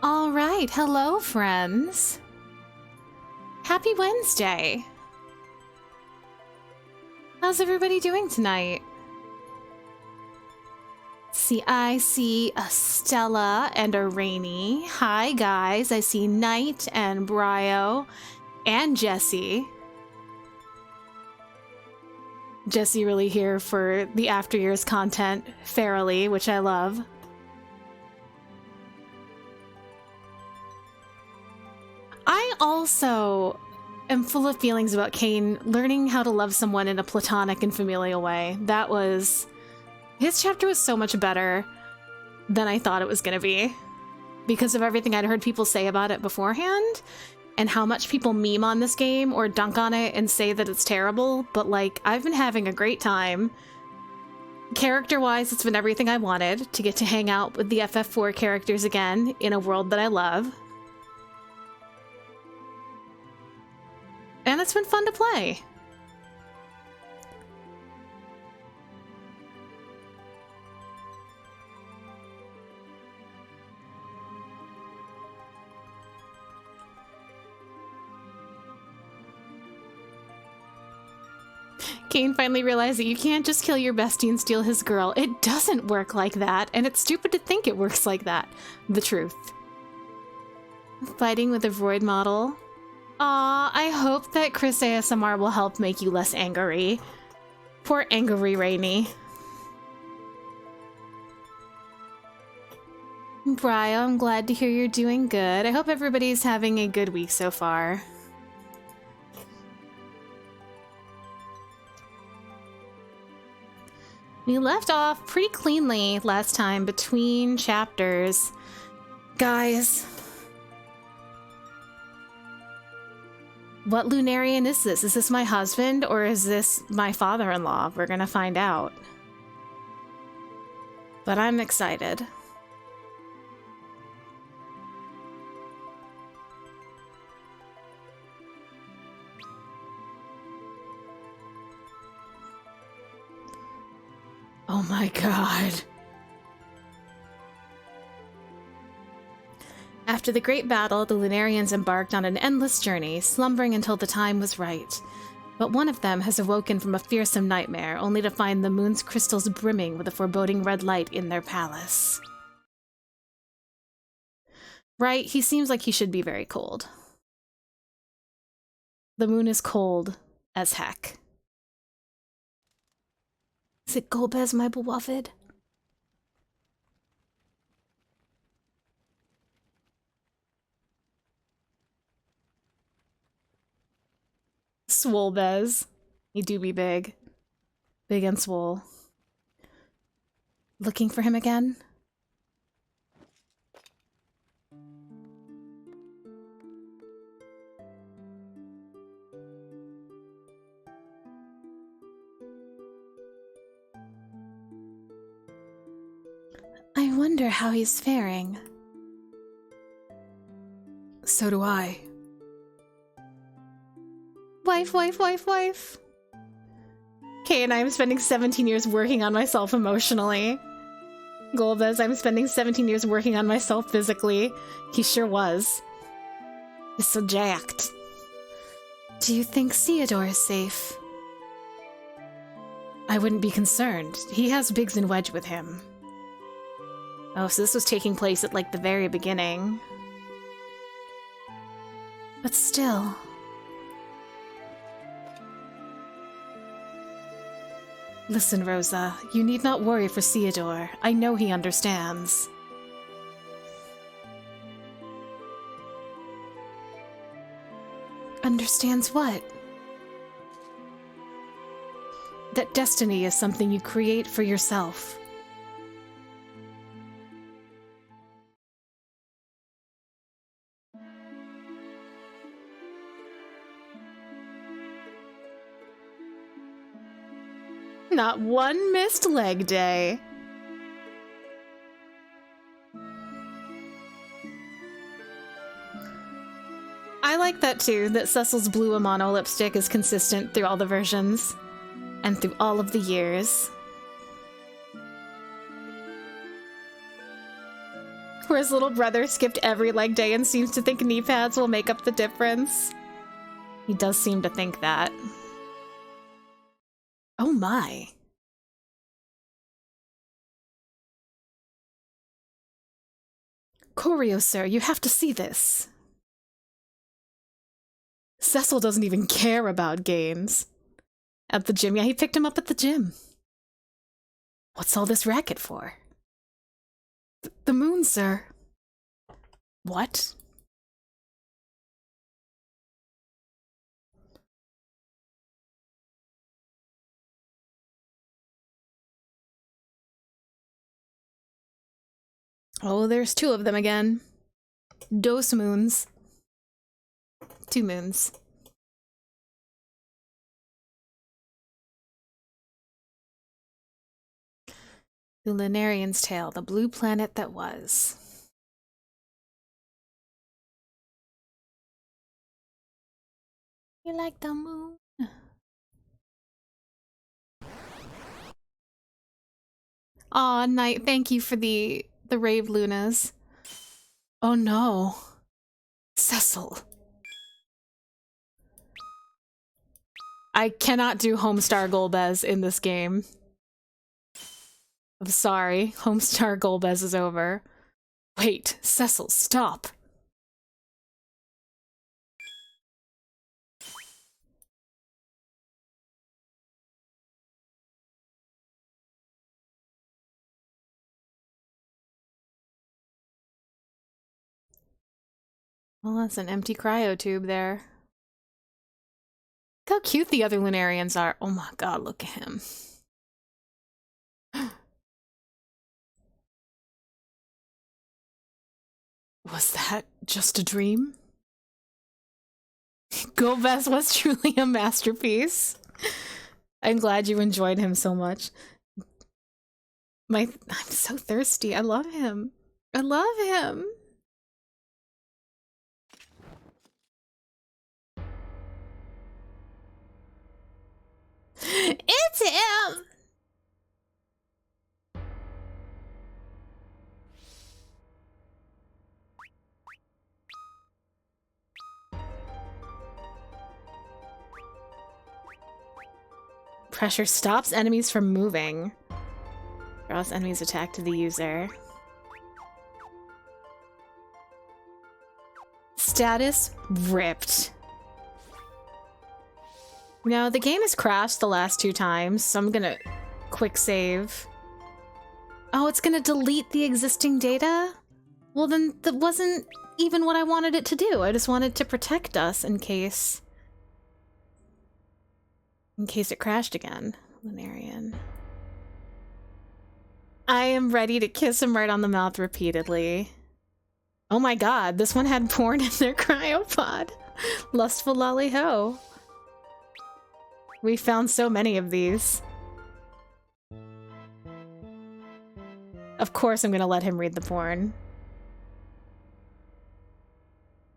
All right, hello friends. Happy Wednesday. How's everybody doing tonight? See, I see a Stella and a Rainy. Hi guys, I see Knight and Brio and Jesse. Jesse really here for the after years content, fairly, which I love. I also am full of feelings about Cain learning how to love someone in a platonic and familial way. That was... His chapter was so much better than I thought it was going to be because of everything I'd heard people say about it beforehand and how much people meme on this game or dunk on it and say that it's terrible, but like, I've been having a great time. Character-wise, it's been everything I wanted, to get to hang out with the FF4 characters again in a world that I love. And it's been fun to play. Cain finally realized that you can't just kill your bestie and steal his girl. It doesn't work like that, and it's stupid to think it works like that. The truth. Fighting with a Vroid model. Aw, I hope that Chris ASMR will help make you less angry. Poor angry Rainy. Brio, I'm glad to hear you're doing good. I hope everybody's having a good week so far. We left off pretty cleanly last time between chapters. Guys. What Lunarian is this? Is this my husband or is this my father-in-law? We're gonna find out. But I'm excited. Oh my god. After the great battle, the Lunarians embarked on an endless journey, slumbering until the time was right. But one of them has awoken from a fearsome nightmare, only to find the moon's crystals brimming with a foreboding red light in their palace. Right, he seems like he should be very cold. The moon is cold as heck. Is it Golbez, my beloved? Swolbez. He do be big. Big and swole. Looking for him again? I wonder how he's faring. So do I. Wife, wife, wife, wife. Kay and I am spending 17 years working on myself emotionally. Golbez, I'm spending 17 years working on myself physically. He sure was. He's so jacked. Do you think Theodore is safe? I wouldn't be concerned. He has Biggs and Wedge with him. Oh, so this was taking place at, like, the very beginning. But still... Listen, Rosa, you need not worry for Theodore. I know he understands. Understands what? That destiny is something you create for yourself. Not one missed leg day. I like that too, that Cecil's blue Amano lipstick is consistent through all the versions and through all of the years. Where his little brother skipped every leg day and seems to think knee pads will make up the difference. He does seem to think that. Oh my. Necromeowncer, you have to see this. Cecil doesn't even care about games. At the gym, yeah, he picked him up at the gym. What's all this racket for? The moon, sir. What? Oh, there's two of them again. Dos moons. 2 moons. The Lunarian's Tale, the blue planet that was. You like the moon? Aw, Knight, thank you for the rave lunas. Oh no. Cecil. I cannot do Homestar Golbez in this game. I'm sorry, Homestar Golbez is over. Wait, Cecil, stop. Well, that's an empty cryo tube there. Look how cute the other Lunarians are. Oh my god, look at him. Was that just a dream? Golbez was truly a masterpiece. I'm glad you enjoyed him so much. I'm so thirsty. I love him. I love him. It's him! Pressure stops enemies from moving. Draws enemies attack to the user. Status ripped. Now, the game has crashed the last 2 times, so I'm gonna quick save. Oh, it's gonna delete the existing data? Well, then that wasn't even what I wanted it to do. I just wanted to protect us in case it crashed again. Lunarian. I am ready to kiss him right on the mouth repeatedly. Oh my god, this one had porn in their cryopod. Lustful lolly ho. We found so many of these. Of course I'm gonna let him read the porn.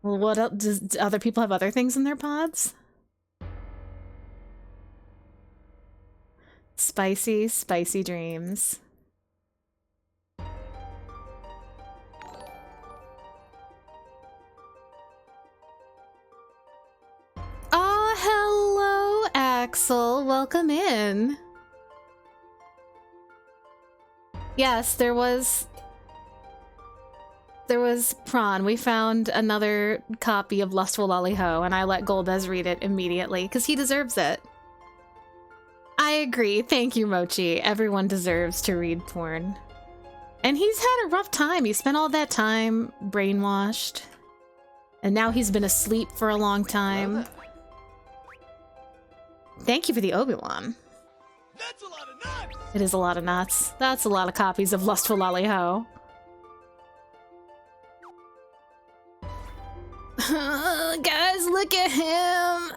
Well, what else? Do other people have other things in their pods? Spicy, spicy dreams. Oh, hello, Axel. Welcome in. Yes, there was Prawn. We found another copy of Lustful Lolly Ho, and I let Golbez read it immediately, because he deserves it. I agree. Thank you, Mochi. Everyone deserves to read porn. And he's had a rough time. He spent all that time brainwashed. And now he's been asleep for a long time. Thank you for the Obi-Wan. That's a lot of nuts! It is a lot of nuts. That's a lot of copies of Lustful Lolly Ho. Guys, look at him!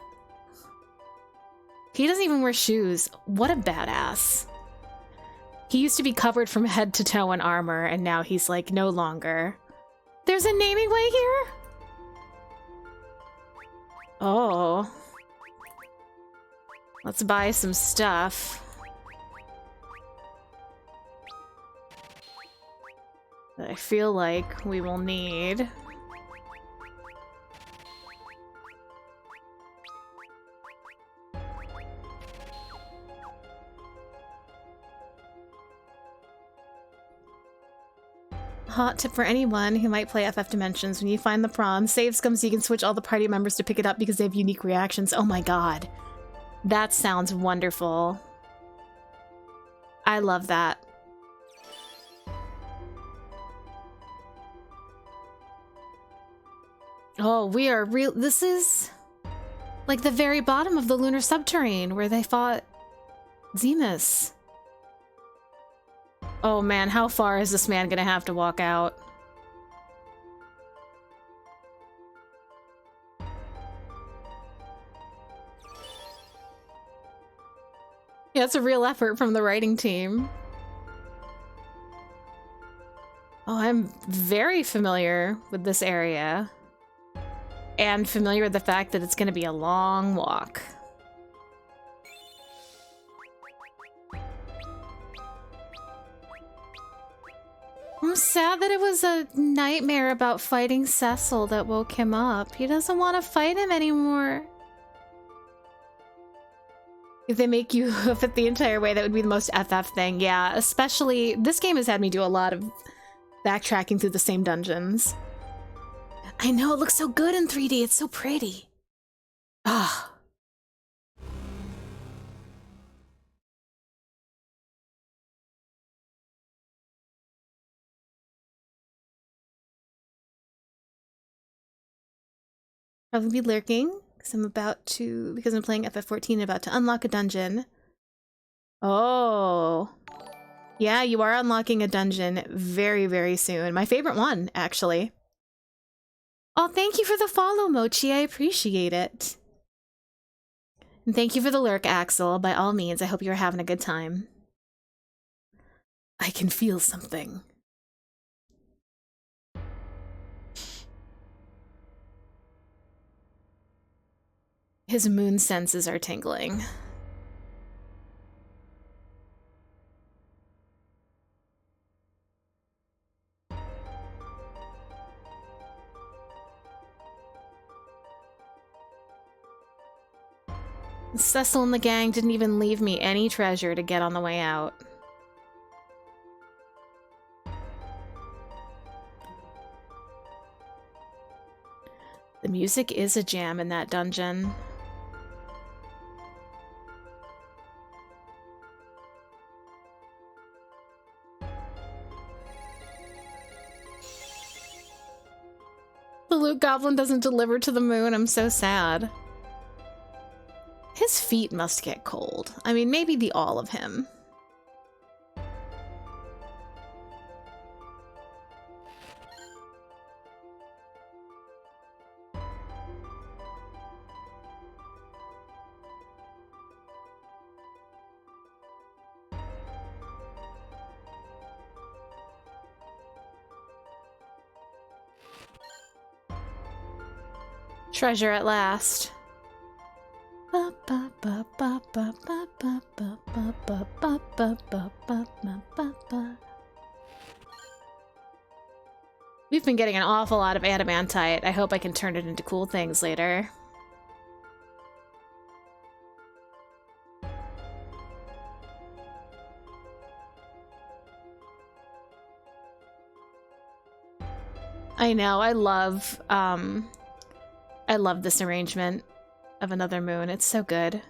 He doesn't even wear shoes. What a badass. He used to be covered from head to toe in armor, and now he's like, no longer. There's a naming way here? Oh. Let's buy some stuff. that I feel like we will need. Hot tip for anyone who might play FF Dimensions: when you find the prom, save scum so you can switch all the party members to pick it up because they have unique reactions. Oh my god. That sounds wonderful. I love that. Oh, we are real. This is like the very bottom of the lunar subterrane where they fought Zemus. Oh man, how far is this man gonna have to walk out? Yeah, it's a real effort from the writing team. Oh, I'm very familiar with this area. And familiar with the fact that it's gonna be a long walk. I'm sad that it was a nightmare about fighting Cecil that woke him up. He doesn't want to fight him anymore. If they make you hoof it the entire way, that would be the most FF thing. Yeah, especially this game has had me do a lot of backtracking through the same dungeons. I know, it looks so good in 3D. It's so pretty. Ah. Probably be lurking because I'm playing FF14 and about to unlock a dungeon. Oh. Yeah, you are unlocking a dungeon very, very soon. My favorite one, actually. Oh, thank you for the follow, Mochi. I appreciate it. And thank you for the lurk, Axel. By all means, I hope you're having a good time. I can feel something. His moon senses are tingling. Cecil and the gang didn't even leave me any treasure to get on the way out. The music is a jam in that dungeon. The loot goblin doesn't deliver to the moon. I'm so sad. His feet must get cold. I mean, maybe the all of him. Treasure at last. We've been getting an awful lot of adamantite. I hope I can turn it into cool things later. I know, I love this arrangement of Another Moon. It's so good.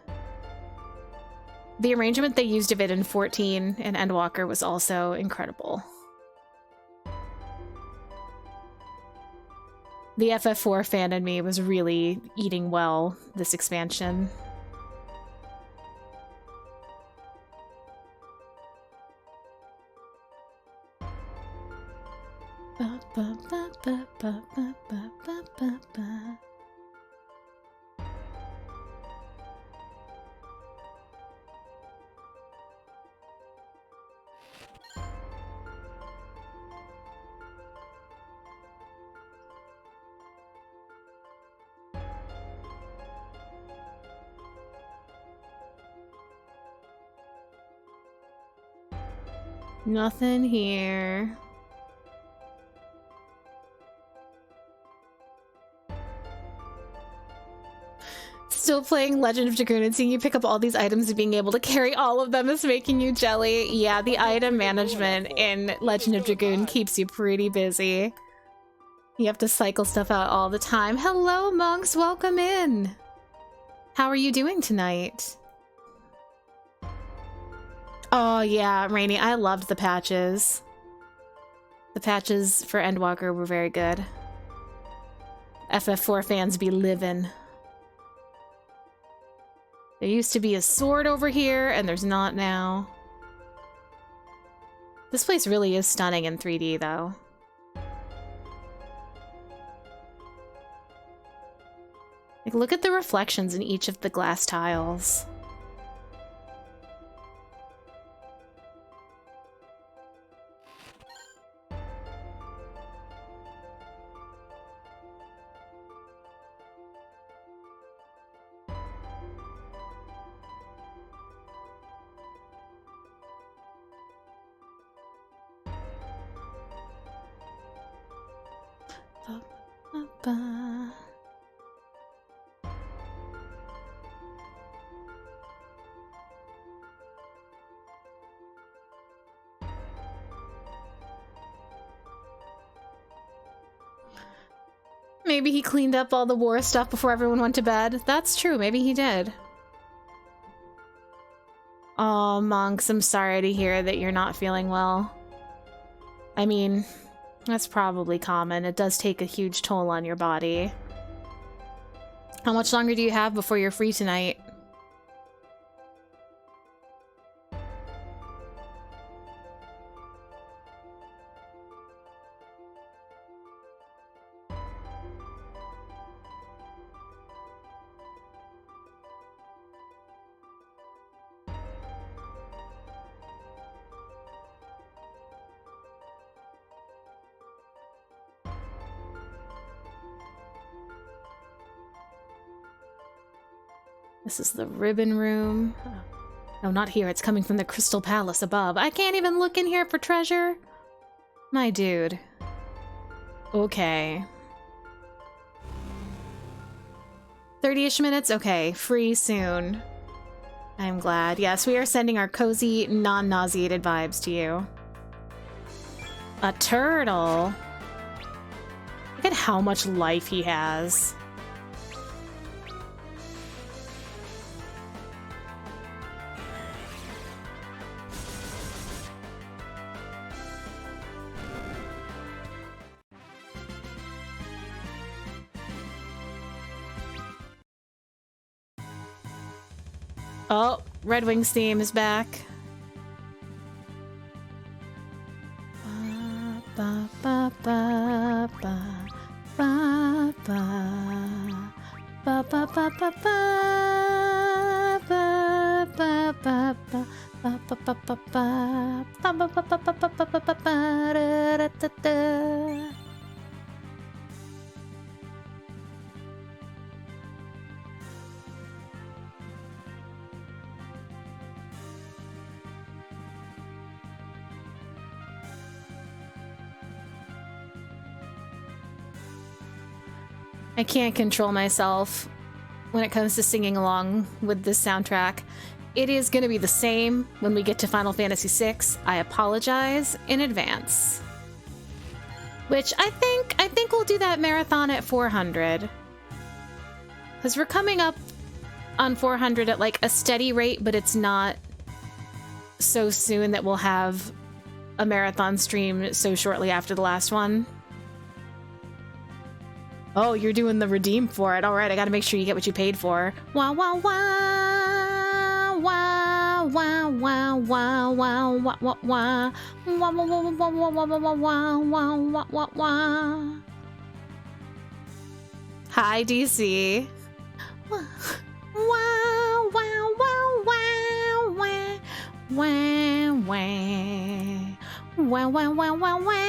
The arrangement they used of it in 14 and Endwalker was also incredible. The FF4 fan in me was really eating well this expansion. Nothing here. Still playing Legend of Dragoon and seeing you pick up all these items and being able to carry all of them is making you jelly. Yeah, the item management in Legend of Dragoon keeps you pretty busy. You have to cycle stuff out all the time. Hello, monks. Welcome in. How are you doing tonight? Oh, yeah, Rainy. I loved the patches. The patches for Endwalker were very good. FF4 fans be living. There used to be a sword over here, and there's not now. This place really is stunning in 3D, though. Like, look at the reflections in each of the glass tiles. Maybe he cleaned up all the war stuff before everyone went to bed. That's true, maybe he did. Oh, monks, I'm sorry to hear that you're not feeling well. I mean, that's probably common. It does take a huge toll on your body. How much longer do you have before you're free tonight? This is the ribbon room. No, not here. It's coming from the Crystal Palace above. I can't even look in here for treasure. My dude. Okay. 30-ish minutes? Okay, free soon. I'm glad. Yes, we are sending our cozy, non-nauseated vibes to you. A turtle? Look at how much life he has. Oh, Red Wings theme is back. Ba, ba, ba, ba, ba, ba, ba, ba, ba, ba, ba, ba, ba, ba, ba. I can't control myself when it comes to singing along with this soundtrack. It is going to be the same when we get to Final Fantasy VI. I apologize in advance. Which I think we'll do that marathon at 400. Because we're coming up on 400 at like a steady rate, but it's not so soon that we'll have a marathon stream so shortly after the last one. Oh, you're doing the redeem for it. All right, I gotta make sure you get what you paid for. Wah, wah, wah. Wah, wah, wah, wah, wah, wah, wah, wah. Wah, wah, wah, wah, wah, wah, wah, wah, wah, wah, wah, wah. Hi, DC. Wah, wah, wah, wah, wah, wah. Wah, wah. Wah, wah, wah, wah, wah.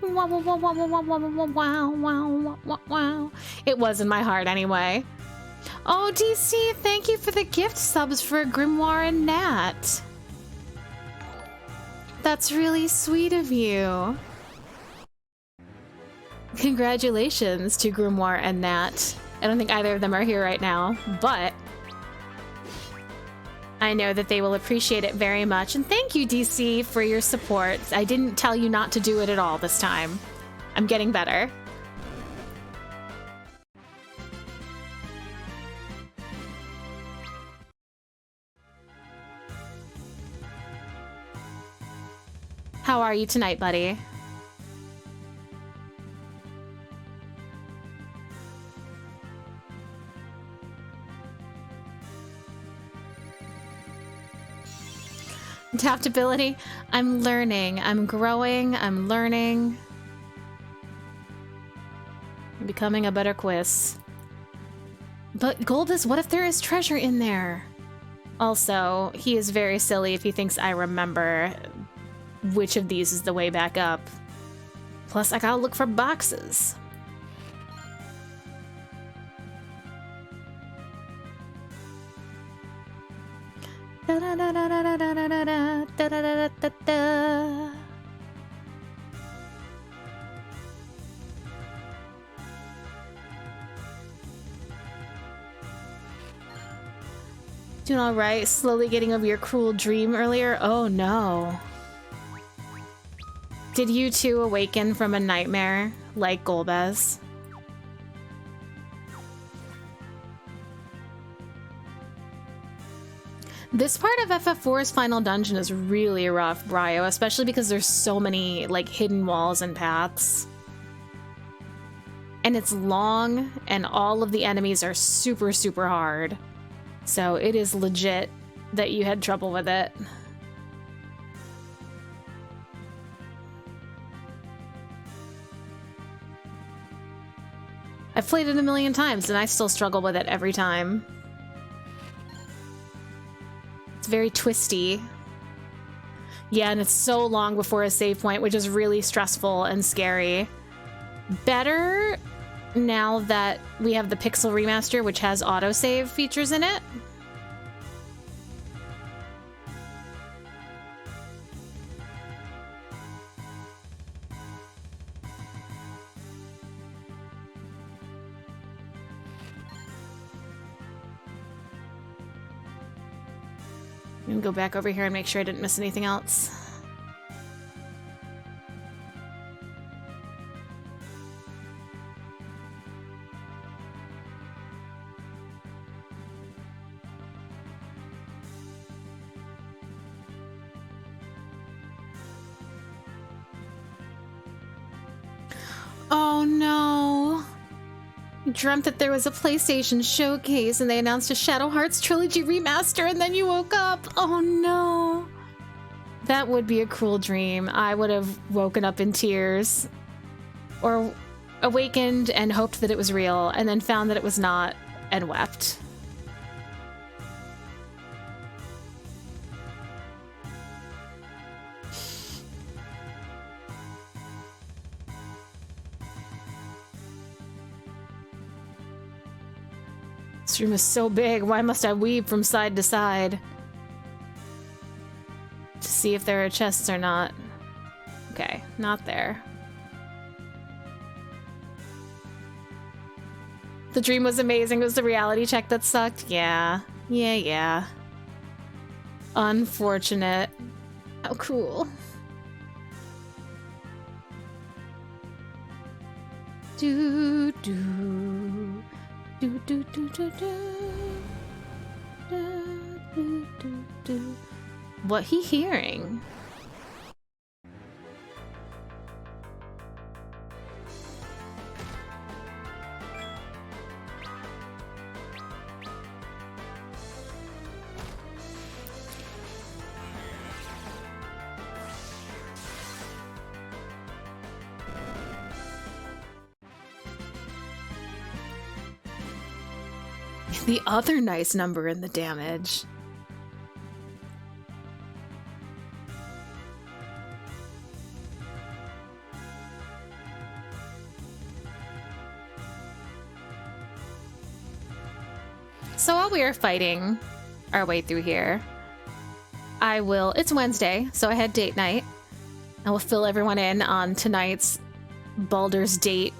Wow, wow, wow, wow, wow, wow, wow, wow, wow, wow, wow, wow, wow, wow, wow, wow. It was in my heart anyway. Oh, DC, thank you for the gift subs for Grimoire and Nat. That's really sweet of you. Congratulations to Grimoire and Nat. I don't think either of them are here right now, but I know that they will appreciate it very much. And thank you, DC, for your support. I didn't tell you not to do it at all this time. I'm getting better. How are you tonight, buddy? Adaptability. I'm learning. I'm growing. I'm learning. I'm becoming a better quiz. But Goldus, what if there is treasure in there? Also, he is very silly if he thinks I remember which of these is the way back up. Plus, I gotta look for boxes. Da da da da da da da da da da da da da. Doing all right. Slowly getting over your cruel dream earlier. Oh no. Did you too awaken from a nightmare like Golbez? This part of FF4's final dungeon is really rough, Brio, especially because there's so many, like, hidden walls and paths. And it's long, and all of the enemies are super, super hard. So it is legit that you had trouble with it. I've played it a million times, and I still struggle with it every time. Very twisty. Yeah, and it's so long before a save point, which is really stressful and scary. Better now that we have the Pixel Remaster, which has autosave features in it. I'm gonna go back over here and make sure I didn't miss anything else. Oh no! You dreamt that there was a PlayStation showcase and they announced a Shadow Hearts Trilogy remaster and then you woke up. Oh no. That would be a cruel dream. I would have woken up in tears. Or awakened and hoped that it was real and then found that it was not and wept. This room is so big. Why must I weave from side to side? To see if there are chests or not. Okay, not there. The dream was amazing. It was the reality check that sucked. Yeah. Yeah. Unfortunate. How cool. Do do. Do do do do do. Do do do do. What he hearing? The other nice number in the damage. So while we are fighting our way through here, it's Wednesday, so I had date night. I will fill everyone in on tonight's Baldur's Date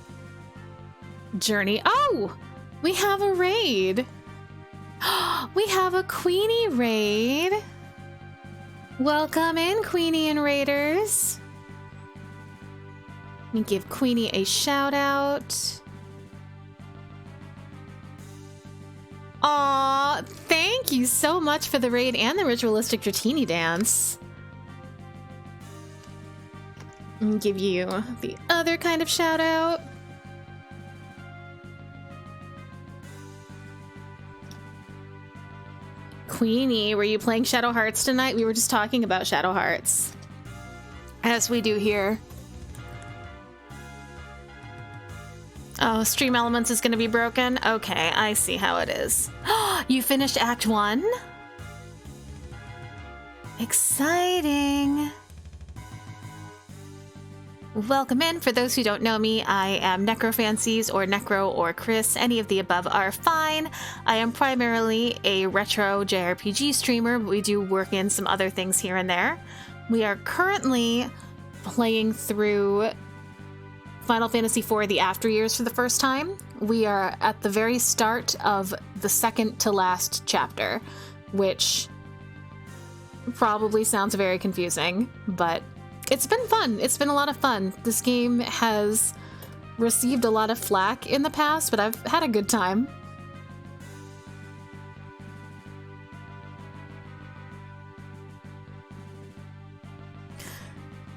journey. Oh, we have a raid. We have a Queenie raid. Welcome in, Queenie and Raiders. Let me give Queenie a shout out. Aw, thank you so much for the raid and the ritualistic Dratini dance. Let me give you the other kind of shout out. Queenie, were you playing Shadow Hearts tonight? We were just talking about Shadow Hearts. As we do here. Oh, Stream Elements is going to be broken? Okay, I see how it is. You finished Act 1? Exciting! Welcome in. For those who don't know me, I am Necrofancies or Necro or Chris. Any of the above are fine. I am primarily a retro JRPG streamer, but we do work in some other things here and there. We are currently playing through Final Fantasy IV: The After Years for the first time. We are at the very start of the second to last chapter, which probably sounds very confusing, but it's been fun. It's been a lot of fun. This game has received a lot of flack in the past, but I've had a good time.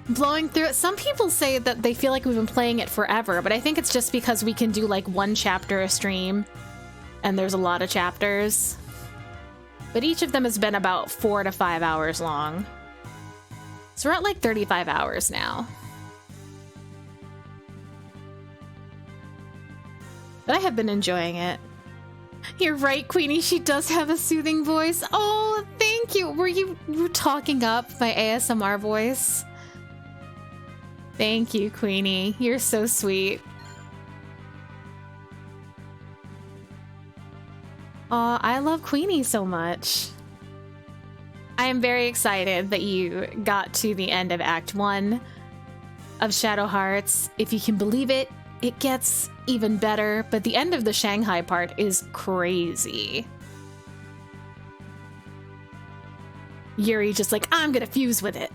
Blowing through it. Some people say that they feel like we've been playing it forever, but I think it's just because we can do like one chapter a stream, and there's a lot of chapters. But each of them has been about 4 to 5 hours long. So we're at like 35 hours now. But I have been enjoying it. You're right, Queenie, she does have a soothing voice. Oh, thank you. Were you talking up my ASMR voice? Thank you, Queenie. You're so sweet. Aw, I love Queenie so much. I am very excited that you got to the end of Act 1 of Shadow Hearts. If you can believe it, it gets even better, but the end of the Shanghai part is crazy. Yuri just like, I'm gonna fuse with it.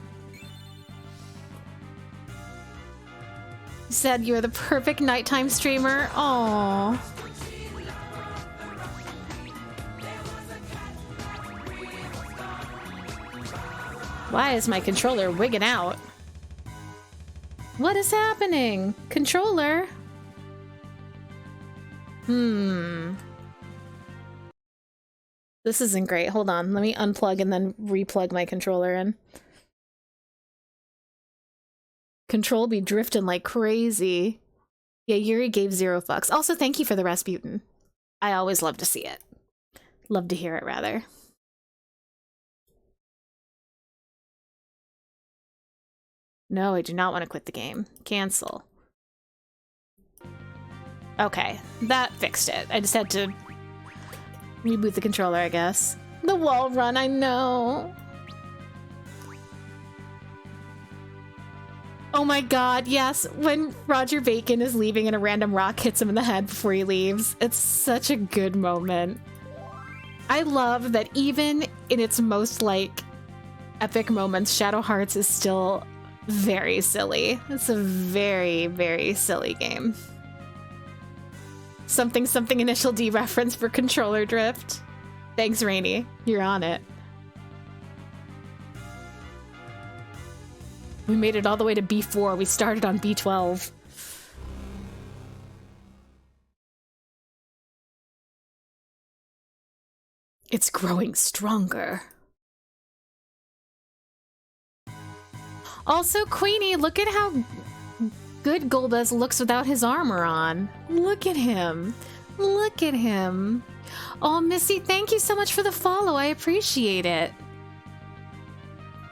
Said you're the perfect nighttime streamer. Aww. Why is my controller wigging out? What is happening? Controller? This isn't great. Hold on. Let me unplug and then replug my controller in. Control be drifting like crazy. Yeah, Yuri gave 0 fucks. Also, thank you for the Rasputin. I always love to see it. Love to hear it, rather. No, I do not want to quit the game. Cancel. Okay, that fixed it. I just had to reboot the controller, I guess. The wall run, I know. Oh my god, yes. When Roger Bacon is leaving and a random rock hits him in the head before he leaves. It's such a good moment. I love that even in its most, like, epic moments, Shadow Hearts is still very silly. It's a very, very silly game. Something something initial D reference for controller drift. Thanks, Rainy. You're on it. We made it all the way to B4. We started on B12. It's growing stronger. Also, Queenie, look at how good Golbez looks without his armor on. Look at him. Look at him. Oh, Missy, thank you so much for the follow. I appreciate it.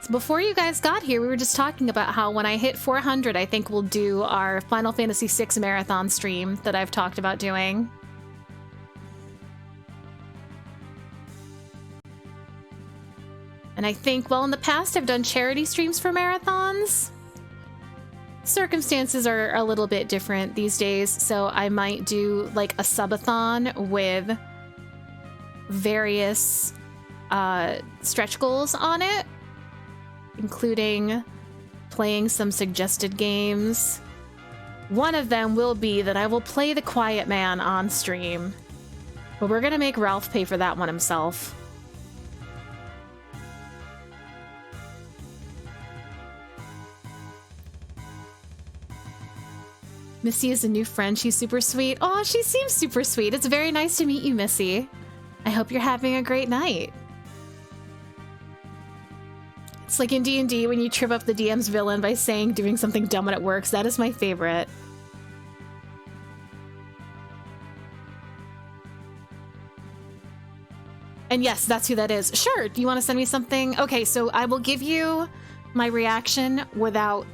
So before you guys got here, we were just talking about how when I hit 400, I think we'll do our Final Fantasy VI marathon stream that I've talked about doing. And I think, well, in the past, I've done charity streams for marathons. circumstances are a little bit different these days, so I might do like a subathon with various stretch goals on it, including playing some suggested games. One of them will be that I will play the Quiet Man on stream, but we're gonna make Ralph pay for that one himself. Missy is a new friend. She's super sweet. Oh, she seems super sweet. It's very nice to meet you, Missy. I hope you're having a great night. It's like in D&D when you trip up the DM's villain by saying doing something dumb and it works. That is my favorite. And yes, that's who that is. Sure, do you want to send me something? Okay, so I will give you my reaction without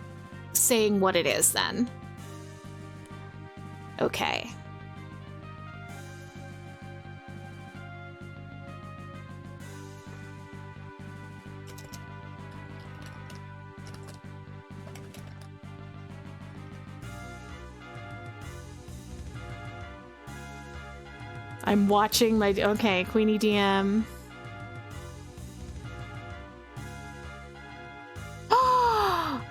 saying what it is then. Okay. I'm watching my... Okay, Queenie DM. Oh!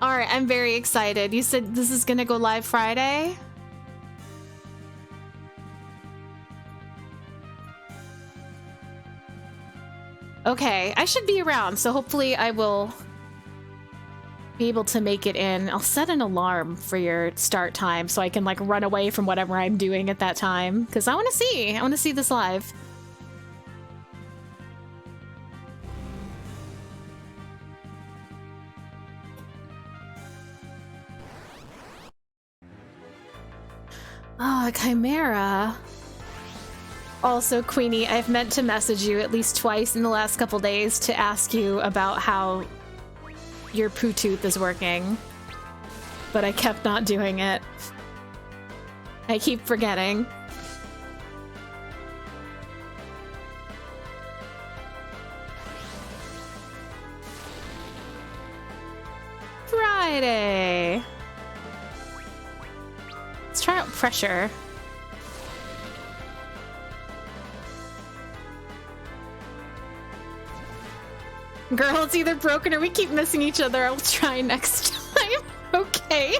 Alright, I'm very excited. You said this is gonna go live Friday? Okay, I should be around, so hopefully I will be able to make it in. I'll set an alarm for your start time so I can like run away from whatever I'm doing at that time, because I want to see this live. Oh, a chimera. Also, Queenie, I've meant to message you at least twice in the last couple days to ask you about how your poo tooth is working, but I kept not doing it. I keep forgetting. Friday. Let's try out pressure. Girl, it's either broken or we keep missing each other. I'll try next time. Okay.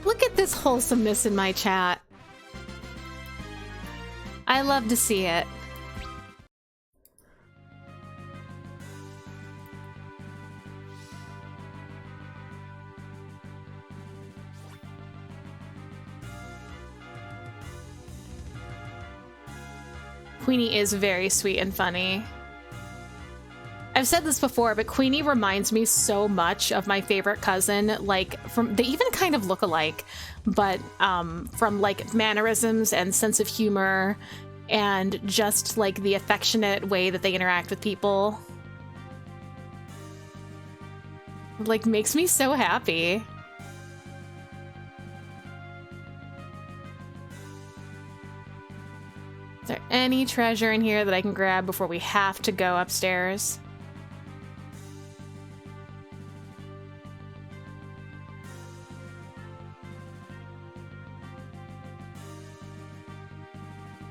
Look at this wholesomeness in my chat. I love to see it. Queenie is very sweet and funny. I've said this before, but Queenie reminds me so much of my favorite cousin. Like, they even kind of look alike, but from like mannerisms and sense of humor and just like the affectionate way that they interact with people. Like, makes me so happy. Is there any treasure in here that I can grab before we have to go upstairs?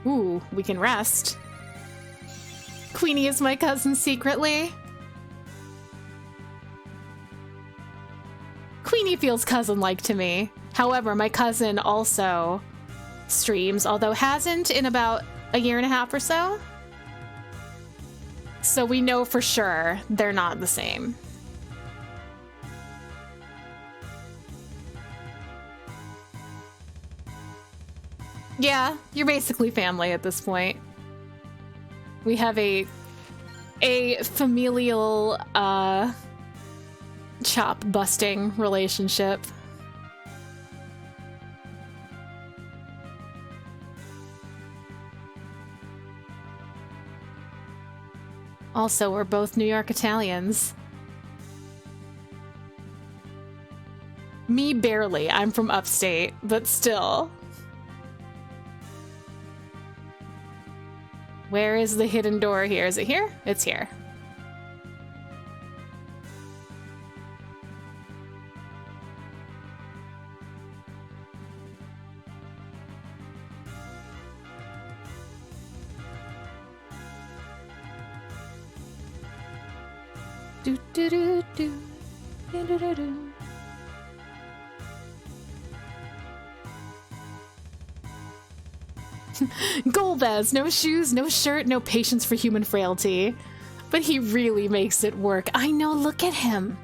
Ooh, we can rest. Queenie is my cousin secretly. Queenie feels cousin-like to me. However, my cousin also streams, although hasn't in about a year and a half or so. So we know for sure they're not the same. Yeah, you're basically family at this point. We have a familial chop busting relationship. Also, we're both New York Italians. Me barely. I'm from upstate, but still. Where is the hidden door here? Is it here? It's here. Do do do do do do do do. Golbez, no shoes, no shirt, no patience for human frailty. But he really makes it work. I know, look at him.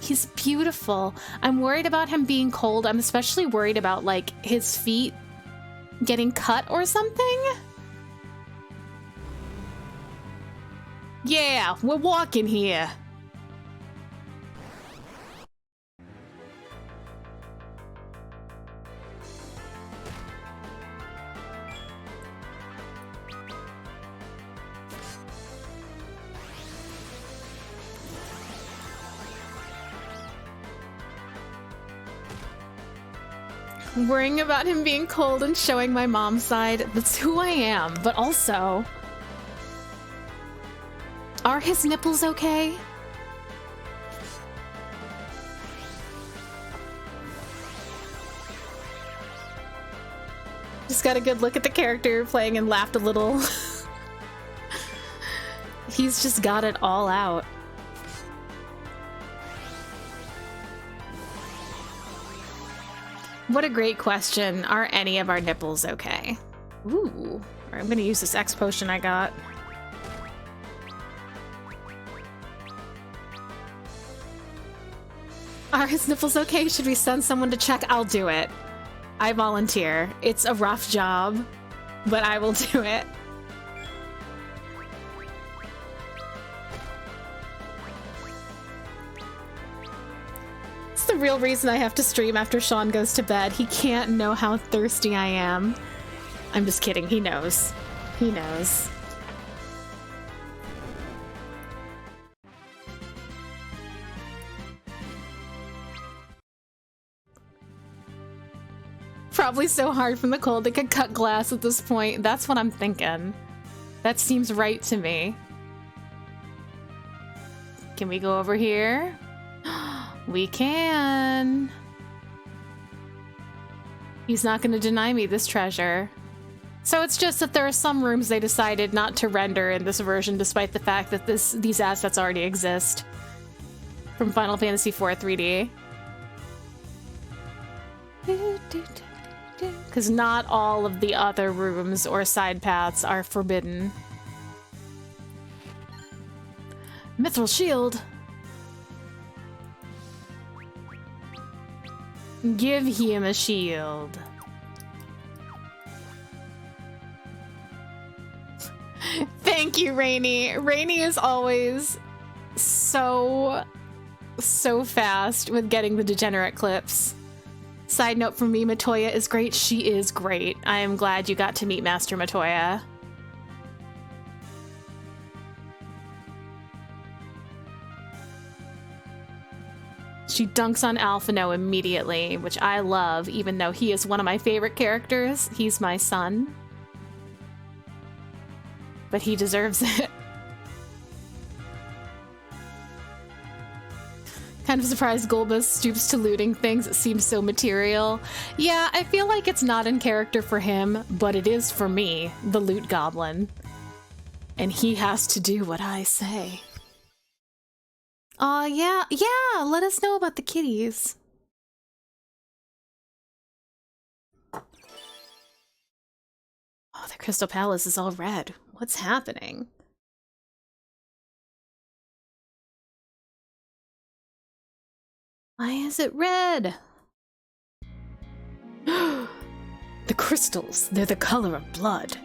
He's beautiful. I'm worried about him being cold. I'm especially worried about, like, his feet getting cut or something. Yeah, we're walking here. Worrying about him being cold and showing my mom's side. That's who I am, but also... Are his nipples okay? Just got a good look at the character you're playing and laughed a little. He's just got it all out. What a great question. Are any of our nipples okay? Ooh. I'm gonna use this X potion I got. Are his nipples okay? Should we send someone to check? I'll do it. I volunteer. It's a rough job, but I will do it. It's the real reason I have to stream after Sean goes to bed. He can't know how thirsty I am. I'm just kidding. He knows. He knows. Probably so hard from the cold it could cut glass at this point. That's what I'm thinking. That seems right to me. Can we go over here? We can. He's not going to deny me this treasure. So it's just that there are some rooms they decided not to render in this version, despite the fact that these assets already exist from Final Fantasy IV 3D. Because not all of the other rooms or side paths are forbidden. Mithril shield. Give him a shield. Thank you, Rainy. Rainy is always so fast with getting the degenerate clips. Side note from me, Matoya is great. She is great. I am glad you got to meet Master Matoya. She dunks on Alphino immediately, which I love, even though he is one of my favorite characters. He's my son. But he deserves it. Kind of surprised Golbez stoops to looting things. It seems so material. Yeah, I feel like it's not in character for him, but it is for me, the loot goblin. And he has to do what I say. Yeah, let us know about the kitties. Oh, the Crystal Palace is all red. What's happening? Why is it red? The crystals, they're the color of blood.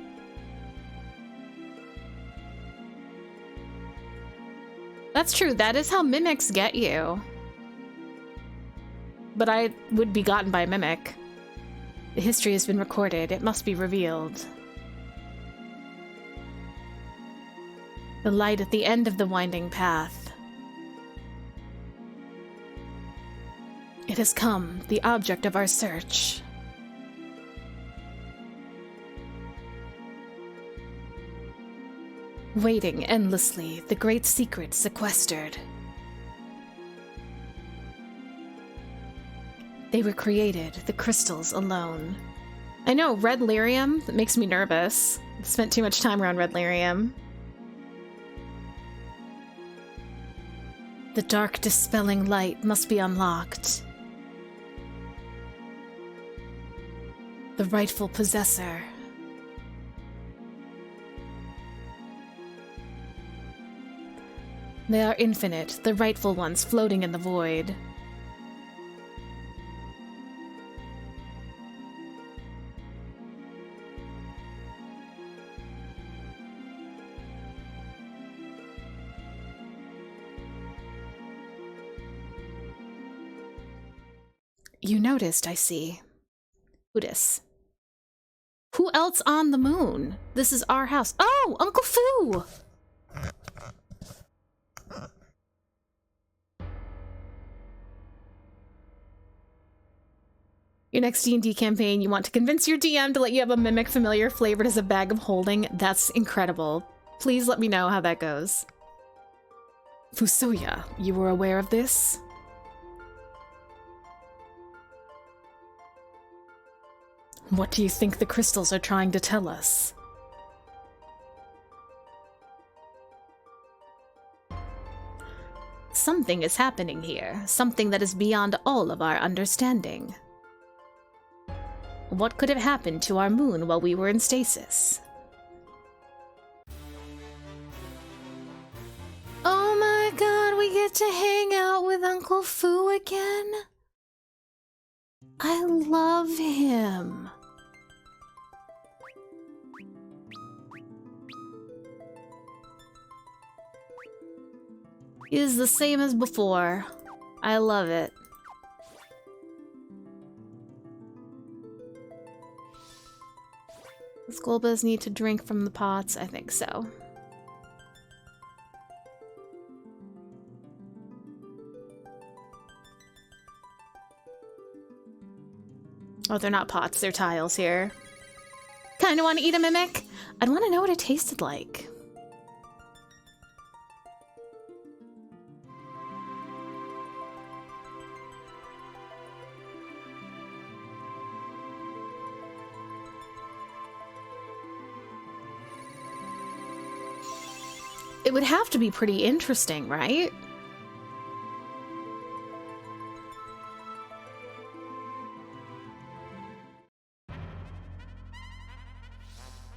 That's true, that is how mimics get you. But I would be gotten by a mimic. The history has been recorded, it must be revealed. The light at the end of the winding path. It has come, the object of our search. Waiting endlessly, the great secret sequestered. They were created, the crystals alone. I know, red lyrium, that makes me nervous. I've spent too much time around red lyrium. The dark dispelling light must be unlocked. The rightful possessor. They are infinite, the rightful ones floating in the void. You noticed, I see. Udis. Who else on the moon? This is our house. Oh, Uncle Fu! Your next D&D campaign, you want to convince your DM to let you have a mimic familiar flavored as a bag of holding. That's incredible. Please let me know how that goes. Fusoya, you were aware of this? What do you think the crystals are trying to tell us? Something is happening here, something that is beyond all of our understanding. What could have happened to our moon while we were in stasis? Oh my god, we get to hang out with Uncle Fu again? I love him. He is the same as before. I love it. Does Golbez need to drink from the pots? I think so. Oh, they're not pots, they're tiles here. Kinda want to eat a mimic? I'd want to know what it tasted like. It would have to be pretty interesting, right?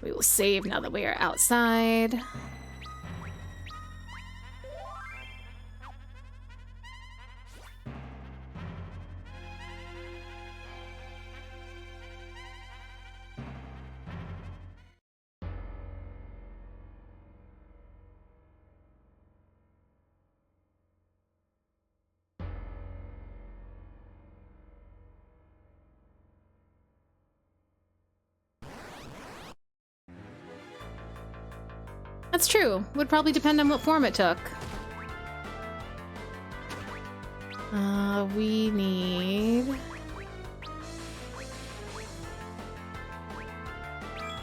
We will save now that we are outside. That's true. Would probably depend on what form it took. We need...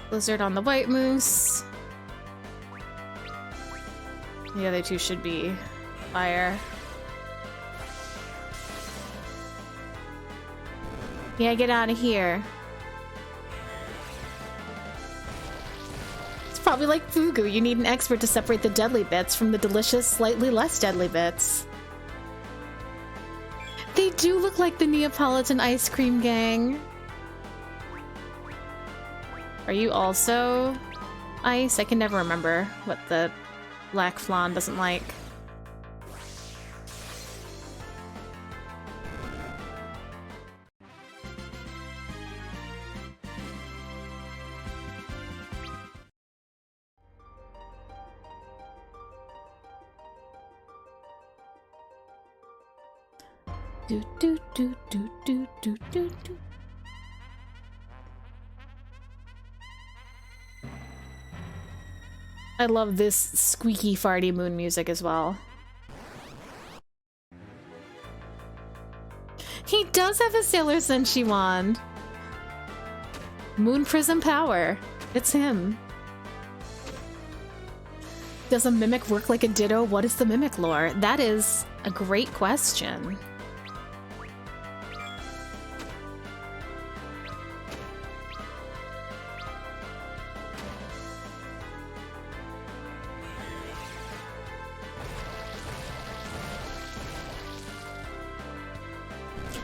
Blizzard on the White Moose. The other two should be fire. Yeah, get out of here. Probably like Fugu, you need an expert to separate the deadly bits from the delicious, slightly less deadly bits. They do look like the Neapolitan ice cream gang. Are you also ice? I can never remember what the black flan doesn't like. Do do do do do do do do. I love this squeaky farty moon music as well. He does have a Sailor Senshi wand. Moon Prism Power. It's him. Does a mimic work like a ditto? What is the mimic lore? That is a great question.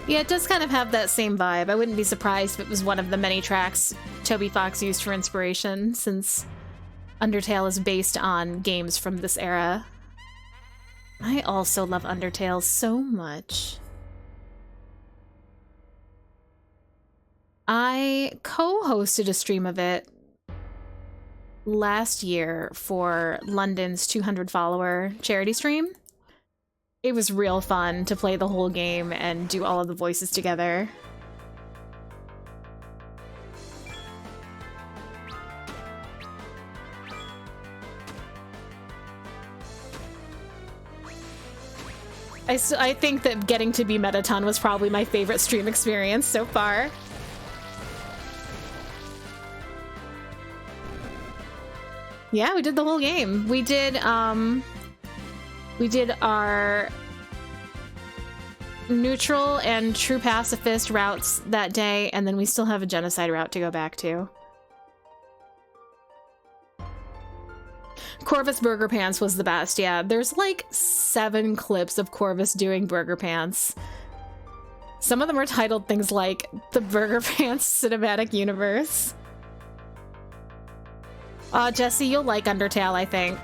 Yeah, it does kind of have that same vibe. I wouldn't be surprised if it was one of the many tracks Toby Fox used for inspiration, since Undertale is based on games from this era. I also love Undertale so much. I co-hosted a stream of it last year for London's 200 follower charity stream. It was real fun to play the whole game and do all of the voices together. I think that getting to be Metaton was probably my favorite stream experience so far. Yeah, we did the whole game. We did our neutral and true pacifist routes that day, and then we still have a genocide route to go back to. Corvus Burger Pants was the best, yeah. There's like 7 clips of Corvus doing Burger Pants. Some of them are titled things like the Burger Pants Cinematic Universe. Jesse, you'll like Undertale, I think.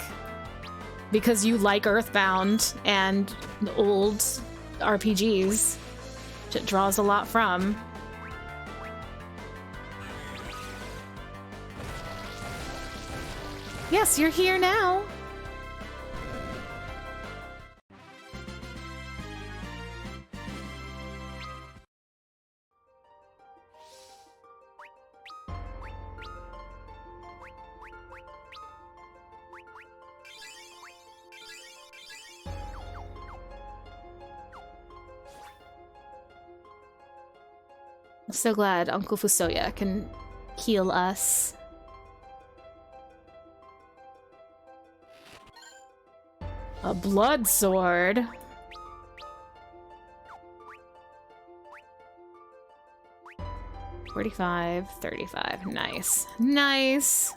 Because you like Earthbound and old RPGs, which it draws a lot from. Yes, you're here now. I'm so glad Uncle Fusoya can heal us. A blood sword. $45, $35. Nice. Nice.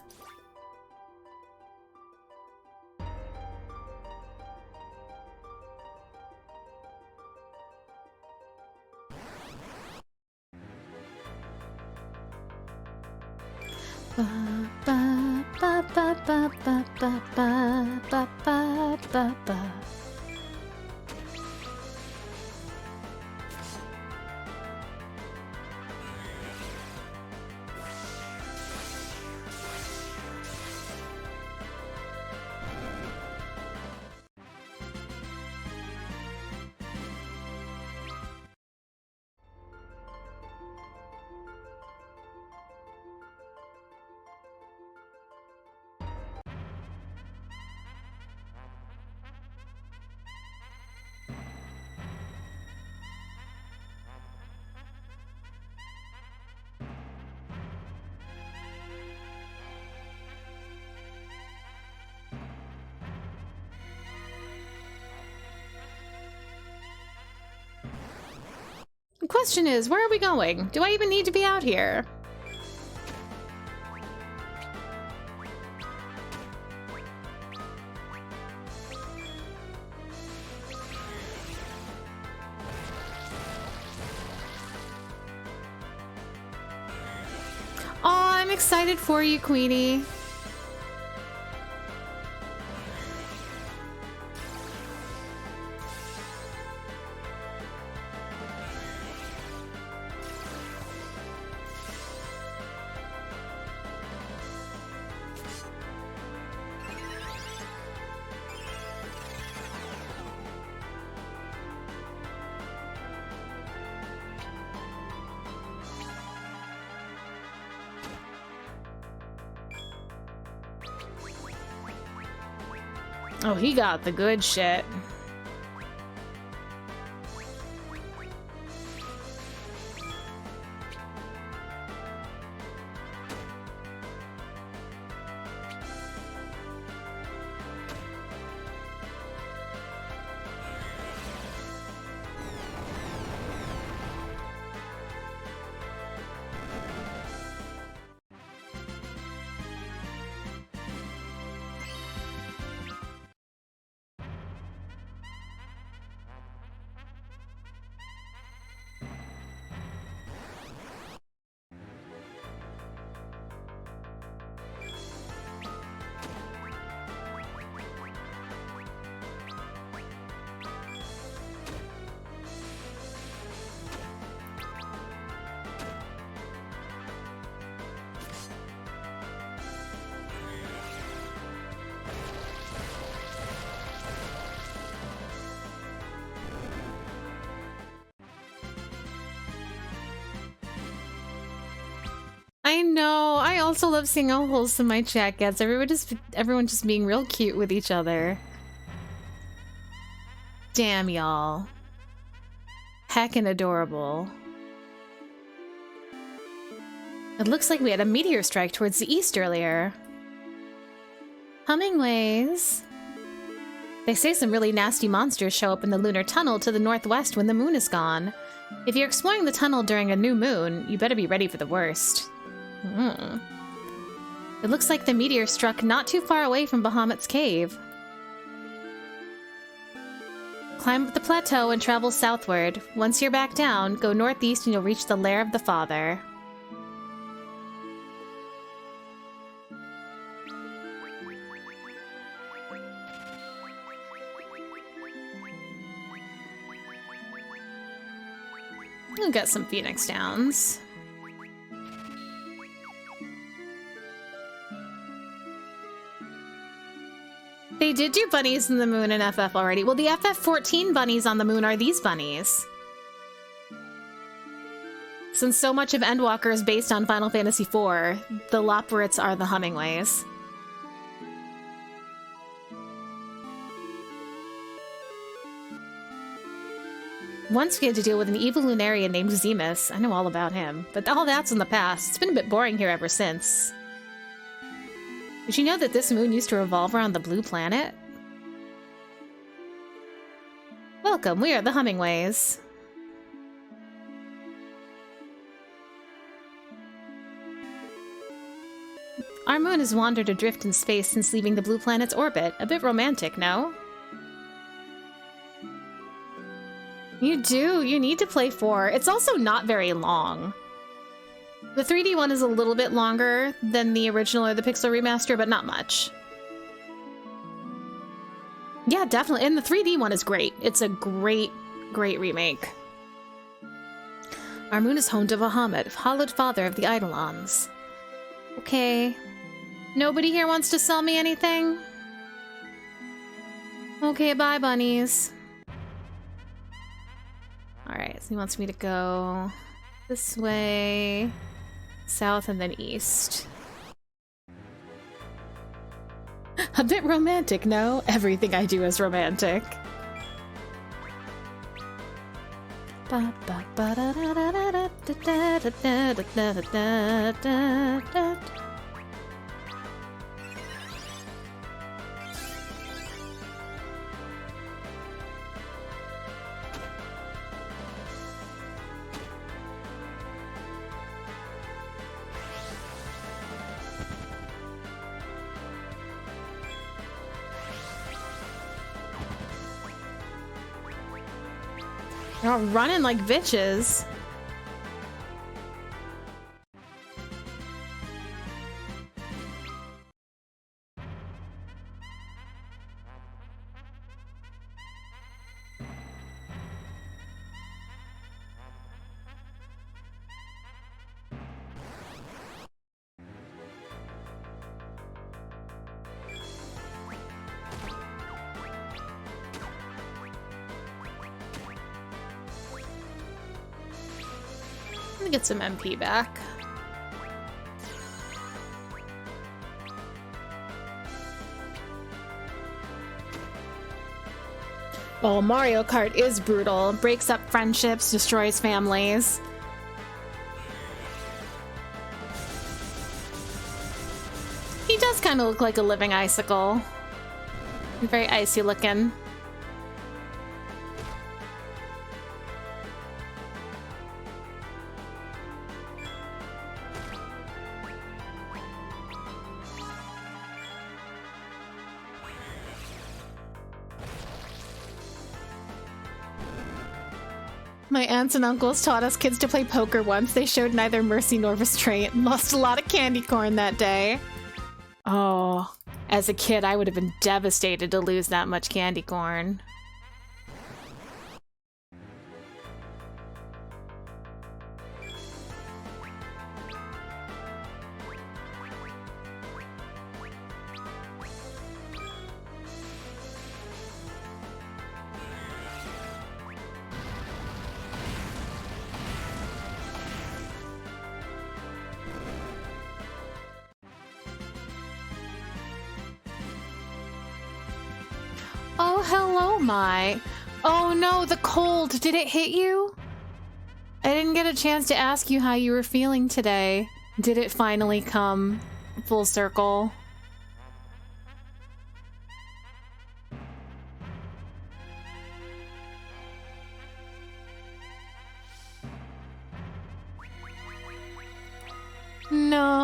The question is, where are we going? Do I even need to be out here? Oh, I'm excited for you, Queenie. Oh, he got the good shit. I know. I also love seeing how wholesome my chat gets. Everyone just being real cute with each other. Damn, y'all. Heckin' adorable. It looks like we had a meteor strike towards the east earlier. Hummingways. They say some really nasty monsters show up in the lunar tunnel to the northwest when the moon is gone. If you're exploring the tunnel during a new moon, you better be ready for the worst. It looks like the meteor struck not too far away from Bahamut's cave. Climb up the plateau and travel southward. Once you're back down, go northeast and you'll reach the lair of the father. We'll get some Phoenix Downs. They did do bunnies in the moon in FF already. Well, the FF14 bunnies on the moon are these bunnies. Since so much of Endwalker is based on Final Fantasy IV, the Loporrits are the Hummingways. Once we had to deal with an evil Lunarian named Zemus. I know all about him, but all that's in the past. It's been a bit boring here ever since. Did you know that this moon used to revolve around the blue planet? Welcome, we are the Hummingways. Our moon has wandered adrift in space since leaving the blue planet's orbit. A bit romantic, no? You do. You need to play 4. It's also not very long. The 3D one is a little bit longer than the original or the Pixel remaster, but not much. Yeah, definitely. And the 3D one is great. It's a great, great remake. Our moon is home to Bahamut, hallowed father of the Eidolons. Okay. Nobody here wants to sell me anything? Okay, bye, bunnies. Alright, so he wants me to go this way, south, and then east. A bit romantic, no? Everything I do is romantic. They're all running like bitches. Get some MP back. Oh, Mario Kart is brutal. Breaks up friendships, destroys families. He does kind of look like a living icicle. Very icy looking. My aunts and uncles taught us kids to play poker once. They showed neither mercy nor restraint and lost a lot of candy corn that day. Oh, as a kid, I would have been devastated to lose that much candy corn. Oh, hello, Mai. Oh no, the cold. Did it hit you? I didn't get a chance to ask you how you were feeling today. Did it finally come full circle? No.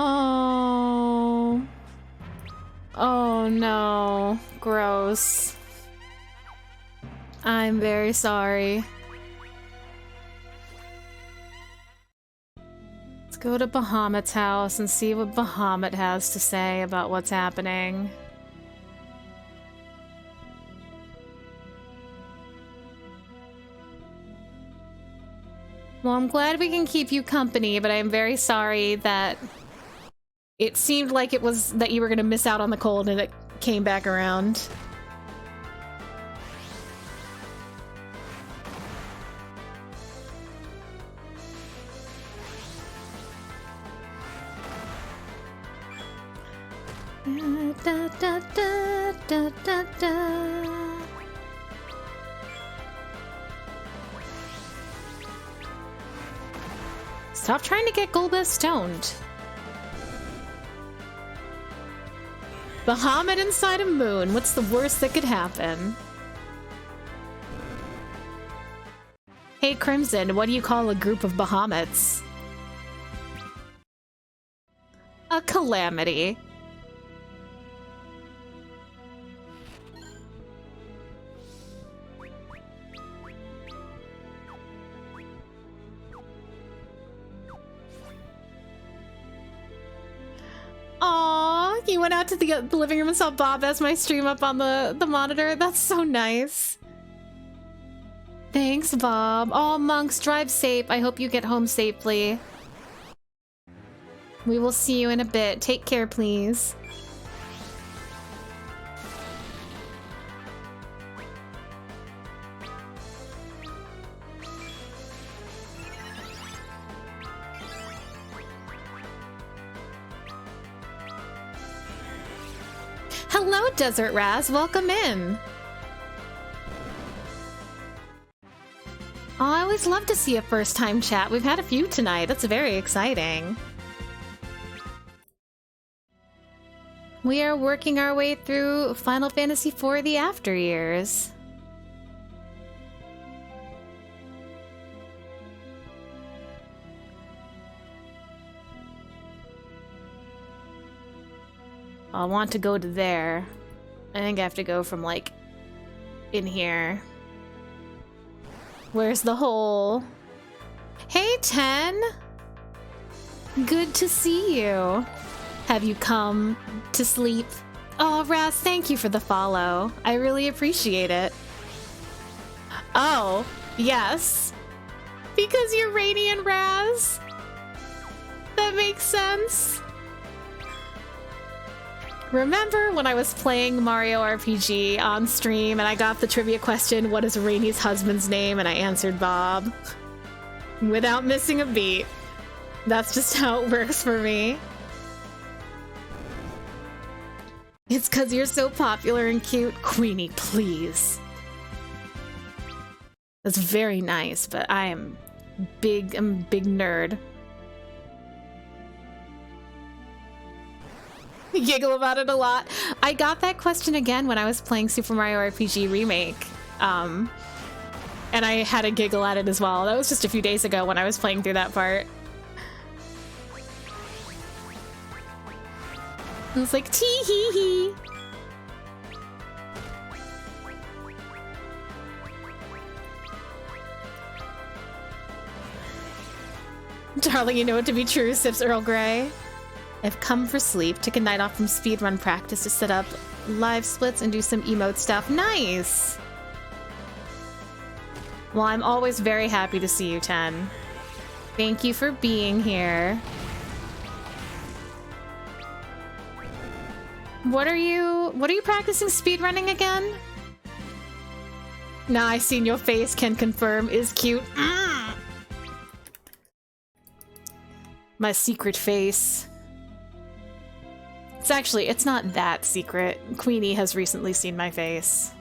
Oh no. Gross. I'm very sorry. Let's go to Bahamut's house and see what Bahamut has to say about what's happening. Well, I'm glad we can keep you company, but I'm very sorry that it seemed like it was that you were going to miss out on the cold and it came back around. Da, da, da, da, da, da. Stop trying to get Golbez stoned. Bahamut inside a moon. What's the worst that could happen? Hey Crimson, what do you call a group of Bahamuts? A calamity. Aw, you went out to the living room and saw Bob as my stream up on the monitor. That's so nice. Thanks, Bob. Oh, monks, drive safe. I hope you get home safely. We will see you in a bit. Take care, please. Hello, Desert Raz. Welcome in. Oh, I always love to see a first-time chat. We've had a few tonight. That's very exciting. We are working our way through Final Fantasy IV: The After Years. I want to go to there. I think I have to go from, like, in here. Where's the hole? Hey, 10! Good to see you. Have you come to sleep? Oh, Raz, thank you for the follow. I really appreciate it. Oh, yes. Because you're Radiant, Raz? That makes sense. Remember when I was playing Mario RPG on stream and I got the trivia question, what is Rainy's husband's name? And I answered Bob. Without missing a beat. That's just how it works for me. It's 'cause you're so popular and cute. Queenie, please. That's very nice, but I'm a big nerd. Giggle about it a lot. I got that question again when I was playing Super Mario RPG Remake. And I had a giggle at it as well. That was just a few days ago when I was playing through that part. I was like, tee hee hee. Darling, you know it to be true, sips Earl Grey. I've come for sleep, took a night off from speedrun practice to set up live splits and do some emote stuff. Nice! Well, I'm always very happy to see you, Ten. Thank you for being here. What are you practicing speedrunning again? Nah, I seen your face, can confirm, is cute. My secret face. It's not that secret. Queenie has recently seen my face.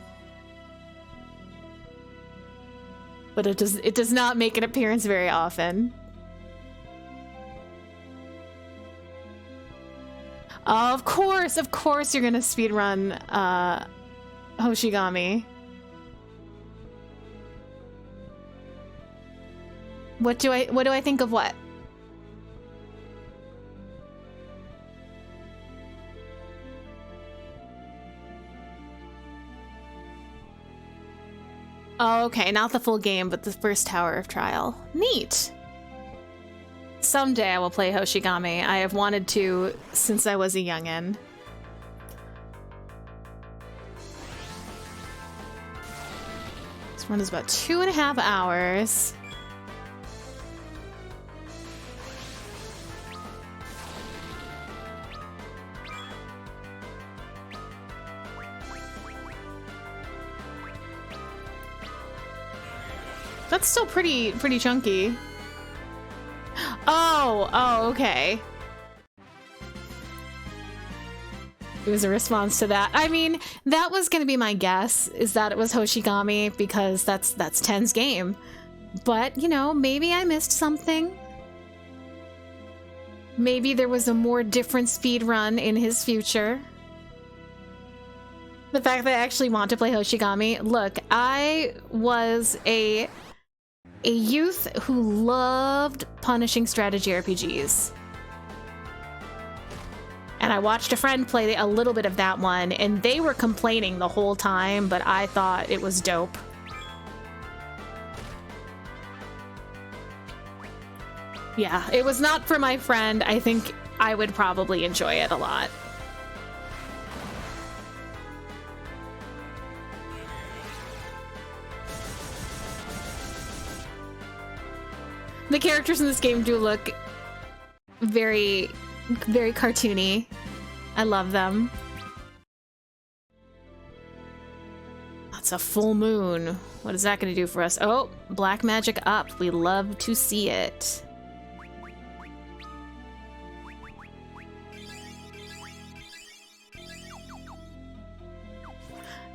But it does not make an appearance very often. Of course you're gonna speedrun Hoshigami. What do I think of what? Oh, okay, not the full game, but the first Tower of Trial. Neat! Someday I will play Hoshigami. I have wanted to since I was a youngin'. This one is about 2.5 hours. That's still pretty chunky. Oh, okay. It was a response to that. I mean, that was gonna be my guess, is that it was Hoshigami, because that's Ten's game. But, you know, maybe I missed something. Maybe there was a more different speed run in his future. The fact that I actually want to play Hoshigami. Look, I was a youth who loved punishing strategy RPGs. And I watched a friend play a little bit of that one, and they were complaining the whole time, but I thought it was dope. Yeah, it was not for my friend. I think I would probably enjoy it a lot. The characters in this game do look very, very cartoony. I love them. That's a full moon. What is that going to do for us? Oh, black magic up. We love to see it.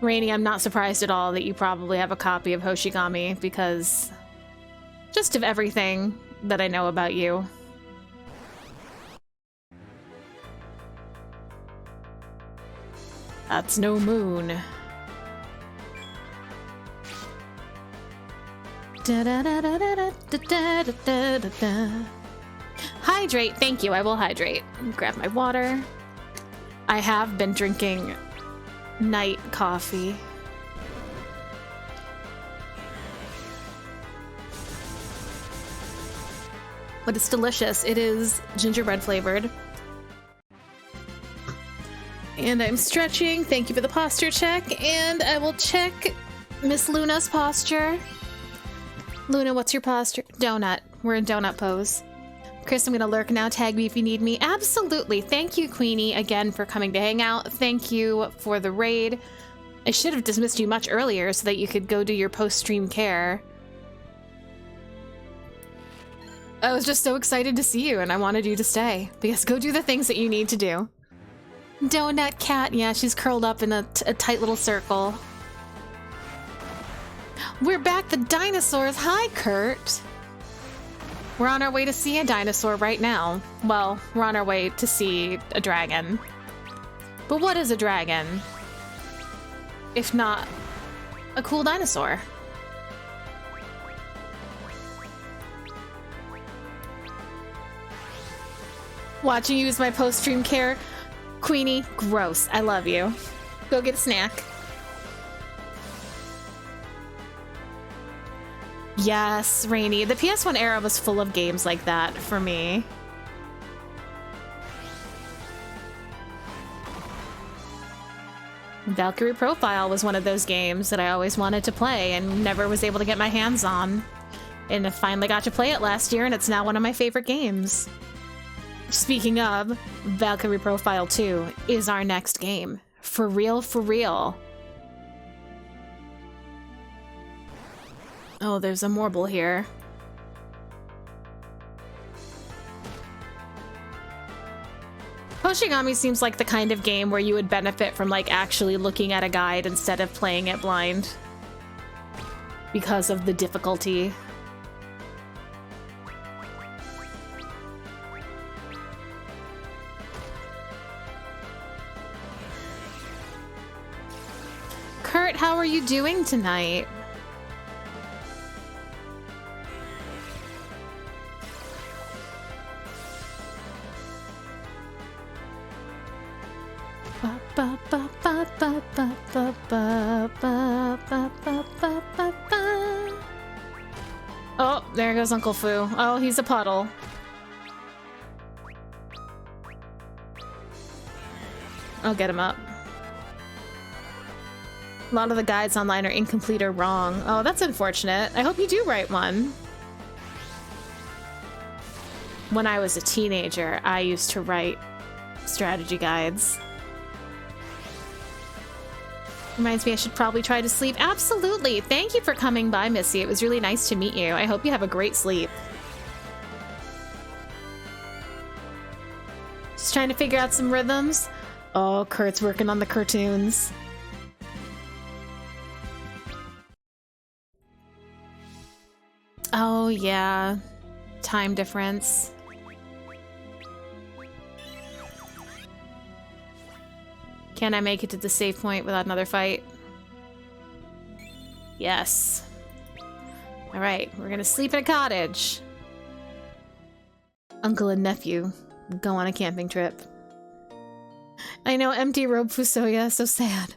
Rainy, I'm not surprised at all that you probably have a copy of Hoshigami, because just of everything that I know about you. That's no moon. Hydrate, thank you, I will hydrate. Grab my water. I have been drinking night coffee. But it's delicious. It is gingerbread flavored. And I'm stretching. Thank you for the posture check. And I will check Miss Luna's posture. Luna, what's your posture? Donut. We're in donut pose. Chris, I'm gonna lurk now. Tag me if you need me. Absolutely. Thank you, Queenie, again for coming to hang out. Thank you for the raid. I should have dismissed you much earlier so that you could go do your post-stream care. I was just so excited to see you, and I wanted you to stay. Because go do the things that you need to do. Donut cat. Yeah, she's curled up in a tight little circle. We're back, the dinosaurs. Hi, Kurt. We're on our way to see a dinosaur right now. Well, we're on our way to see a dragon. But what is a dragon? If not a cool dinosaur? Watching you as my post-stream care. Queenie, gross. I love you. Go get a snack. Yes, Rainy. The PS1 era was full of games like that for me. Valkyrie Profile was one of those games that I always wanted to play and never was able to get my hands on. And I finally got to play it last year, and it's now one of my favorite games. Speaking of, Valkyrie Profile 2 is our next game. For real, for real. Oh, there's a Morble here. Hoshigami seems like the kind of game where you would benefit from like actually looking at a guide instead of playing it blind. Because of the difficulty. Kurt, how are you doing tonight? Oh, there goes Uncle Fu. Oh, he's a puddle. I'll get him up. A lot of the guides online are incomplete or wrong. Oh, that's unfortunate. I hope you do write one. When I was a teenager, I used to write strategy guides. Reminds me I should probably try to sleep. Absolutely! Thank you for coming by, Missy. It was really nice to meet you. I hope you have a great sleep. Just trying to figure out some rhythms. Oh, Kurt's working on the cartoons. Oh, yeah. Time difference. Can I make it to the save point without another fight? Yes. Alright, we're gonna sleep in a cottage. Uncle and nephew go on a camping trip. I know, empty robe Fusoya, so sad.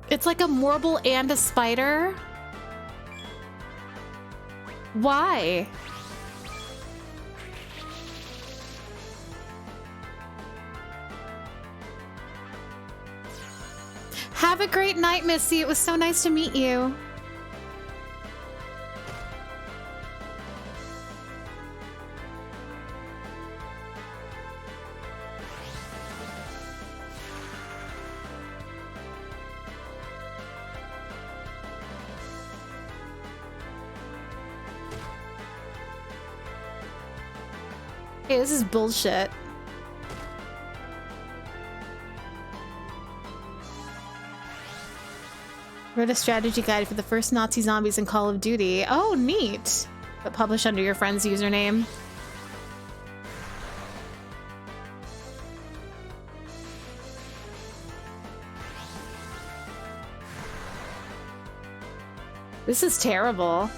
It's like a Morble and a spider? Why? Have a great night, Missy. It was so nice to meet you. Hey, this is bullshit. Wrote a strategy guide for the first Nazi zombies in Call of Duty. Oh, neat. But published under your friend's username. This is terrible.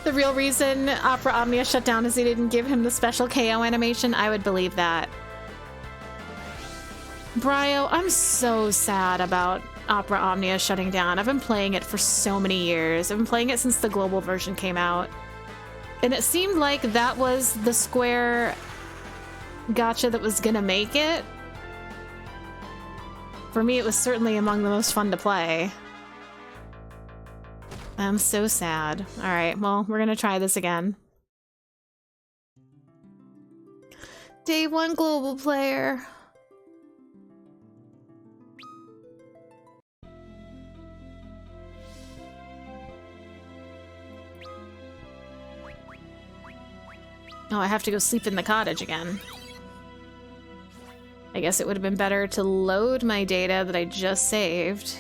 The real reason Opera Omnia shut down is they didn't give him the special KO animation. I would believe that. Brio, I'm so sad about Opera Omnia shutting down. I've been playing it for so many years. I've been playing it since the global version came out. And it seemed like that was the Square gacha that was gonna make it. For me, it was certainly among the most fun to play. I'm so sad. Alright, well, we're gonna try this again. Day 1 global player. Oh, I have to go sleep in the cottage again. I guess it would have been better to load my data that I just saved.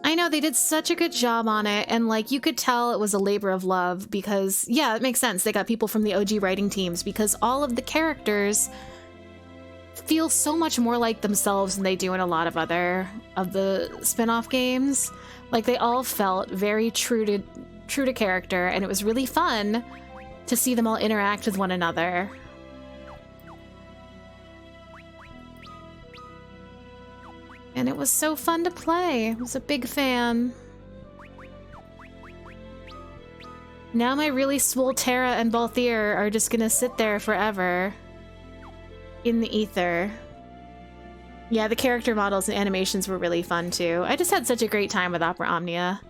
I know, they did such a good job on it, and like you could tell it was a labor of love because, yeah, it makes sense. They got people from the OG writing teams because all of the characters feel so much more like themselves than they do in a lot of other of the spin-off games. Like they all felt very true to character, and it was really fun to see them all interact with one another. And it was so fun to play. I was a big fan. Now my really swole Terra and Balthier are just gonna sit there forever in the ether. Yeah, the character models and animations were really fun too. I just had such a great time with Opera Omnia.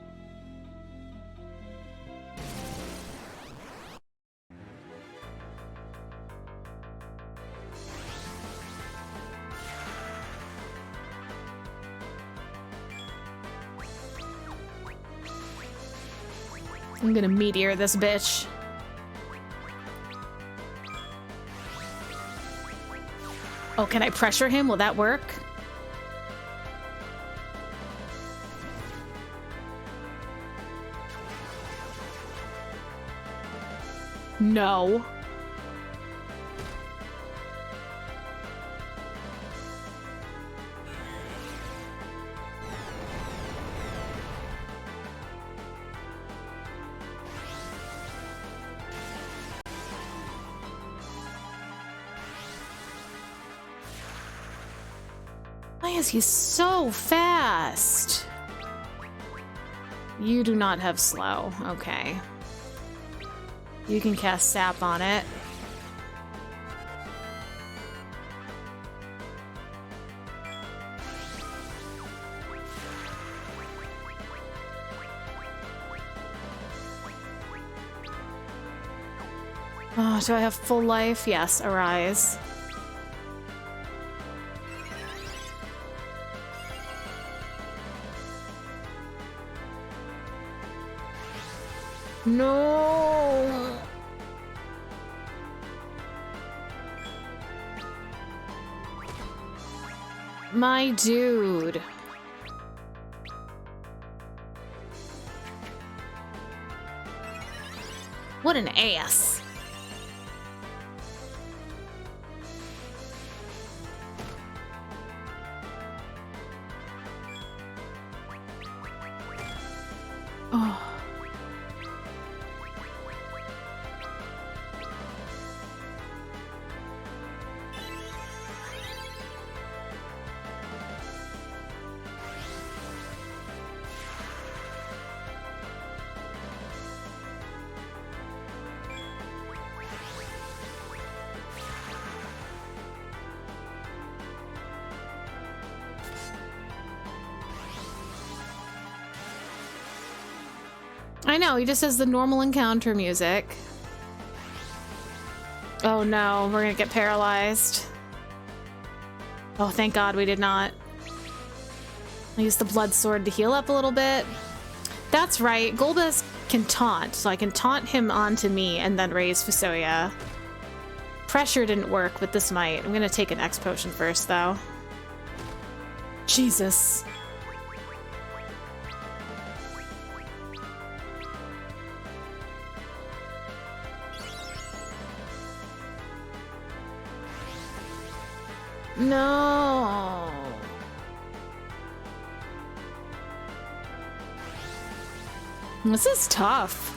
I'm gonna meteor this bitch. Oh, can I pressure him? Will that work? No. Why is he so fast? You do not have slow. Okay. You can cast sap on it. Oh, do I have full life? Yes, arise. No. My dude. What an ass. Oh. I know, he just has the normal encounter music. Oh no, we're gonna get paralyzed. Oh, thank God we did not. I used the blood sword to heal up a little bit. That's right, Golbez can taunt, so I can taunt him onto me and then raise Fusoya. Pressure didn't work with this might. I'm gonna take an X potion first, though. Jesus. No. This is tough.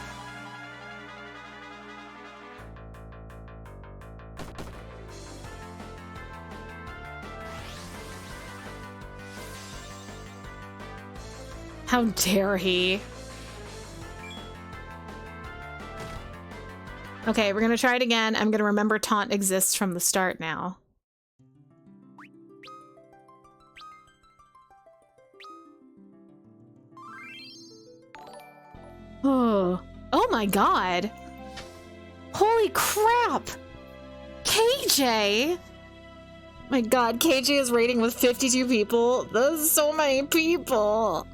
How dare he? Okay, we're gonna try it again. I'm gonna remember taunt exists from the start now. Oh my god. Holy crap. KJ. My god, KJ is raiding with 52 people. That's so many people.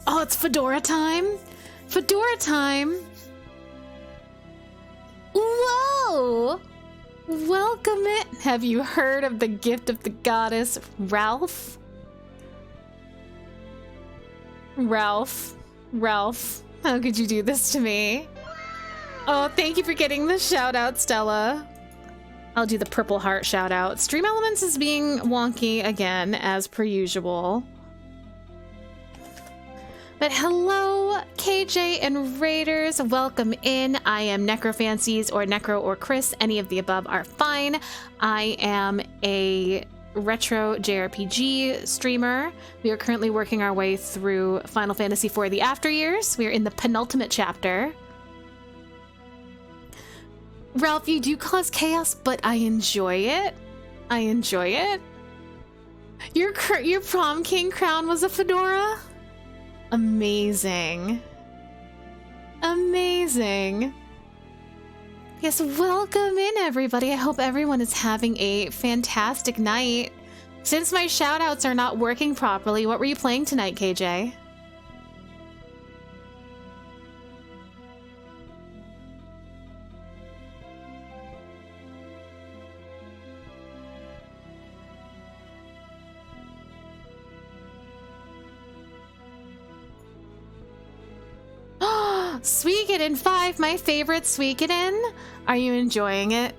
Oh, it's Fedora time. Fedora time. Whoa. Welcome it. Have you heard of the gift of the goddess, Ralph? Ralph, how could you do this to me? Oh, thank you for getting the shout out, Stella. I'll do the purple heart shout out. Stream Elements is being wonky again, as per usual. But hello, KJ and Raiders. Welcome in. I am Necrofancies or Necro or Chris. Any of the above are fine. I am a retro JRPG streamer. We are currently working our way through Final Fantasy IV: The After Years. We are in the penultimate chapter. Ralph, you do cause chaos, but I enjoy it. I enjoy it. Your prom king crown was a fedora? Amazing. Amazing. Yes, welcome in, everybody. I hope everyone is having a fantastic night. Since my shoutouts are not working properly, what were you playing tonight, KJ? Suikoden 5, my favorite Suikoden. Are you enjoying it?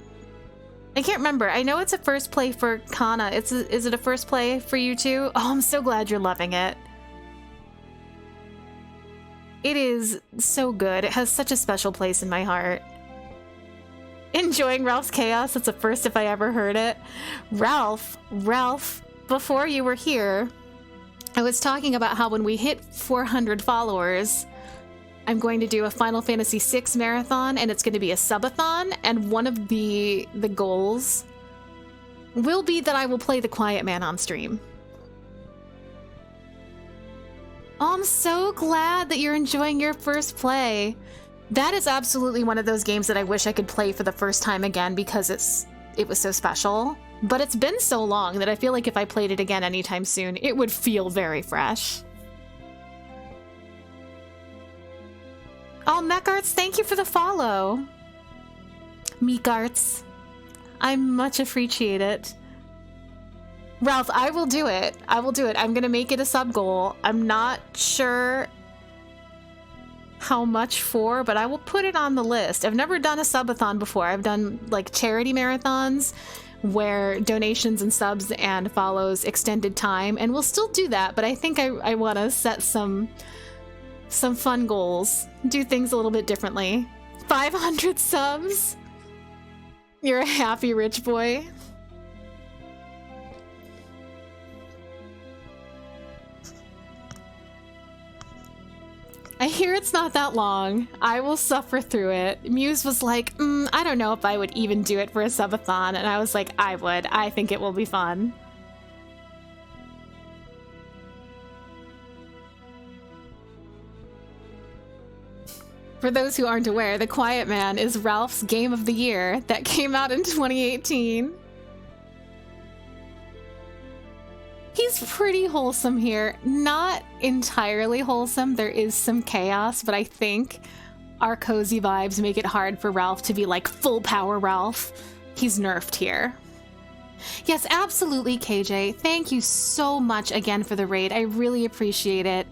I can't remember. I know it's a first play for Kana. Is it a first play for you too? Oh, I'm so glad you're loving it. It is so good. It has such a special place in my heart. Enjoying Ralph's chaos. That's a first if I ever heard it. Ralph, before you were here, I was talking about how when we hit 400 followers, I'm going to do a Final Fantasy VI marathon, and it's going to be a subathon, and one of the goals will be that I will play The Quiet Man on stream. Oh, I'm so glad that you're enjoying your first play. That is absolutely one of those games that I wish I could play for the first time again because it was so special. But it's been so long that I feel like if I played it again anytime soon, it would feel very fresh. Oh, Mekarts, thank you for the follow. Mekarts, I much appreciate it. Ralph, I will do it. I will do it. I'm gonna make it a sub goal. I'm not sure how much for, but I will put it on the list. I've never done a subathon before. I've done like charity marathons where donations and subs and follows extended time, and we'll still do that, but I think I want to set some fun goals. Do things a little bit differently. 500 subs? You're a happy rich boy. I hear it's not that long. I will suffer through it. Muse was like, I don't know if I would even do it for a subathon, and I was like, I would. I think it will be fun. For those who aren't aware, The Quiet Man is Ralph's Game of the Year that came out in 2018. He's pretty wholesome here. Not entirely wholesome. There is some chaos, but I think our cozy vibes make it hard for Ralph to be like full power Ralph. He's nerfed here. Yes, absolutely, KJ. Thank you so much again for the raid. I really appreciate it.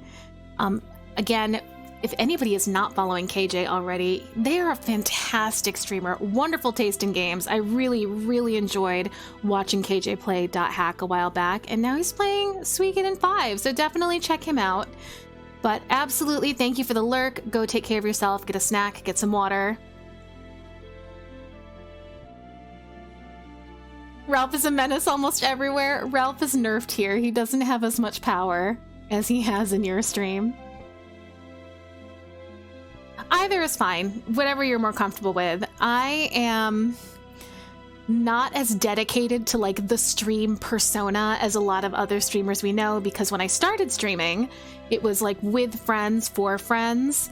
Again, if anybody is not following KJ already, they are a fantastic streamer, wonderful taste in games. I really, really enjoyed watching KJ play .hack a while back, and now he's playing Suikoden 5, so definitely check him out. But absolutely, thank you for the lurk. Go take care of yourself, get a snack, get some water. Ralph is a menace almost everywhere. Ralph is nerfed here. He doesn't have as much power as he has in your stream. Either is fine, whatever you're more comfortable with. I am not as dedicated to like the stream persona as a lot of other streamers we know, because when I started streaming, it was like with friends for friends.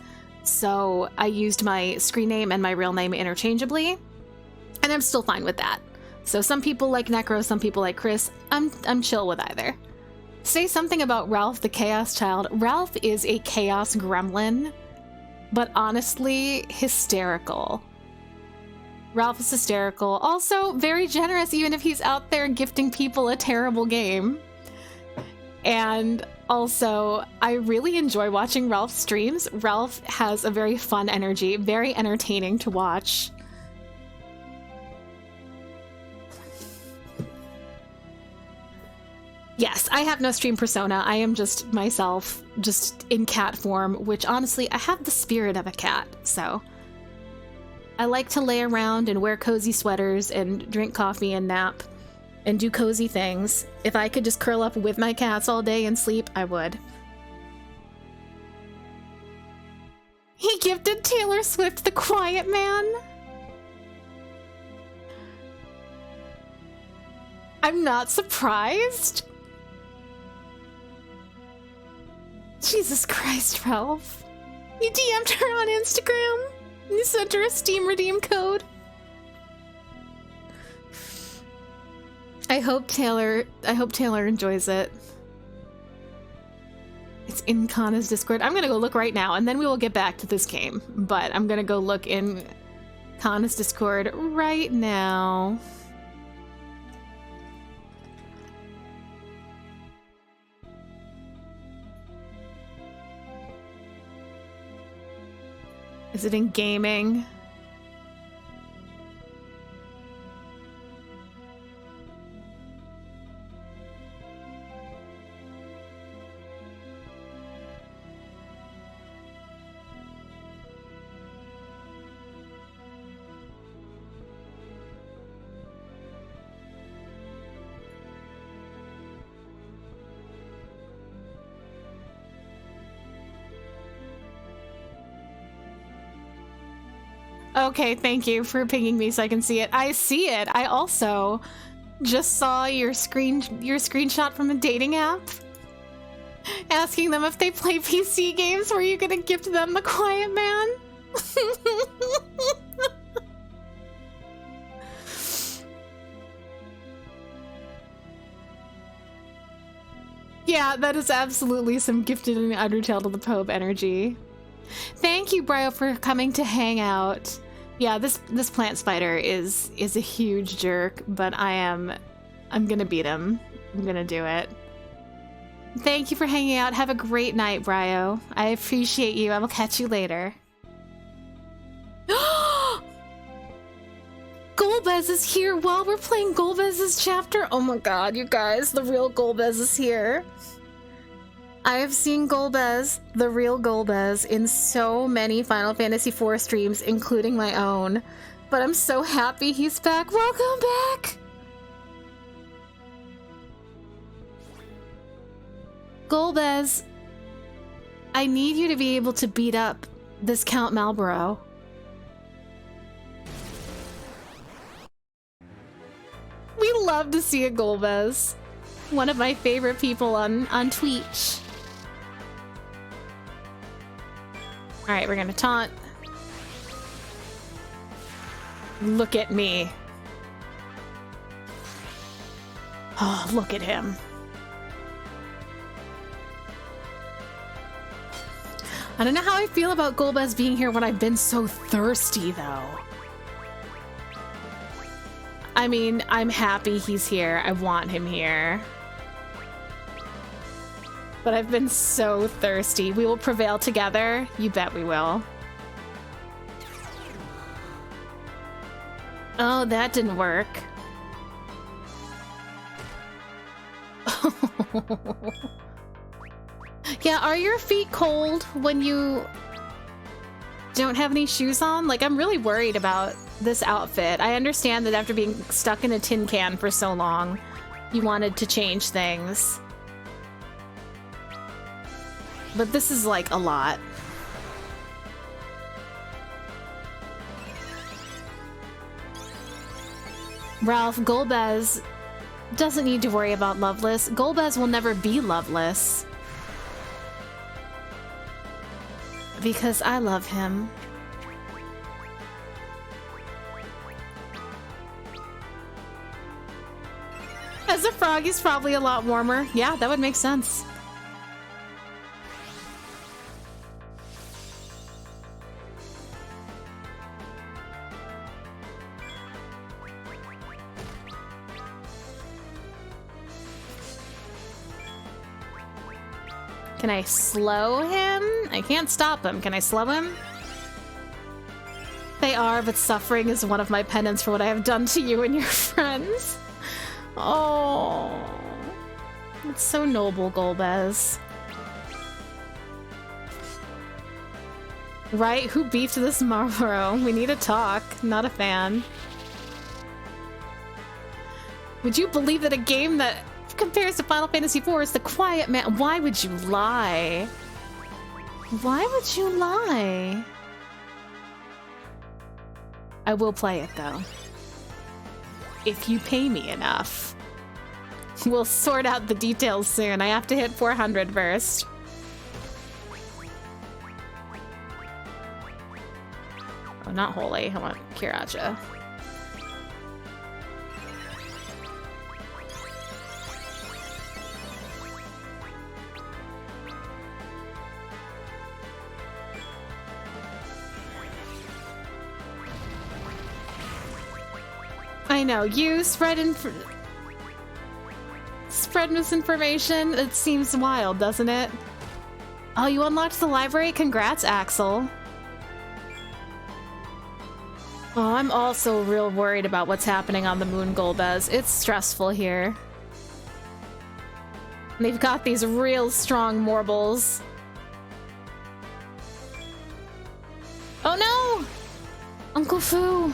so I used my screen name and my real name interchangeably, and I'm still fine with that. So some people like Necro, some people like Chris. I'm chill with either. Say something about Ralph the Chaos Child. Ralph is a chaos gremlin, but honestly hysterical. Ralph is hysterical. Also very generous, even if he's out there gifting people a terrible game. And also, I really enjoy watching Ralph's streams. Ralph has a very fun energy, very entertaining to watch. Yes, I have no stream persona. I am just myself, just in cat form, which honestly, I have the spirit of a cat, so. I like to lay around and wear cozy sweaters and drink coffee and nap and do cozy things. If I could just curl up with my cats all day and sleep, I would. He gifted Taylor Swift The Quiet Man. I'm not surprised. Jesus Christ, Ralph. You DM'd her on Instagram? You sent her a Steam redeem code? I hope Taylor enjoys it. It's in Kana's Discord. I'm gonna go look right now, and then we will get back to this game. But I'm gonna go look in Kana's Discord right now. Is it in gaming? Okay, thank you for pinging me so I can see it. I see it. I also just saw your screenshot from a dating app asking them if they play PC games. Were you gonna gift them The Quiet Man? Yeah, that is absolutely some gifted and Undertale to the Pope energy. Thank you, Brio, for coming to hang out. Yeah, this plant spider is a huge jerk, but I'm gonna beat him. I'm gonna do it. Thank you for hanging out. Have a great night, Brio. I appreciate you. I will catch you later. Golbez is here while we're playing Golbez's chapter. Oh my god, you guys, the real Golbez is here. I have seen Golbez, the real Golbez, in so many Final Fantasy IV streams, including my own. But I'm so happy he's back. Welcome back! Golbez, I need you to be able to beat up this Count Malboro. We love to see a Golbez. One of my favorite people on Twitch. Alright, we're gonna taunt. Look at me. Oh, look at him. I don't know how I feel about Golbez being here when I've been so thirsty, though. I mean, I'm happy he's here. I want him here. But I've been so thirsty. We will prevail together. You bet we will. Oh, that didn't work. Yeah, are your feet cold when you don't have any shoes on? Like, I'm really worried about this outfit. I understand that after being stuck in a tin can for so long, you wanted to change things. But this is like a lot. Ralph, Golbez doesn't need to worry about Loveless. Golbez will never be loveless. Because I love him. As a frog, he's probably a lot warmer. Yeah, that would make sense. Can I slow him? I can't stop him. Can I slow him? They are, but suffering is one of my penance for what I have done to you and your friends. Oh, it's so noble, Golbez. Right? Who beefed this Marlboro? We need to talk. Not a fan. Would you believe that a game that compares to Final Fantasy IV is The Quiet Man? Why would you lie? Why would you lie? I will play it, though. If you pay me enough. We'll sort out the details soon. I have to hit 400 first. Oh, not Holy. I want Kiracha. I know, you spread misinformation. It seems wild, doesn't it? Oh, you unlocked the library? Congrats, Axel. Oh, I'm also real worried about what's happening on the moon, Golbez. It's stressful here. They've got these real strong Morbles. Oh no! Uncle Fu!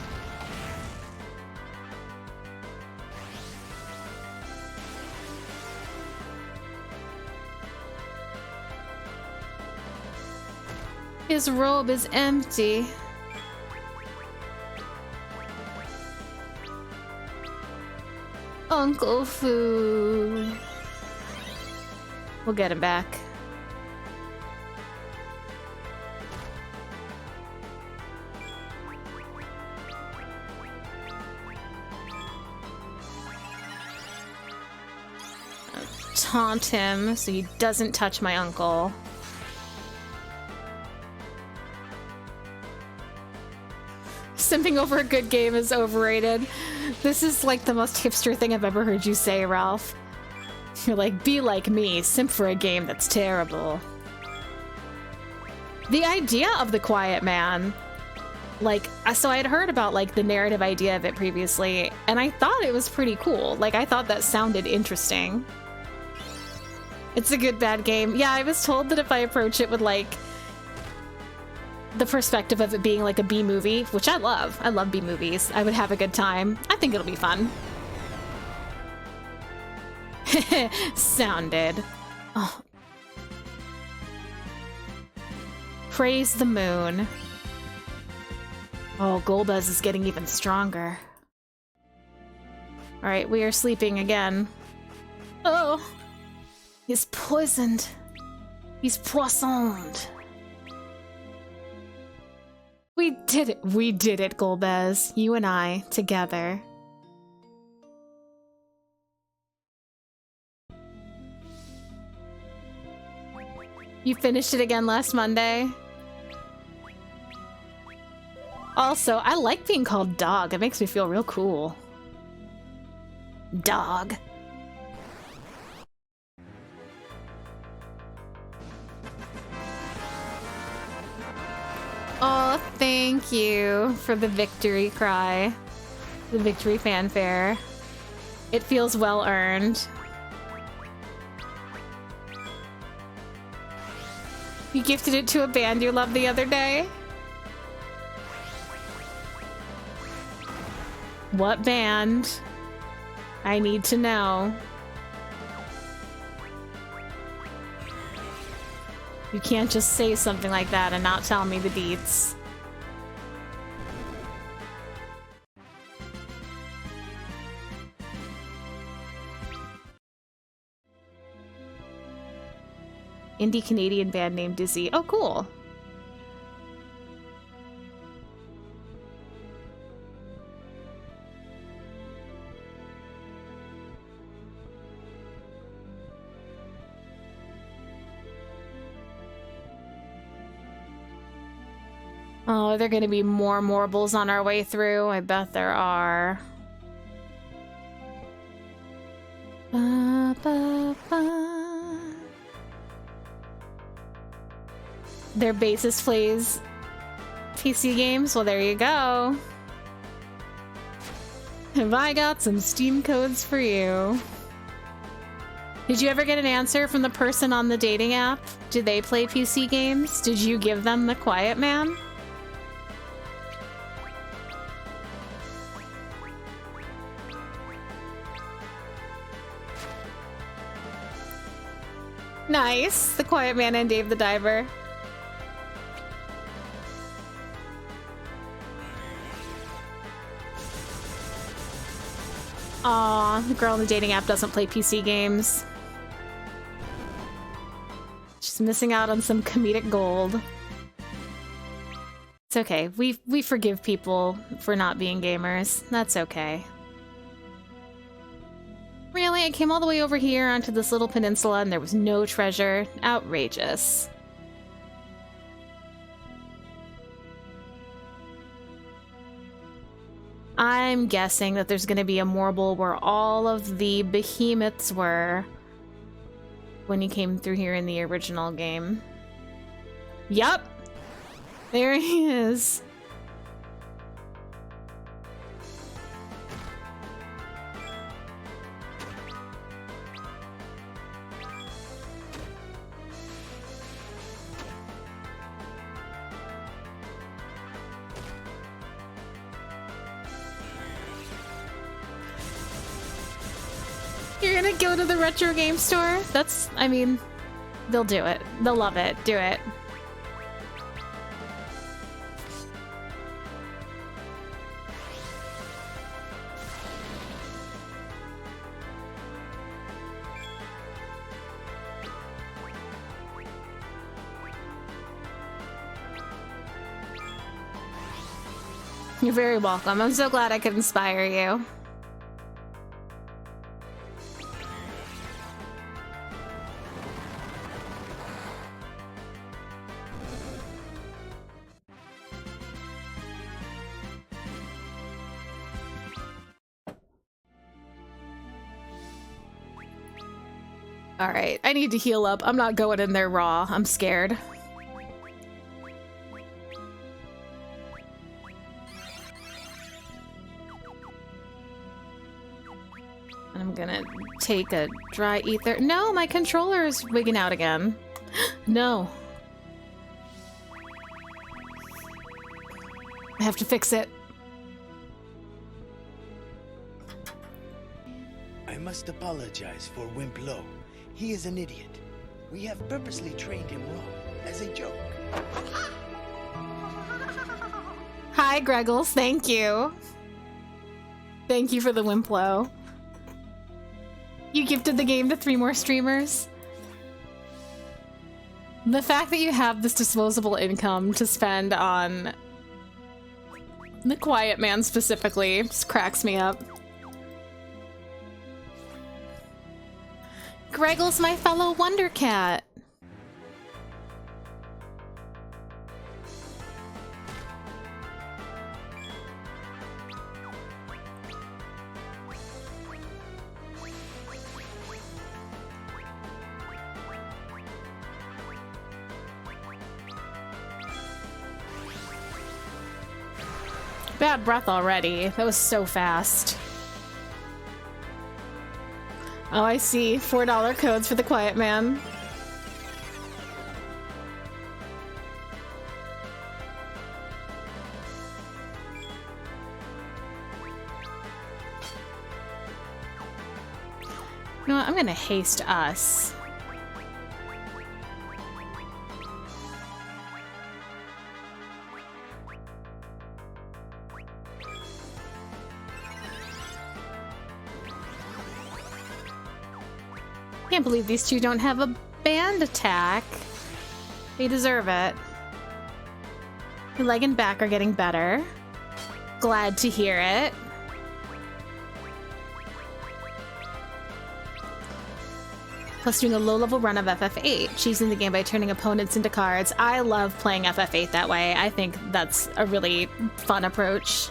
His robe is empty. Uncle Fu. We'll get him back. Taunt him so he doesn't touch my uncle. Simping over a good game is overrated. This is like the most hipster thing I've ever heard you say, Ralph. You're like, be like me, simp for a game that's terrible. The idea of The Quiet Man, like, so I had heard about like the narrative idea of it previously, and I thought it was pretty cool. Like, I thought that sounded interesting. It's a good bad game. Yeah, I was told that if I approach it with like the perspective of it being like a B movie, which I love. I love B movies. I would have a good time. I think it'll be fun. Sounded. Oh. Praise the moon. Oh, Golbez is getting even stronger. Alright, we are sleeping again. Oh! He's poisoned. He's poisoned. We did it. We did it, Golbez. You and I, together. You finished it again last Monday? Also, I like being called Dog. It makes me feel real cool. Dog. Oh, thank you for the victory cry. The victory fanfare. It feels well earned. You gifted it to a band you loved the other day? What band? I need to know. You can't just say something like that and not tell me the deets. Indie Canadian band named Dizzy. Oh, cool. Oh, are there gonna be more morbles on our way through? I bet there are. Ba, ba, ba. Their bassist plays PC games? Well, there you go. Have I got some Steam codes for you? Did you ever get an answer from the person on the dating app? Do they play PC games? Did you give them the Quiet Man? Nice! The Quiet Man and Dave the Diver. Aw, the girl on the dating app doesn't play PC games. She's missing out on some comedic gold. It's okay. We forgive people for not being gamers. That's okay. Really? I came all the way over here onto this little peninsula and there was no treasure? Outrageous. I'm guessing that there's going to be a morble where all of the behemoths were when you came through here in the original game. Yup! There he is. You're gonna go to the retro game store? That's, I mean, they'll do it. They'll love it. Do it. You're very welcome. I'm so glad I could inspire you. Alright, I need to heal up. I'm not going in there raw. I'm scared. I'm gonna take a dry ether. No, my controller is wigging out again. No. I have to fix it. I must apologize for Wimp Low. He is an idiot. We have purposely trained him wrong, as a joke. Hi, Greggles. Thank you. Thank you for the Wimplo. You gifted the game to 3 more streamers. The fact that you have this disposable income to spend on the Quiet Man specifically just cracks me up. Greggles, my fellow Wonder Cat. Bad breath already. That was so fast. Oh, I see. $4 codes for the Quiet Man. You know what? I'm gonna haste us. Can't believe these two don't have a band attack. They deserve it. Your leg and back are getting better. Glad to hear it. plus doing a low-level run of FF8, choosing the game by turning opponents into cards. I love playing FF8 that way. I think that's a really fun approach.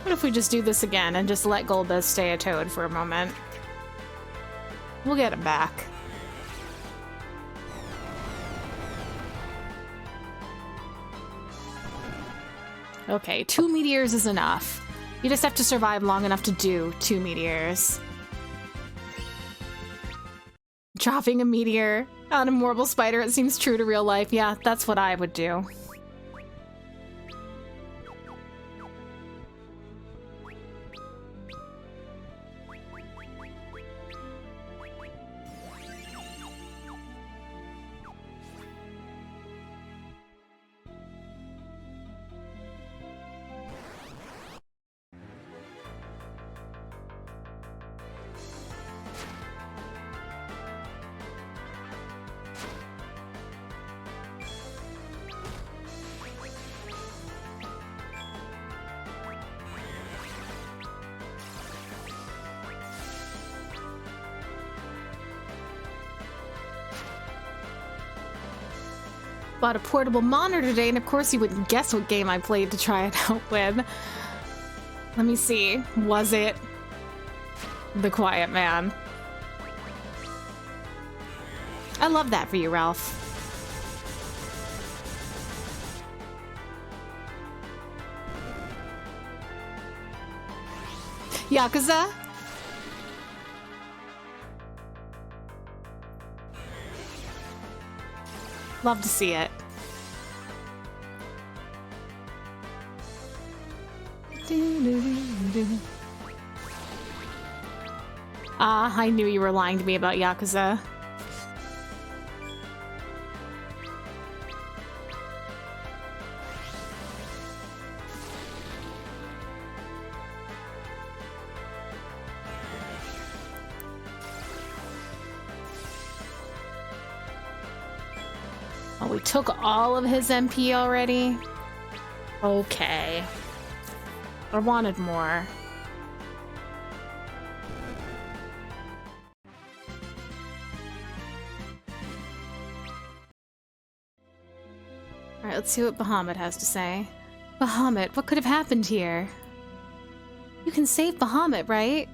What if we just do this again and just let Golbez stay a toad for a moment? We'll get him back. Okay, 2 meteors is enough. You just have to survive long enough to do 2 meteors. Dropping a meteor on a Morble Spider, it seems true to real life. Yeah, that's what I would do. Bought a portable monitor today, and of course you wouldn't guess what game I played to try it out with. Let me see. Was it The Quiet Man? I love that for you, Ralph. Yakuza? Love to see it. Ah, I knew you were lying to me about Yakuza. Oh, we took all of his MP already? Okay. I wanted more. Alright, let's see what Bahamut has to say. Bahamut, what could have happened here? You can save Bahamut, right?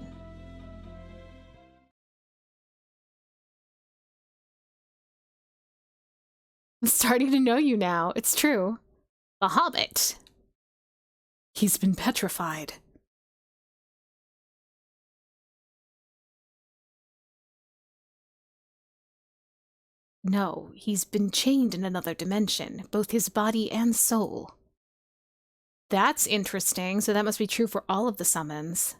I'm starting to know you now. It's true. Bahamut. He's been petrified. No, he's been chained in another dimension, both his body and soul. That's interesting, so that must be true for all of the summons.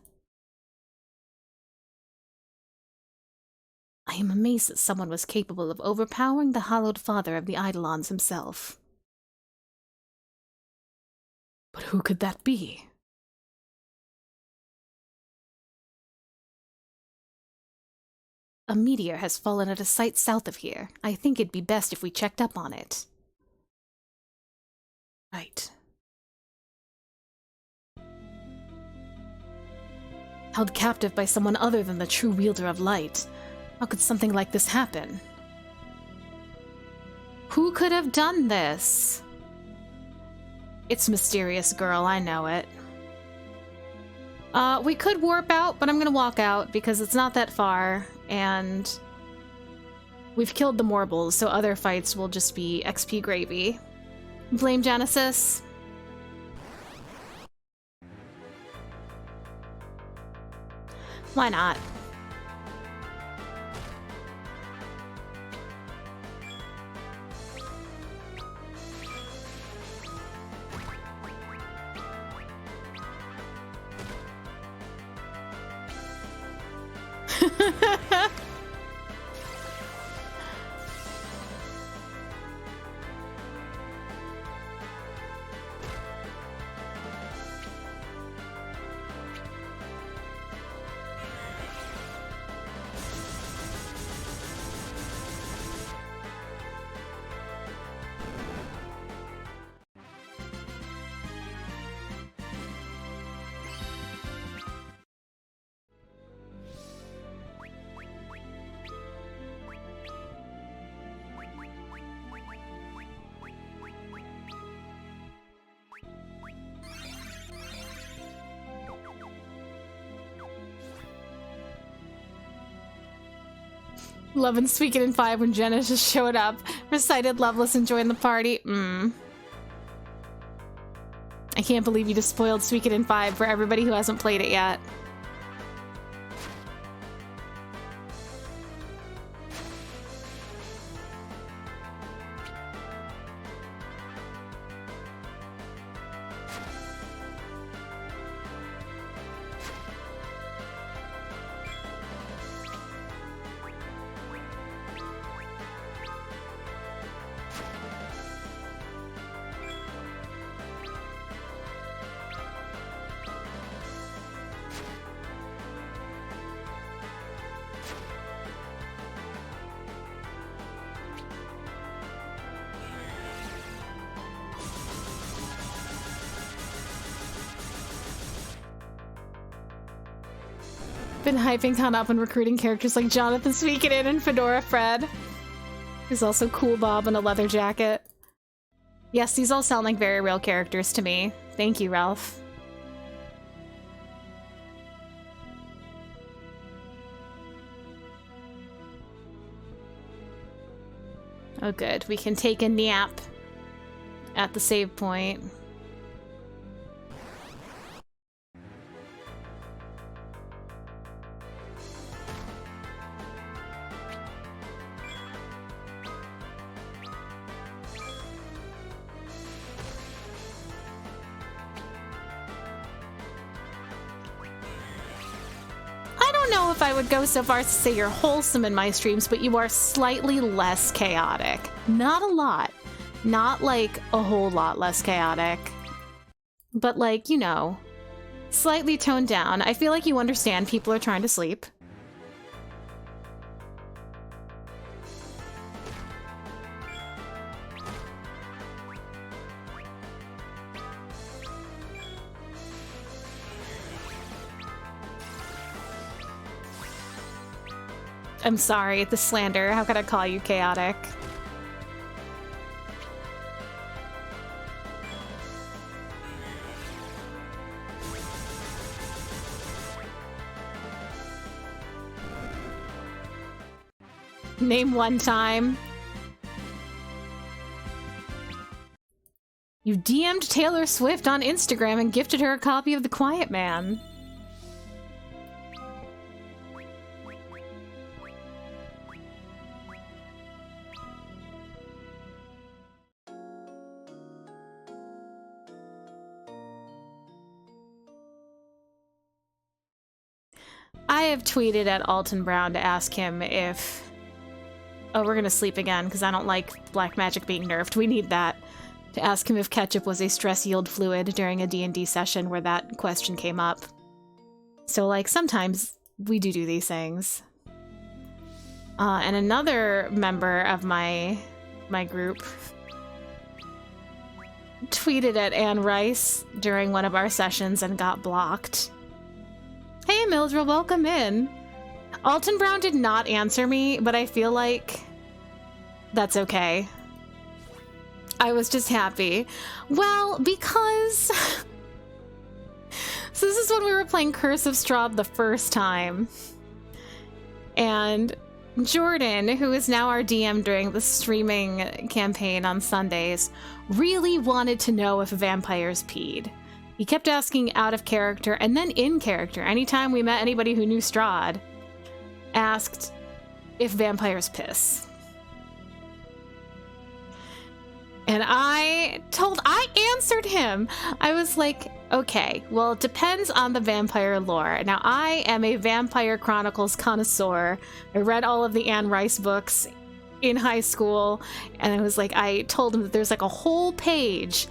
I am amazed that someone was capable of overpowering the hallowed father of the Eidolons himself. But who could that be? A meteor has fallen at a site south of here. I think it'd be best if we checked up on it. Right. Held captive by someone other than the true wielder of light. How could something like this happen? Who could have done this? It's mysterious, girl, I know it. We could warp out, but I'm gonna walk out because it's not that far, and we've killed the Morbles, so other fights will just be XP gravy. Blame Genesis. Why not? Loving Suikoden in 5 when Jenna just showed up, recited Loveless and joined the party. I can't believe you just spoiled Suikoden in 5 for everybody who hasn't played it yet. Been hyping Con up and recruiting characters like Jonathan Suikoden and Fedora Fred. There's also Cool Bob in a leather jacket. Yes, these all sound like very real characters to me. Thank you, Ralph. Oh good, we can take a nap at the save point. I would go so far as to say you're wholesome in my streams, but you are slightly less chaotic. Not a lot. Not like a whole lot less chaotic. But like, you know, slightly toned down. I feel like you understand people are trying to sleep. I'm sorry, the slander. How could I call you chaotic? Name one time. You DM'd Taylor Swift on Instagram and gifted her a copy of The Quiet Man. I have tweeted at Alton Brown to ask him if... Oh, we're gonna sleep again, because I don't like black magic being nerfed. We need that. To ask him if ketchup was a stress yield fluid during a D&D session where that question came up. So, like, sometimes we do these things. And another member of my group tweeted at Anne Rice during one of our sessions and got blocked. Hey Mildred, welcome in. Alton Brown did not answer me, but I feel like that's okay. I was just happy. Well, because... So this is when we were playing Curse of Strahd the first time. And Jordan, who is now our DM during the streaming campaign on Sundays, really wanted to know if vampires peed. He kept asking out of character and then in character. Anytime we met anybody who knew Strahd, asked if vampires piss. And I answered him. I was like, okay, well, it depends on the vampire lore. Now, I am a Vampire Chronicles connoisseur. I read all of the Anne Rice books in high school, and I was like, I told him that there's like a whole page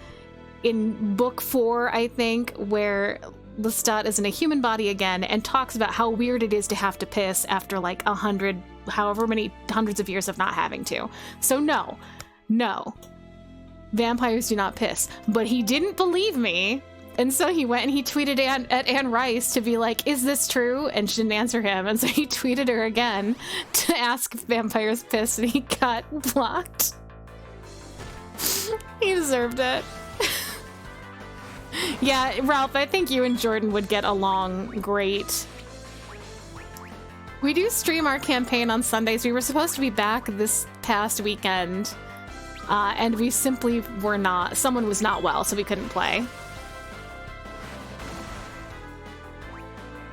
in book 4, I think, where Lestat is in a human body again and talks about how weird it is to have to piss after like 100, however many hundreds of years of not having to. So no, vampires do not piss. But he didn't believe me, and so he went and he tweeted at Anne Rice to be like, is this true? And she didn't answer him, and so he tweeted her again to ask if vampires piss, and he got blocked. He deserved it. Yeah, Ralph, I think you and Jordan would get along great. We do stream our campaign on Sundays. We were supposed to be back this past weekend, and we simply were not. Someone was not well, so we couldn't play.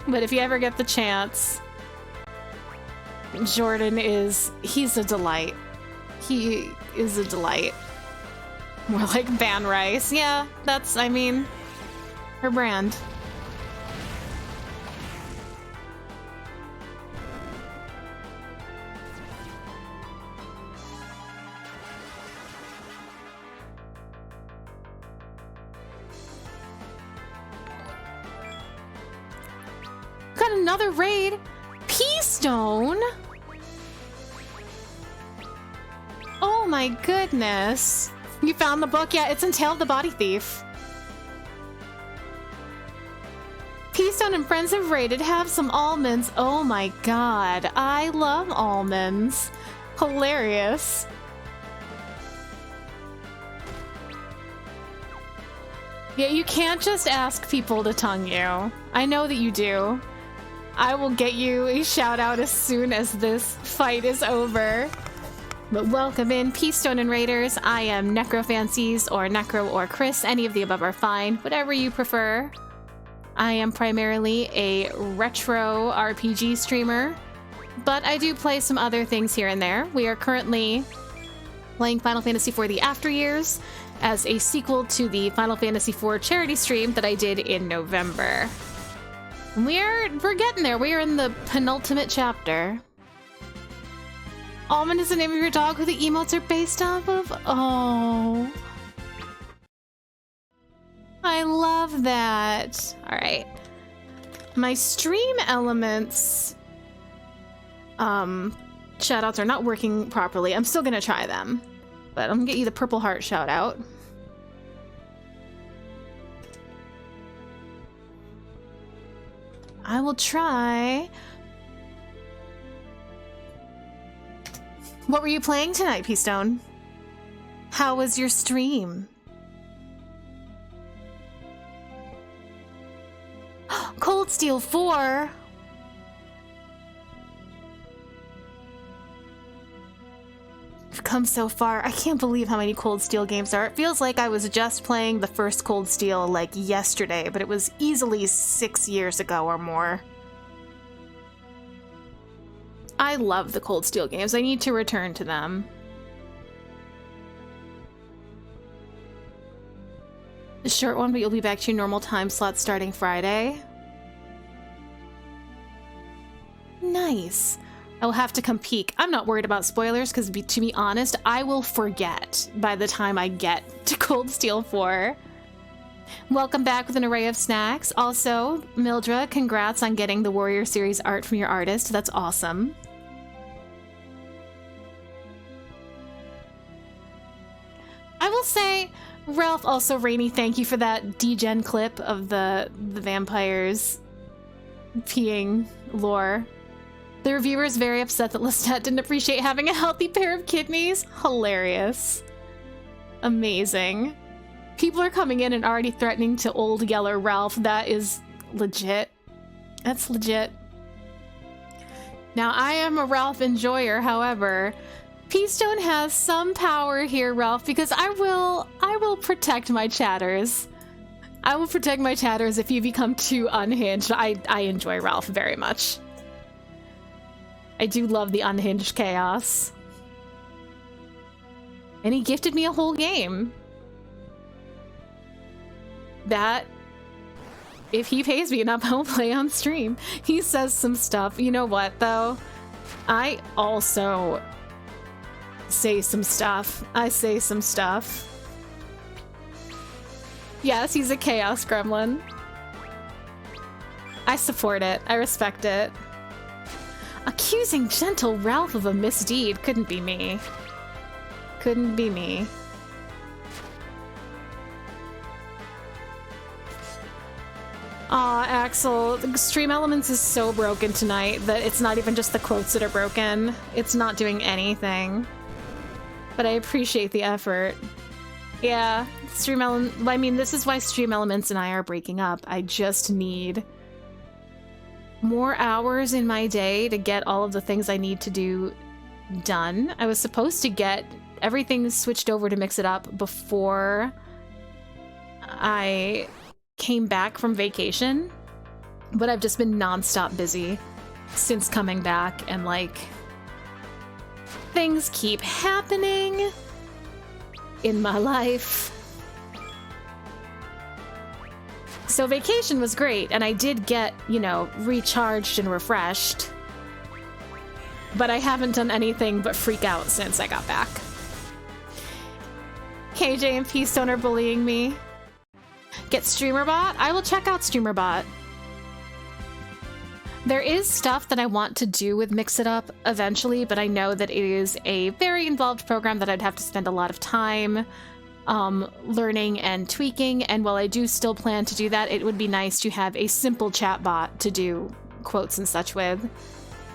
But if you ever get the chance, Jordan he's a delight. He is a delight. More like Van Rice. Yeah, that's, I mean, her brand. Got another raid. Peastone. Oh my goodness. You found the book? Yeah, it's in Tale of the Body Thief. Peastone and friends have raided. Have some almonds. Oh my god. I love almonds. Hilarious. Yeah, you can't just ask people to tongue you. I know that you do. I will get you a shout out as soon as this fight is over. But welcome in, Peastone and Raiders. I am Necrofancies, or Necro, or Chris. Any of the above are fine, whatever you prefer. I am primarily a retro RPG streamer, but I do play some other things here and there. We are currently playing Final Fantasy IV: The After Years as a sequel to the Final Fantasy IV charity stream that I did in November. We're getting there. We are in the penultimate chapter. Almond is the name of your dog who the emotes are based off of? Oh. I love that. All right. My stream elements shoutouts are not working properly. I'm still gonna try them, but I'm gonna get you the Purple Heart shout out. I will try. What were you playing tonight, Peastone? How was your stream? Cold Steel 4? We've come so far. I can't believe how many Cold Steel games there are. It feels like I was just playing the first Cold Steel like yesterday, but it was easily 6 years ago or more. I love the Cold Steel games. I need to return to them. A short one, but you'll be back to your normal time slot starting Friday. Nice. I will have to come peek. I'm not worried about spoilers because, to be honest, I will forget by the time I get to Cold Steel 4. Welcome back with an array of snacks. Also, Mildra, congrats on getting the Warrior Series art from your artist. That's awesome. I will say, Ralph, also Rainy, thank you for that degen clip of the vampires peeing lore. The reviewer is very upset that Lestat didn't appreciate having a healthy pair of kidneys. Hilarious. Amazing. People are coming in and already threatening to old Yeller Ralph. That is legit. That's legit. Now, I am a Ralph enjoyer, however, Peastone has some power here, Ralph, because I will protect my chatters. I will protect my chatters if you become too unhinged. I enjoy Ralph very much. I do love the unhinged chaos. And he gifted me a whole game. That, if he pays me enough, I'll play on stream. He says some stuff. You know what, though? I also say some stuff. I say some stuff. Yes, he's a chaos gremlin. I support it. I respect it. Accusing gentle Ralph of a misdeed couldn't be me. Couldn't be me. Aw, Axel, the Stream Elements is so broken tonight that it's not even just the quotes that are broken. It's not doing anything. But I appreciate the effort. Yeah, Stream Elements, I mean, this is why Stream Elements and I are breaking up. I just need more hours in my day to get all of the things I need to do done. I was supposed to get everything switched over to Mix It Up before I came back from vacation, but I've just been nonstop busy since coming back, and like things keep happening in my life. So vacation was great, and I did get, you know, recharged and refreshed, but I haven't done anything but freak out since I got back. KJ and P-Stone are bullying me. Get StreamerBot? I will check out StreamerBot. There is stuff that I want to do with Mix It Up eventually, but I know that it is a very involved program that I'd have to spend a lot of time learning and tweaking, and while I do still plan to do that, it would be nice to have a simple chat bot to do quotes and such with,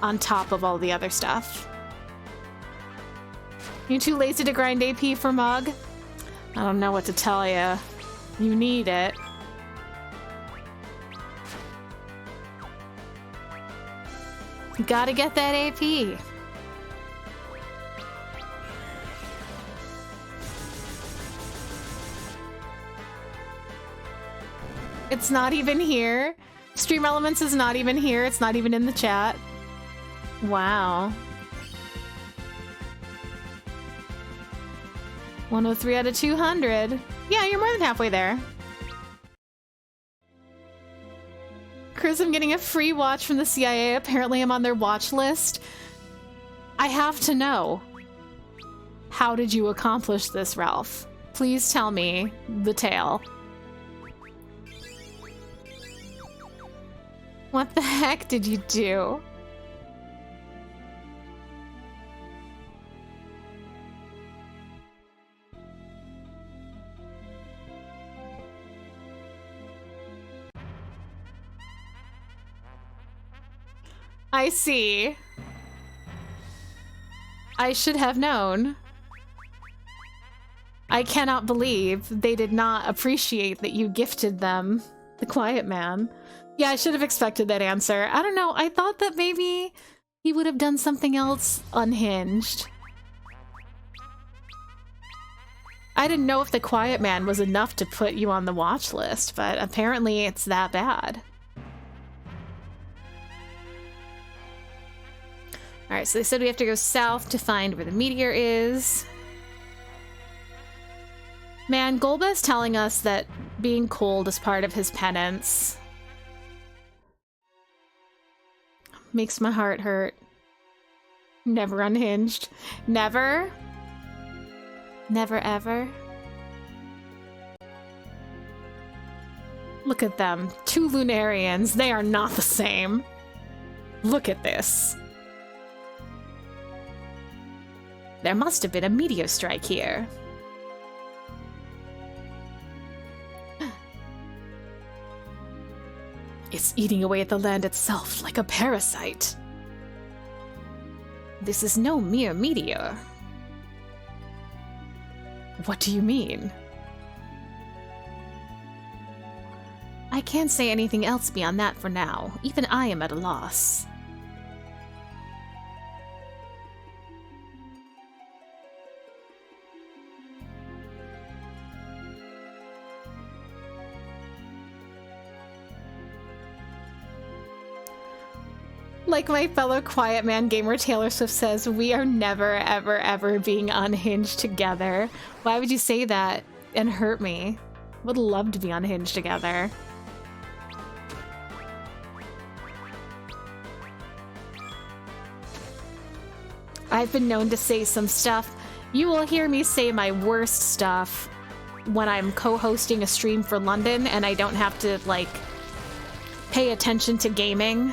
on top of all the other stuff. You too lazy to grind AP for Mug? I don't know what to tell you. You need it. You gotta get that AP. It's not even here. Stream Elements is not even here. It's not even in the chat. Wow. 103 out of 200. Yeah, you're more than halfway there. Chris, I'm getting a free watch from the CIA. Apparently I'm on their watch list. I have to know. How did you accomplish this, Ralph? Please tell me the tale. What the heck did you do? I see. I should have known. I cannot believe they did not appreciate that you gifted them the Quiet Man. Yeah, I should have expected that answer. I don't know, I thought that maybe he would have done something else unhinged. I didn't know if the Quiet Man was enough to put you on the watch list, but apparently it's that bad. Alright, so they said we have to go south to find where the meteor is. Man, Golba's telling us that being cold is part of his penance. Makes my heart hurt. Never unhinged. Never? Never ever? Look at them. Two Lunarians. They are not the same. Look at this. There must have been a meteor strike here. It's eating away at the land itself like a parasite. This is no mere meteor. What do you mean? I can't say anything else beyond that for now. Even I am at a loss. Like my fellow quiet man gamer Taylor Swift says, we are never, ever, ever being unhinged together. Why would you say that and hurt me? Would love to be unhinged together. I've been known to say some stuff. You will hear me say my worst stuff when I'm co-hosting a stream for London and I don't have to, like, pay attention to gaming.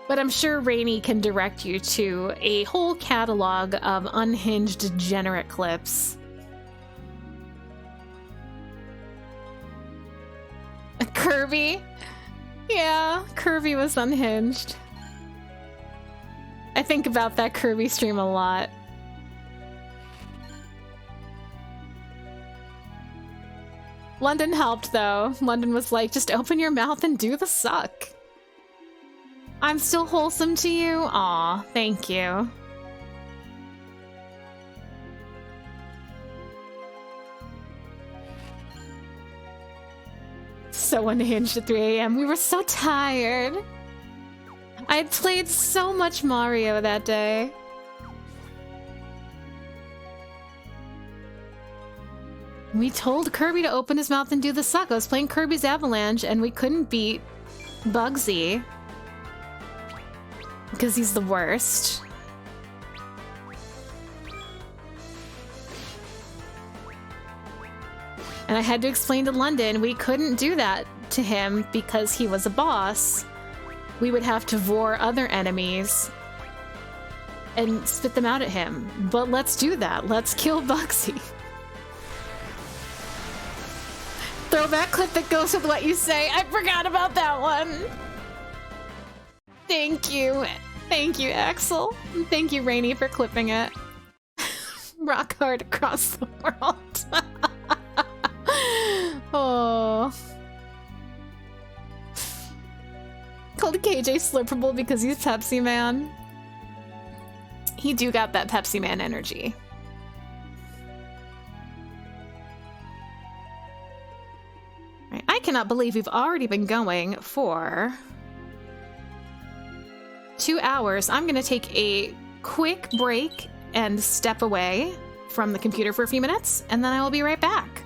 But I'm sure Rainey can direct you to a whole catalog of unhinged degenerate clips. Kirby? Yeah, Kirby was unhinged. I think about that Kirby stream a lot. London helped, though. London was like, just open your mouth and do the suck. I'm still wholesome to you? Aw, thank you. So unhinged at 3 a.m. We were so tired. I had played so much Mario that day. We told Kirby to open his mouth and do the suck. I was playing Kirby's Avalanche and we couldn't beat Bugsy. Because he's the worst. And I had to explain to London we couldn't do that to him because he was a boss. We would have to vor other enemies and spit them out at him. But let's do that. Let's kill Bugsy. Throwback clip that goes with what you say. I forgot about that one. Thank you. Thank you, Axel. And thank you, Rainey, for clipping it. Rock hard across the world. Oh. Called KJ Slurpable because he's Pepsi Man. He do got that Pepsi Man energy. Right. I cannot believe we've already been going for 2 hours. I'm gonna take a quick break and step away from the computer for a few minutes, and then I will be right back.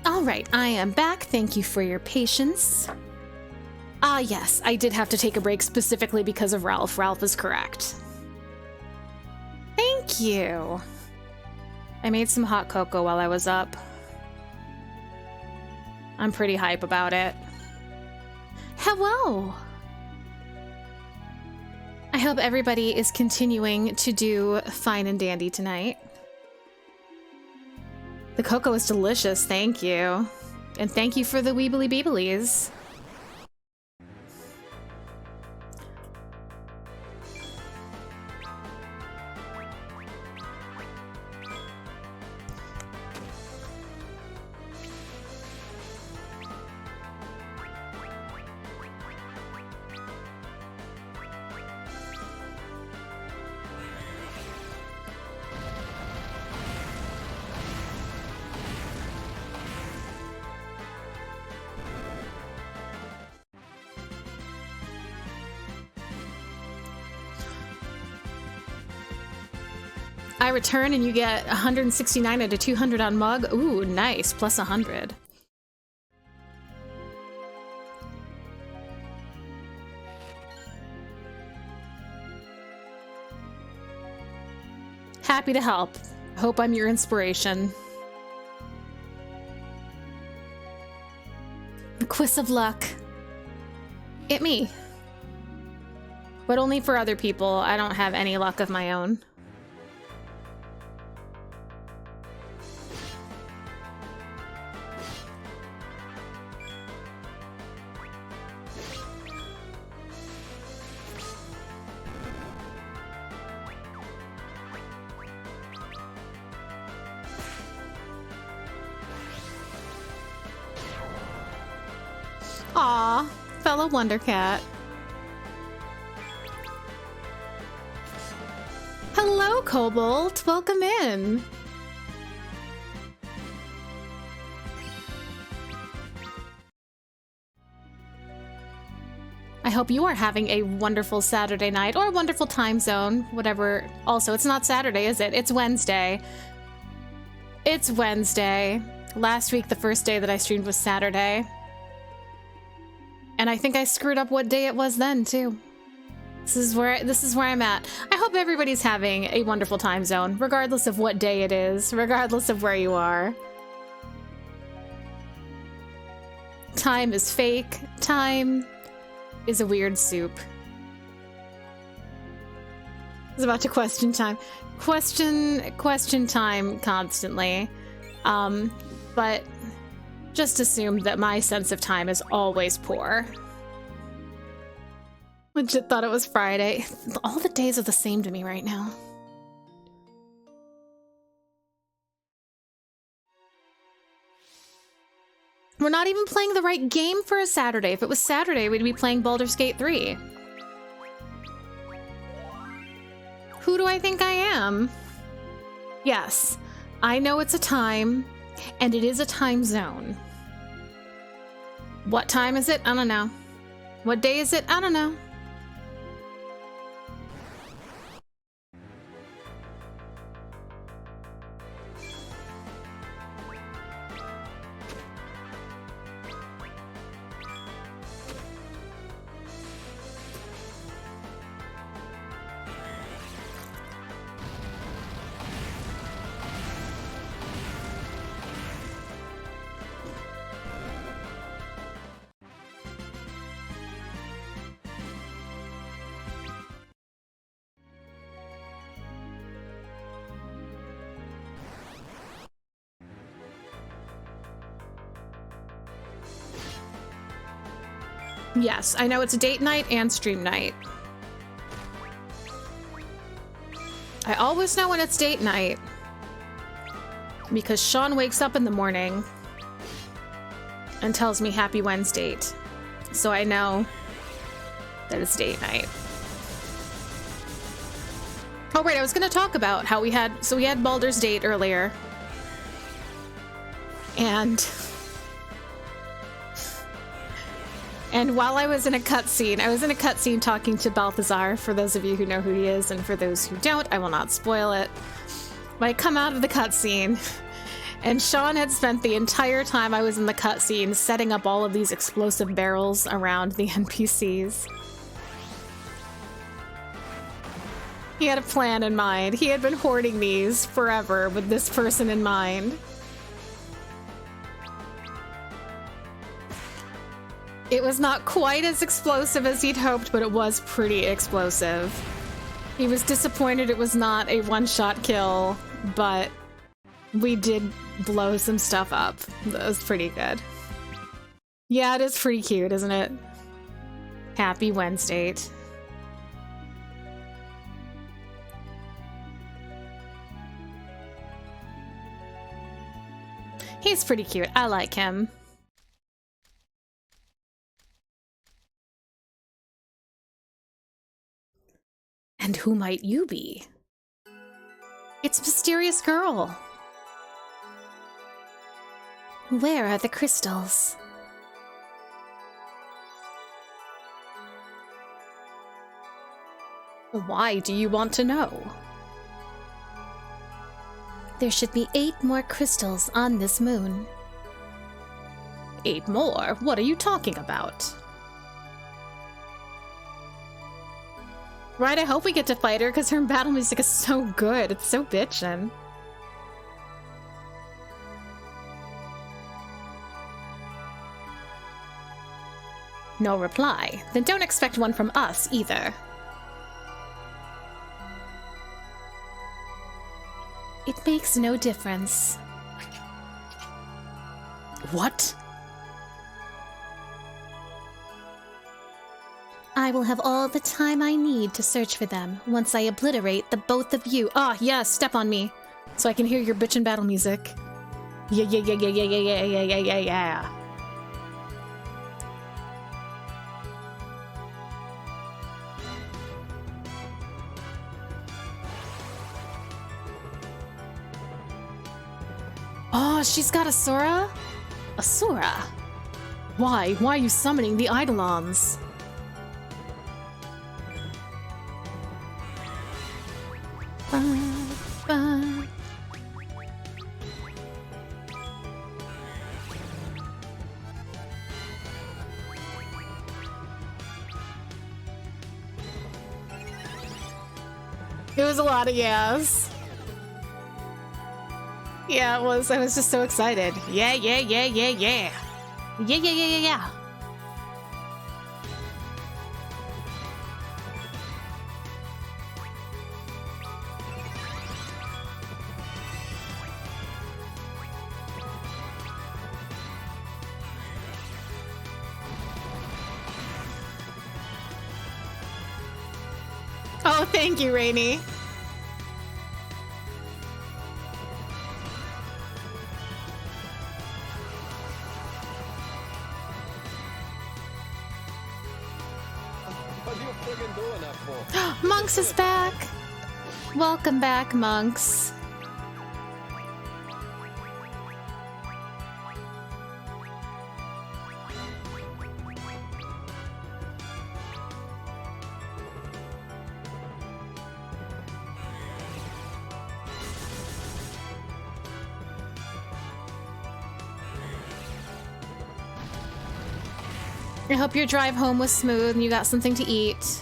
All right, I am back. Thank you for your patience. Ah, yes, I did have to take a break specifically because of Ralph. Ralph is correct. Thank you. I made some hot cocoa while I was up. I'm pretty hype about it. Hello. I hope everybody is continuing to do fine and dandy tonight. The cocoa is delicious, thank you. And thank you for the weebly beeblies. I return and you get 169 out of 200 on Mug. Ooh, nice. Plus 100. Happy to help. Hope I'm your inspiration. The quiz of luck. It me. But only for other people. I don't have any luck of my own. Aw, fellow Wondercat. Hello, Cobalt. Welcome in. I hope you are having a wonderful Saturday night or a wonderful time zone, whatever. Also, it's not Saturday, is it? It's Wednesday. It's Wednesday. Last week, the first day that I streamed was Saturday. And I think I screwed up what day it was then, too. This is where I'm at. I hope everybody's having a wonderful time zone, regardless of what day it is, regardless of where you are. Time is fake. Time is a weird soup. I was about to question time. Question time constantly. But just assume that my sense of time is always poor. Legit thought it was Friday. All the days are the same to me right now. We're not even playing the right game for a Saturday. If it was Saturday, we'd be playing Baldur's Gate 3. Who do I think I am? Yes, I know it's a time, and it is a time zone. What time is it? I don't know. What day is it? I don't know. Yes, I know it's a date night and stream night. I always know when it's date night because Sean wakes up in the morning and tells me happy Wednesday. So I know that it's date night. Oh right, I was gonna talk about how we had Baldur's Date earlier. And while I was in a cutscene, talking to Balthazar, for those of you who know who he is, and for those who don't, I will not spoil it. When I come out of the cutscene, And Sean had spent the entire time I was in the cutscene setting up all of these explosive barrels around the NPCs. He had a plan in mind. He had been hoarding these forever with this person in mind. It was not quite as explosive as he'd hoped, but it was pretty explosive. He was disappointed it was not a one-shot kill, but we did blow some stuff up. That was pretty good. Yeah, it is pretty cute, isn't it? Happy Wednesday. He's pretty cute. I like him. And who might you be? It's Mysterious Girl. Where are the crystals? Why do you want to know? There should be 8 more crystals on this moon. 8 more? What are you talking about? Right, I hope we get to fight her because her battle music is so good. It's so bitchin'. No reply. Then don't expect one from us either. It makes no difference. What? I will have all the time I need to search for them once I obliterate the both of you. Ah, yes, step on me. So I can hear your bitchin' battle music. Yeah, yeah, yeah, yeah, yeah, yeah, yeah, yeah, yeah, yeah, yeah. Oh, she's got Asura? Asura? Why? Why are you summoning the Eidolons? It was a lot of yes. Yeah, it was. I was just so excited. Yeah, yeah, yeah, yeah, yeah. Yeah, yeah, yeah, yeah, yeah. Oh, thank you, Rainy. Monks is back! Welcome back, Monks. I hope your drive home was smooth and you got something to eat.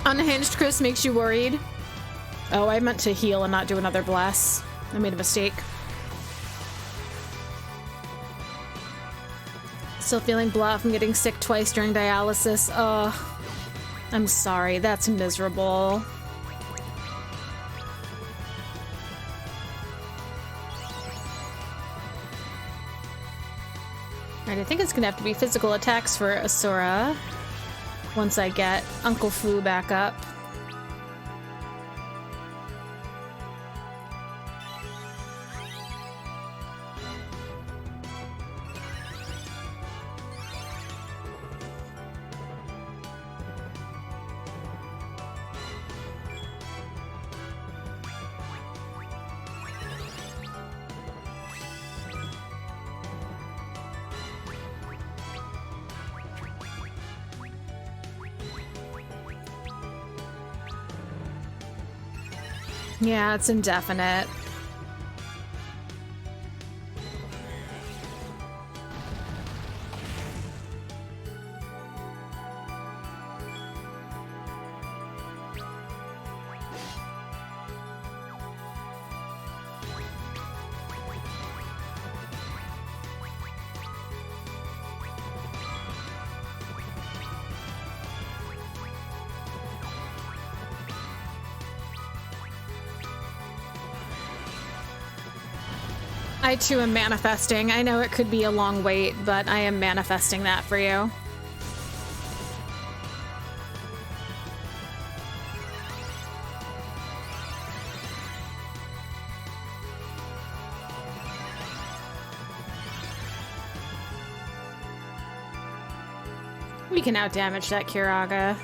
Unhinged Chris makes you worried. Oh, I meant to heal and not do another bless. I made a mistake. Still feeling blah from getting sick twice during dialysis. Ugh. I'm sorry, that's miserable. Alright, I think it's gonna have to be physical attacks for Asura. Once I get Uncle Fu back up. Yeah, it's indefinite. I too am manifesting. I know it could be a long wait, but I am manifesting that for you. We can outdamage that Kiraga.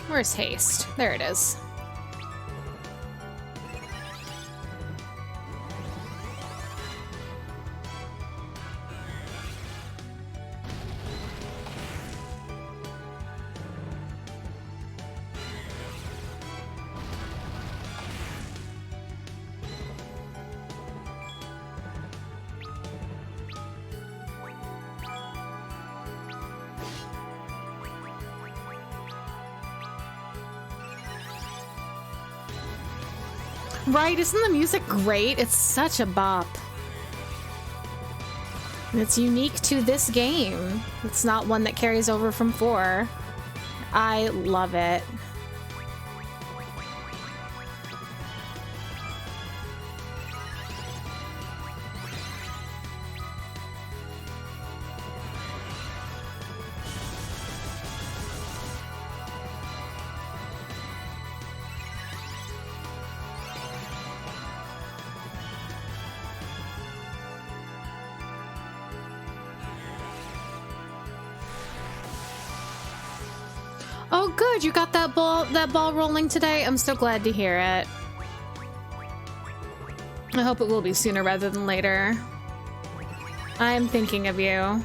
Where's haste? There it is. Right, isn't the music great? It's such a bop. And it's unique to this game. It's not one that carries over from 4. I love it. Oh, good, you got that ball rolling today. I'm so glad to hear it. I hope it will be sooner rather than later. I am thinking of you.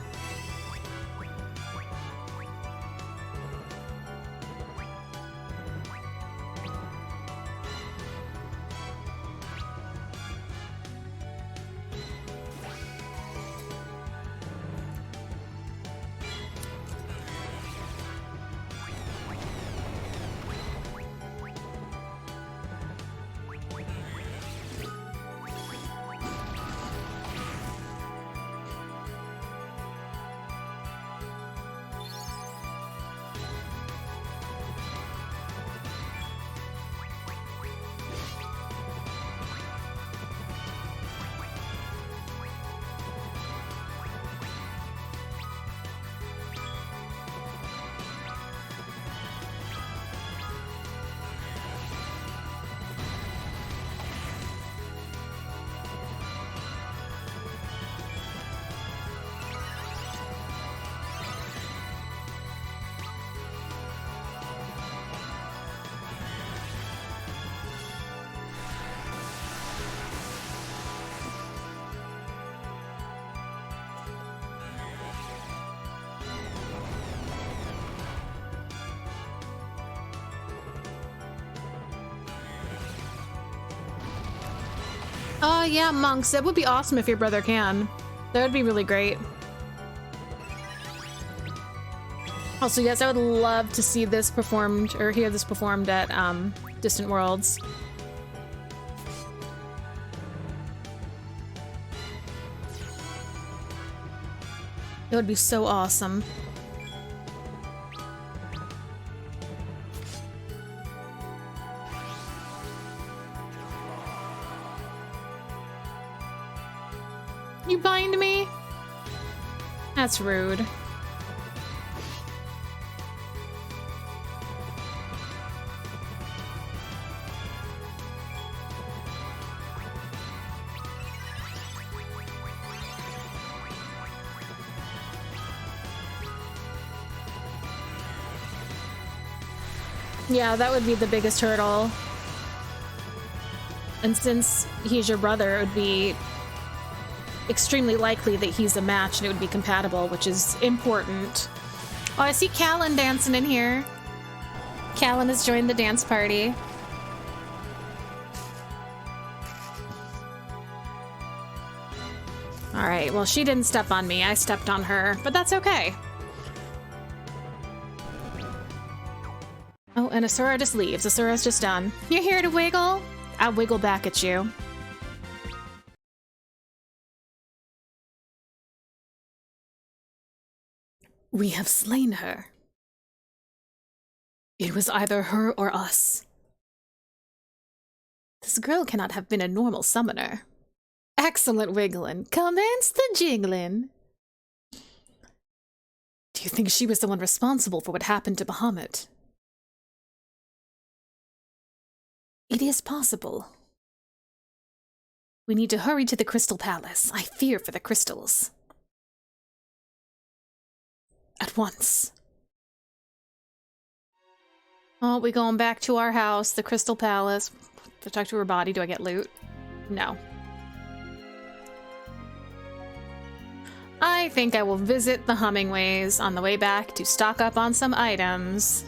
Yeah, monks. That would be awesome if your brother can. That would be really great. Also, yes, I would love to see this performed, or hear this performed at Distant Worlds. It would be so awesome. You bind me? That's rude. Yeah, that would be the biggest hurdle. And since he's your brother, it would be extremely likely that he's a match and it would be compatible, which is important. Oh, I see Callan dancing in here. Callan has joined the dance party. Alright, well, she didn't step on me. I stepped on her, but that's okay. Oh, and Asura just leaves. Asura's just done. You're here to wiggle? I'll wiggle back at you. We have slain her. It was either her or us. This girl cannot have been a normal summoner. Excellent wiggling. Commence the jiggling. Do you think she was the one responsible for what happened to Bahamut? It is possible. We need to hurry to the Crystal Palace. I fear for the crystals. At once. Oh, we going back to our house, the Crystal Palace. To talk to her body, do I get loot? No. I think I will visit the Hummingways on the way back to stock up on some items.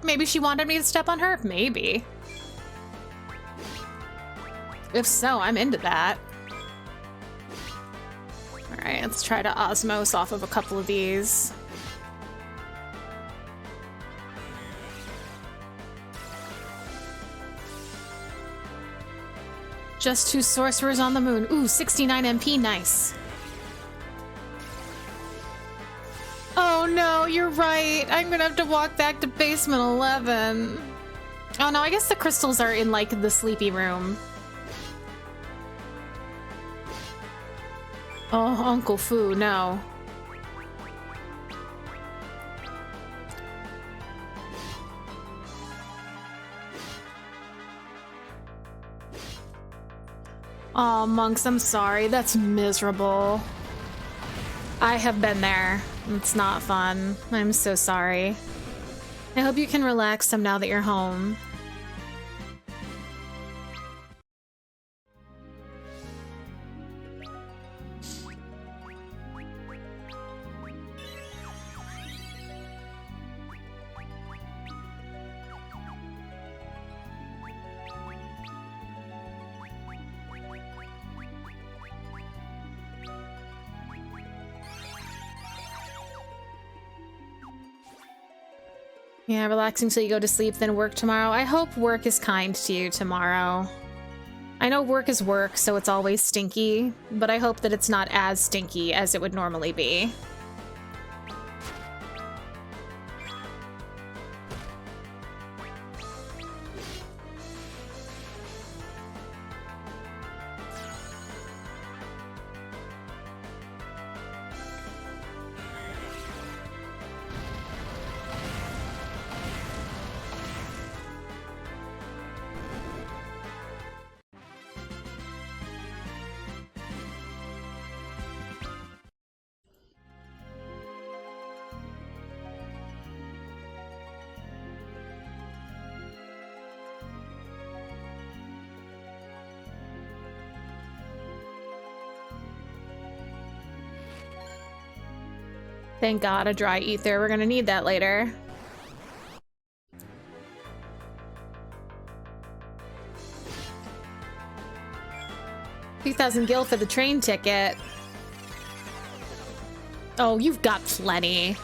Maybe she wanted me to step on her? Maybe. If so, I'm into that. Alright, let's try to osmose off of a couple of these. Just 2 sorcerers on the moon. Ooh, 69 MP, nice. Oh no, you're right. I'm gonna have to walk back to basement 11. Oh no, I guess the crystals are in, like, the sleepy room. Oh, Uncle Fu, no. Oh, monks, I'm sorry. That's miserable. I have been there. It's not fun. I'm so sorry. I hope you can relax some now that you're home. Yeah, relaxing till you go to sleep, then work tomorrow. I hope work is kind to you tomorrow. I know work is work, so it's always stinky, but I hope that it's not as stinky as it would normally be. Thank God, a dry ether. We're gonna need that later. $2,000 gil for the train ticket. Oh, you've got plenty.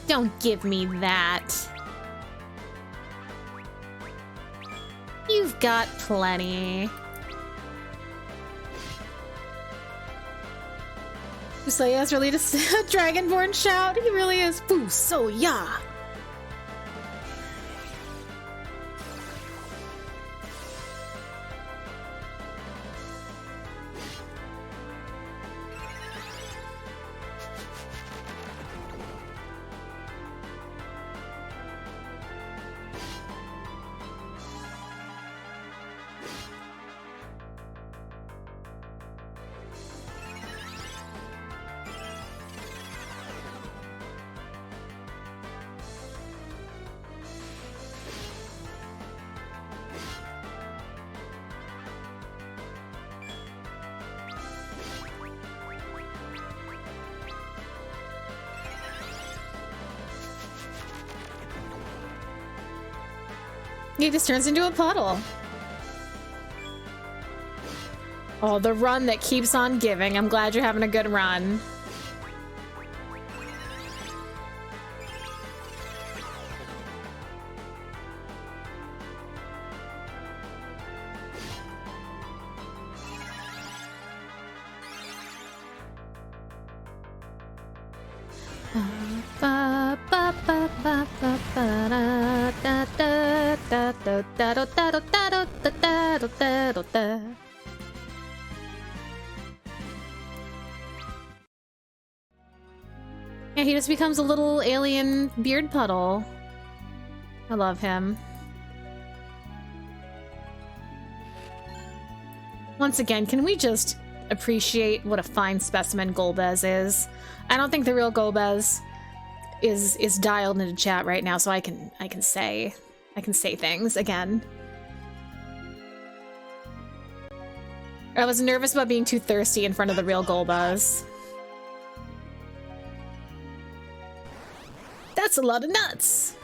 Don't give me that. You've got plenty. Usaya's really just a Dragonborn shout. He really is. Boo, so yeah. He just turns into a puddle. Oh, the run that keeps on giving. I'm glad you're having a good run. Yeah, he just becomes a little alien beard puddle. I love him. Once again, can we just appreciate what a fine specimen Golbez is? I don't think the real Golbez is dialed into chat right now, so I can say things again. I was nervous about being too thirsty in front of the real Golbez. That's a lot of nuts.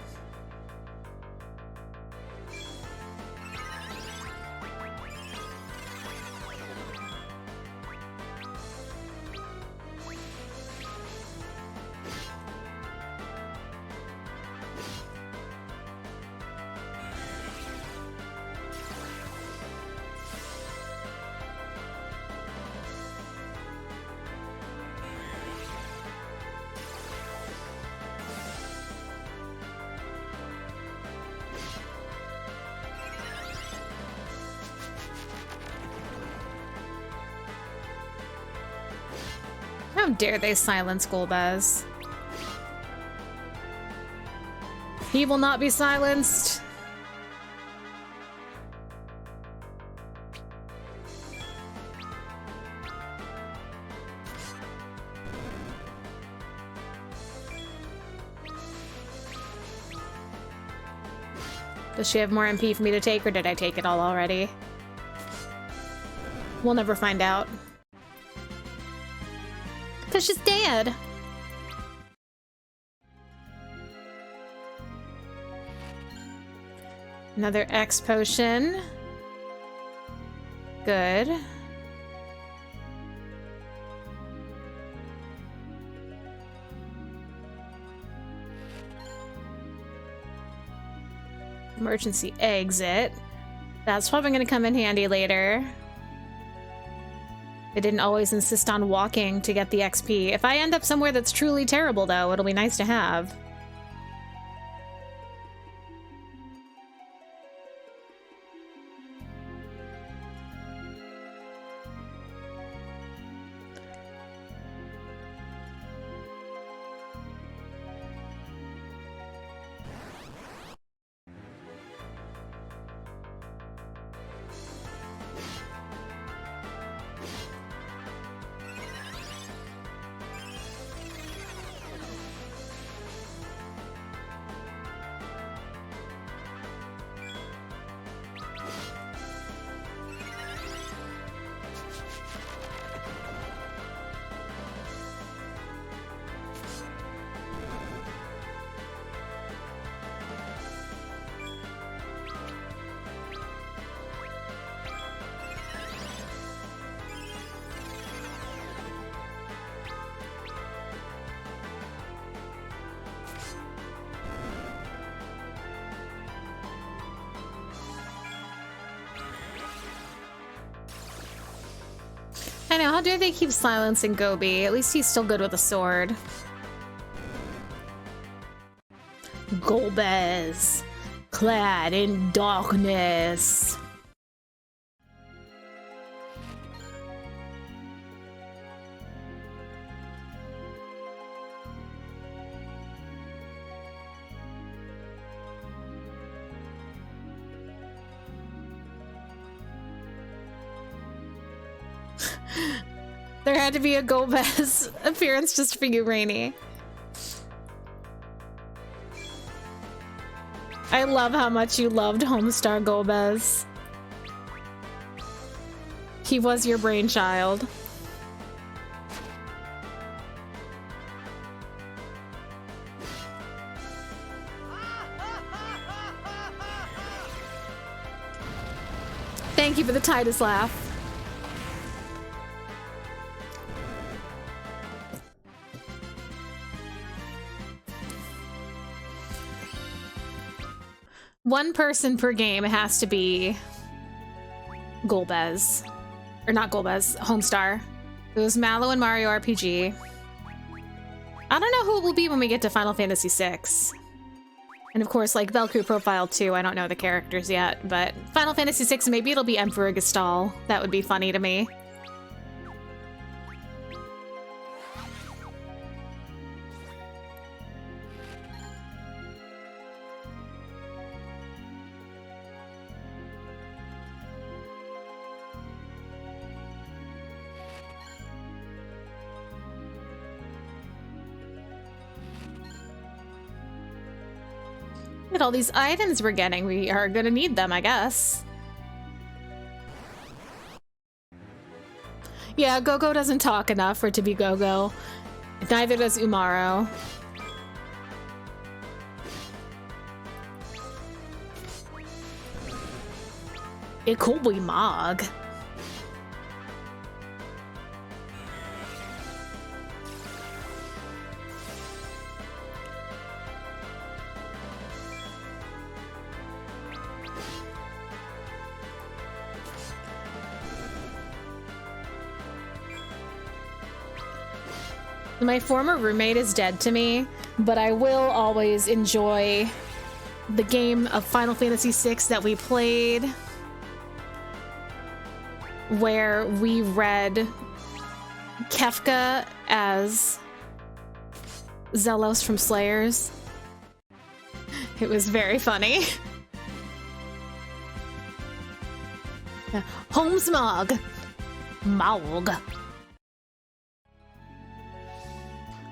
How dare they silence Golbez? He will not be silenced. Does she have more MP for me to take, or did I take it all already? We'll never find out. Because she's dead. Another X potion. Good. Emergency exit. That's probably going to come in handy later. They didn't always insist on walking to get the XP. If I end up somewhere that's truly terrible, though, it'll be nice to have. I know, how dare they keep silencing Gobi? At least he's still good with a sword. Golbez, clad in darkness. There had to be a Golbez appearance just for you, Rainy. I love how much you loved Homestar Golbez. He was your brainchild. Thank you for the Titus laugh. One person per game has to be Golbez. Or not Golbez, Homestar. It was Mallow and Mario RPG. I don't know who it will be when we get to Final Fantasy VI. And of course, like Velcro Profile 2, I don't know the characters yet, but Final Fantasy VI, maybe it'll be Emperor Gestal. That would be funny to me. Look at all these items we're getting. We are gonna need them, I guess. Yeah, Gogo doesn't talk enough for it to be Gogo. Neither does Umaro. It could be Mog. My former roommate is dead to me, but I will always enjoy the game of Final Fantasy VI that we played, where we read Kefka as Zelos from Slayers. It was very funny. Homesmog. Maug.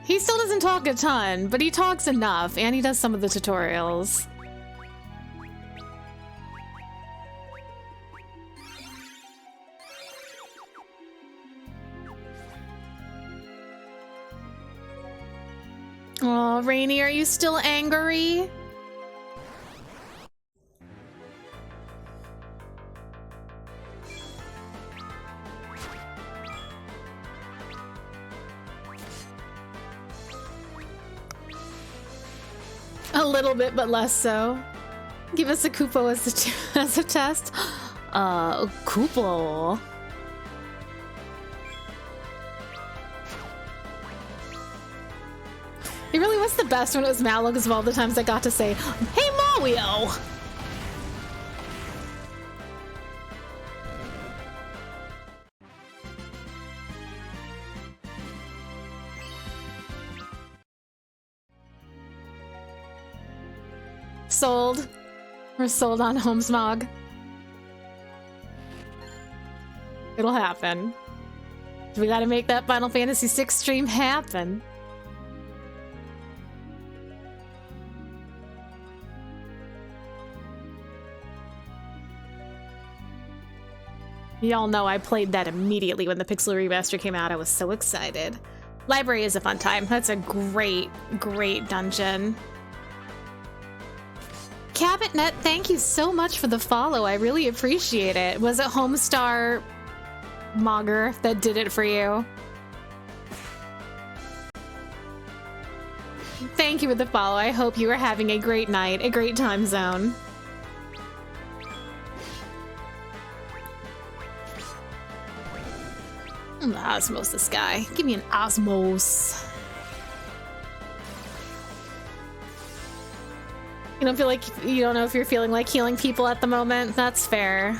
He still doesn't talk a ton, but he talks enough, and he does some of the tutorials. Oh, Rainy, are you still angry? A little bit, but less so. Give us a Kupo as a test. Kupo. It really was the best when it was Mallow, because of all the times I got to say, "Hey, Mario!" Sold. We're sold on Homesmog. It'll happen. We gotta make that Final Fantasy VI stream happen. Y'all know I played that immediately when the Pixel Remaster came out. I was so excited. Library is a fun time. That's a great, great dungeon. Cabotnet, thank you so much for the follow. I really appreciate it. Was it Homestar Mogger that did it for you? Thank you for the follow. I hope you are having a great night, a great time zone. Osmosis guy. Give me an Osmos. You don't feel like, you don't know if you're feeling like healing people at the moment? That's fair.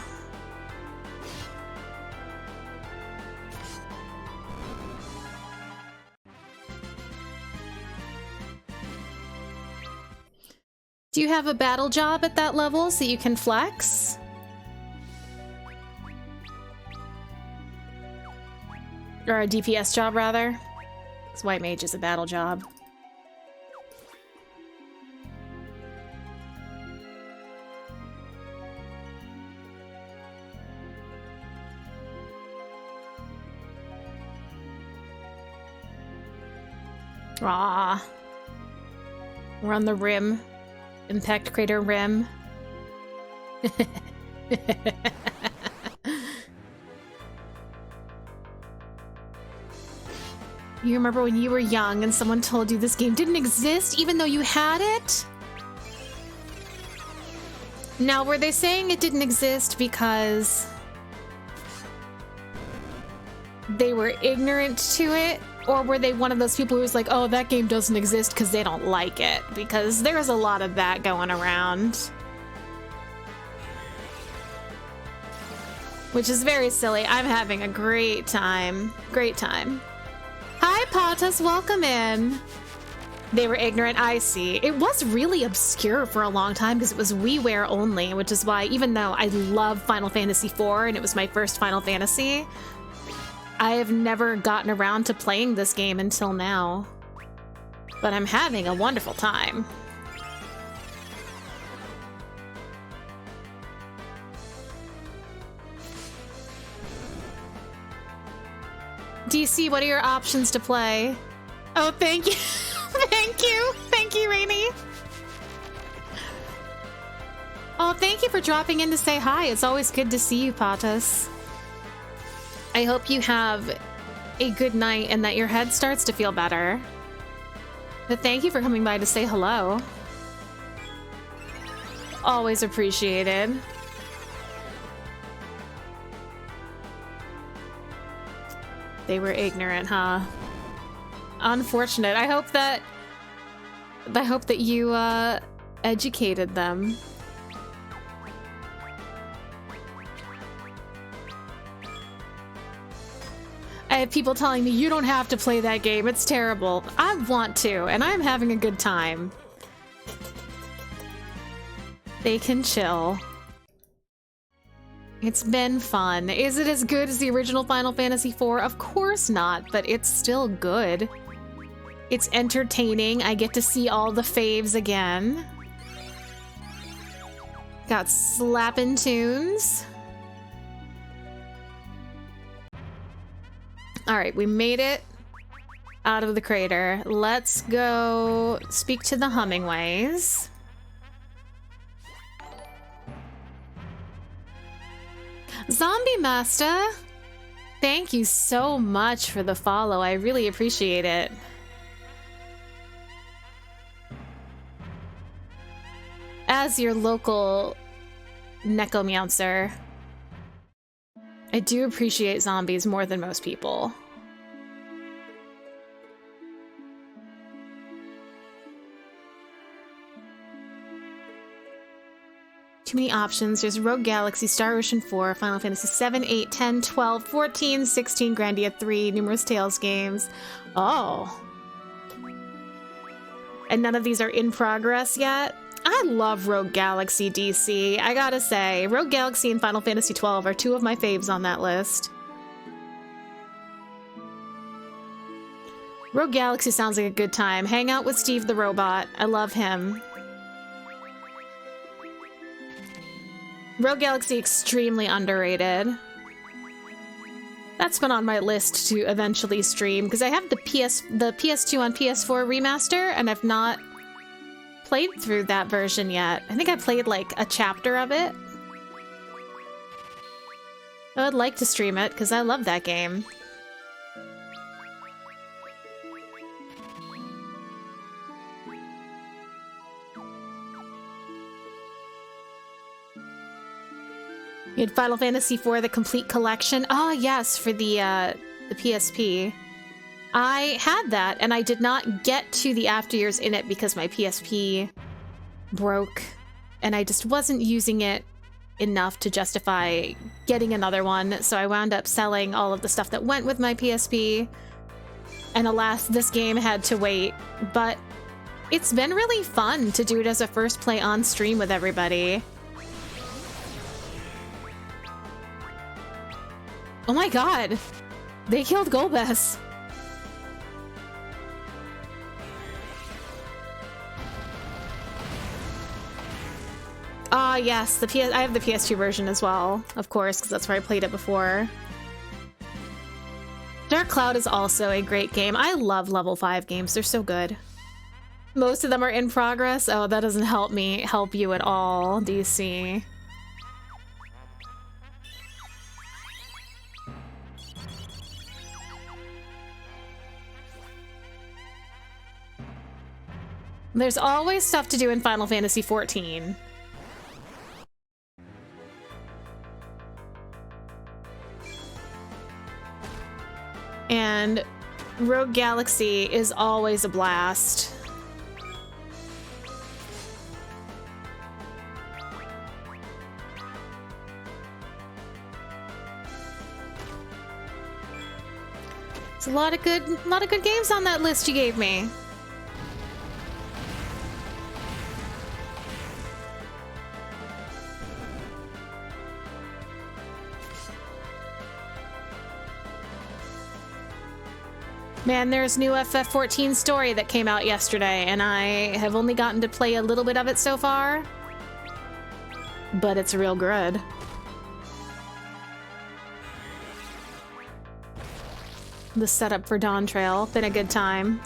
Do you have a battle job at that level so you can flex? Or a DPS job, rather? Because White Mage is a battle job. Ah, we're on the rim. Impact Crater Rim. You remember when you were young and someone told you this game didn't exist even though you had it? Now, were they saying it didn't exist because they were ignorant to it? Or were they one of those people who was like, oh, that game doesn't exist because they don't like it? Because there's a lot of that going around. Which is very silly. I'm having a great time. Great time. Hi, Patas, welcome in. They were ignorant, I see. It was really obscure for a long time because it was WiiWare only, which is why even though I love Final Fantasy IV and it was my first Final Fantasy, I have never gotten around to playing this game until now. But I'm having a wonderful time. DC, what are your options to play? Oh, thank you. Thank you. Thank you, Rainy. Oh, thank you for dropping in to say hi. It's always good to see you, Patas. I hope you have a good night and that your head starts to feel better. But thank you for coming by to say hello. Always appreciated. They were ignorant, huh? Unfortunate. I hope that you educated them. I have people telling me you don't have to play that game. It's terrible. I want to, and I'm having a good time. They can chill. It's been fun. Is it as good as the original Final Fantasy IV? Of course not, but it's still good. It's entertaining. I get to see all the faves again. Got slappin' tunes. Alright, we made it out of the crater. Let's go speak to the Hummingways. Zombie Master, thank you so much for the follow. I really appreciate it. As your local necromeowncer, I do appreciate zombies more than most people. Too many options. There's Rogue Galaxy, Star Ocean 4, Final Fantasy 7, 8, 10, 12, 14, 16, Grandia 3, numerous Tales games. Oh. And none of these are in progress yet? I love Rogue Galaxy, DC. I gotta say, Rogue Galaxy and Final Fantasy 12 are two of my faves on that list. Rogue Galaxy sounds like a good time. Hang out with Steve the Robot. I love him. Rogue Galaxy, extremely underrated. That's been on my list to eventually stream, because I have the PS2 on PS4 remaster, and I've not played through that version yet. I think I played like a chapter of it. I would like to stream it, because I love that game. You had Final Fantasy IV, the complete collection. Oh yes, for the PSP. I had that, and I did not get to the after years in it because my PSP broke, and I just wasn't using it enough to justify getting another one, so I wound up selling all of the stuff that went with my PSP, and alas, this game had to wait, but it's been really fun to do it as a first play on stream with everybody. Oh my god! They killed Golbez! Ah, yes, I have the PS2 version as well, of course, because that's where I played it before. Dark Cloud is also a great game. I love level 5 games, they're so good. Most of them are in progress. Oh, that doesn't help you at all, DC. There's always stuff to do in Final Fantasy XIV. And Rogue Galaxy is always a blast. It's a lot of good games on that list you gave me. Man, there's new FF14 story that came out yesterday, and I have only gotten to play a little bit of it so far. But it's real good. The setup for Dawn Trail, been a good time.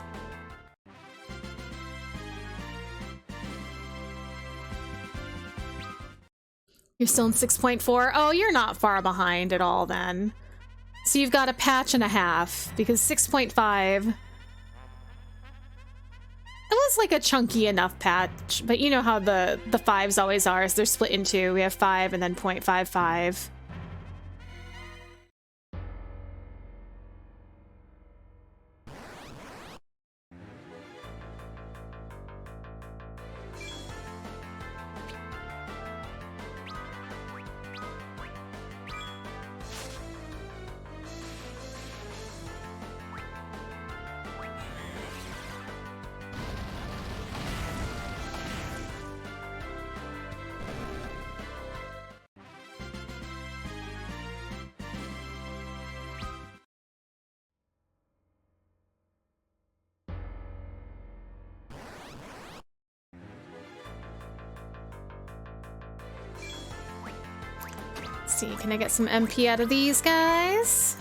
You're still in 6.4? Oh, you're not far behind at all then. So you've got a patch and a half, because 6.5... It was like a chunky enough patch, but you know how the 5s always are, is they're split in two. We have 5 and then 0.55. See, can I get some MP out of these guys?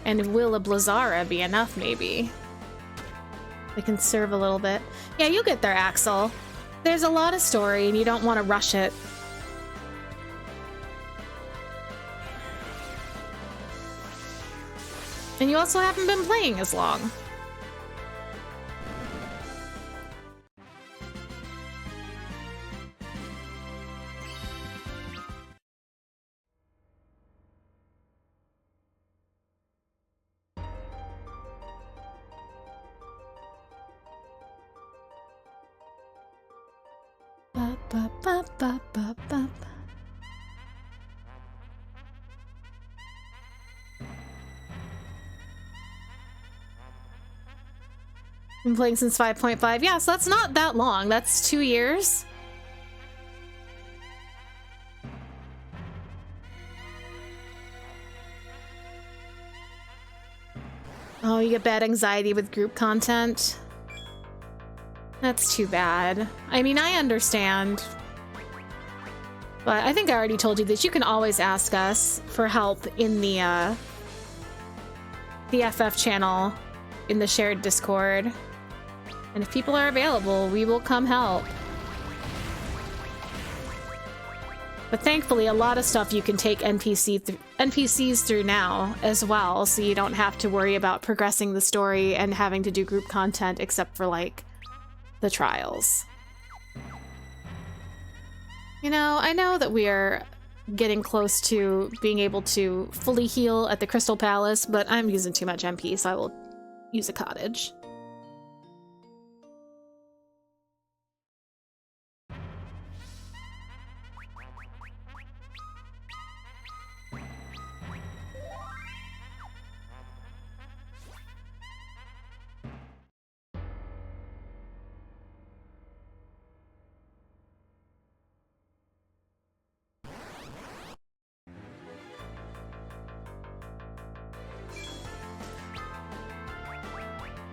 And will a Blazara be enough, maybe? They can serve a little bit. Yeah, you'll get there, Axel. There's a lot of story, and you don't want to rush it. And you also haven't been playing as long. Been playing since 5.5. Yeah, so that's not that long. That's 2 years. Oh, you get bad anxiety with group content? That's too bad. I mean, I understand. But I think I already told you this. You can always ask us for help in the FF channel in the shared Discord. And if people are available, we will come help. But thankfully, a lot of stuff you can take NPCs through now as well, so you don't have to worry about progressing the story and having to do group content except for, like, the trials. You know, I know that we are getting close to being able to fully heal at the Crystal Palace, but I'm using too much MP, so I will use a cottage.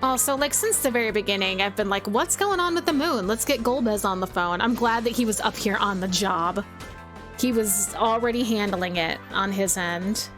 Also, like, since the very beginning, I've been like, what's going on with the moon? Let's get Golbez on the phone. I'm glad that he was up here on the job. He was already handling it on his end.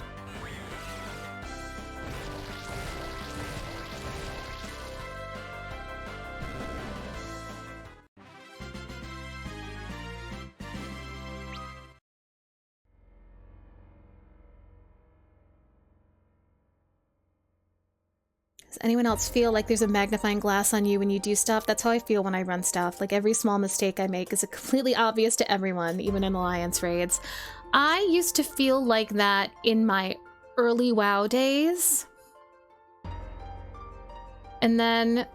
Does anyone else feel like there's a magnifying glass on you when you do stuff? That's how I feel when I run stuff. Like every small mistake I make is completely obvious to everyone, even in Alliance raids. I used to feel like that in my early WoW days. And then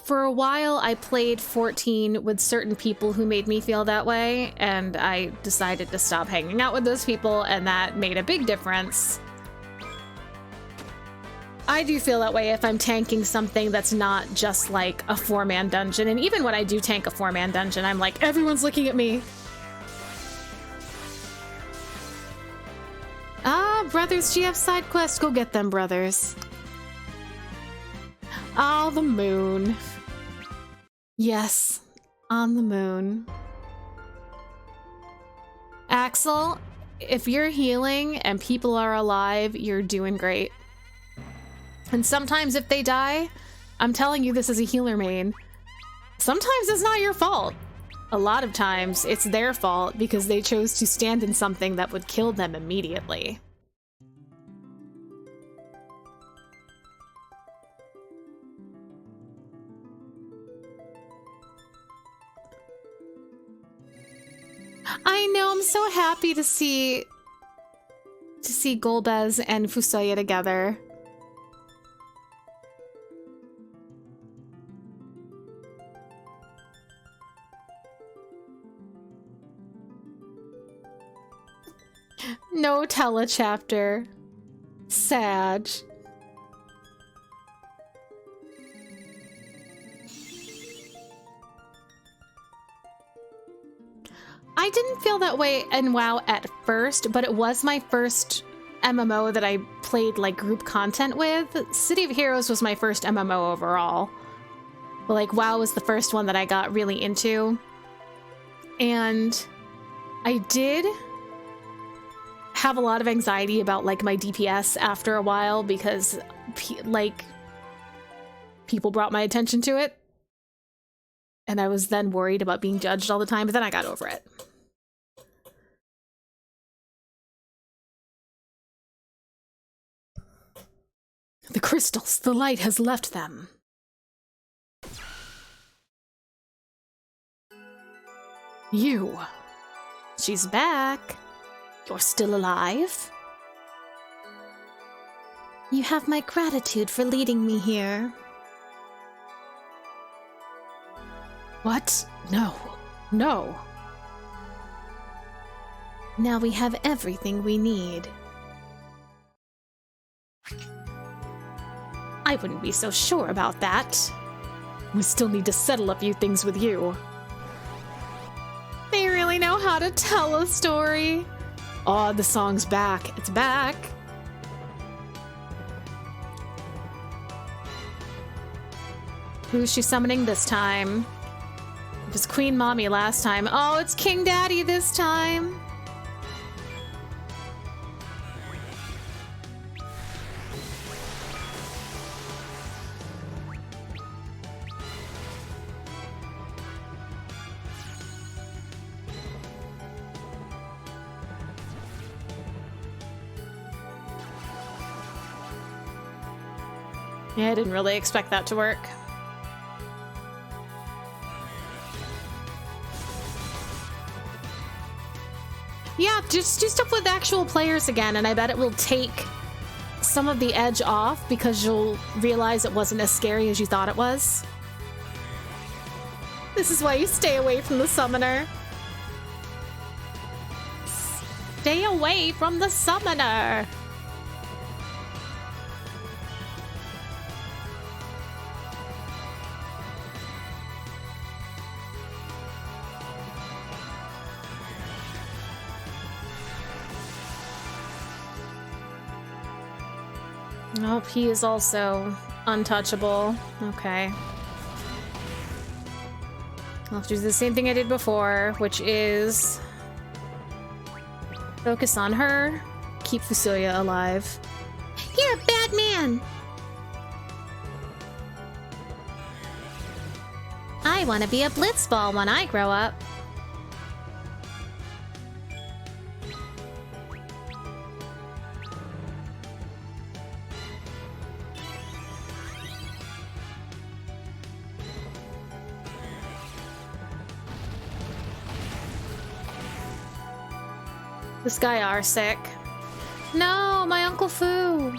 for a while I played 14 with certain people who made me feel that way, and I decided to stop hanging out with those people, and that made a big difference. I do feel that way if I'm tanking something that's not just like a 4-man dungeon. And even when I do tank a 4-man dungeon, I'm like, everyone's looking at me. Ah, brothers, GF side quest. Go get them, brothers. Oh, the moon. Yes, on the moon. Axel, if you're healing and people are alive, you're doing great. And sometimes if they die, I'm telling you this as a healer main, sometimes it's not your fault. A lot of times it's their fault because they chose to stand in something that would kill them immediately. I know, I'm so happy to see Golbez and Fusoya together. No telechapter. Sad. I didn't feel that way in WoW at first, but it was my first MMO that I played like group content with. City of Heroes was my first MMO overall. But like WoW was the first one that I got really into. And I did have a lot of anxiety about like my DPS after a while because like people brought my attention to it. And I was then worried about being judged all the time, but then I got over it. The crystals, the light has left them. You. She's back. You're still alive? You have my gratitude for leading me here. What? No. No. Now we have everything we need. I wouldn't be so sure about that. We still need to settle a few things with you. They really know how to tell a story. Oh, the song's back. It's back. Who's she summoning this time? It was Queen Mommy last time. Oh, it's King Daddy this time. Yeah, I didn't really expect that to work. Yeah, just do stuff with actual players again, and I bet it will take some of the edge off because you'll realize it wasn't as scary as you thought it was. This is why you stay away from the summoner. Stay away from the summoner! Oh, he is also untouchable. Okay. I'll have to do the same thing I did before, which is focus on her, keep Fusoya alive. You're a bad man! I want to be a blitzball when I grow up. This guy are sick. No, my Uncle Fu.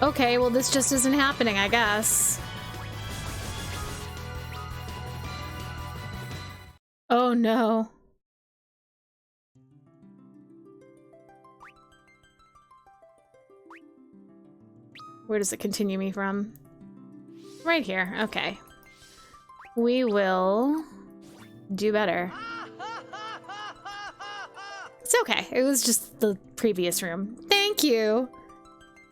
Okay, well this just isn't happening, I guess. Oh no. Where does it continue me from? Right here, okay. We will do better. It's okay, it was just the previous room. Thank you!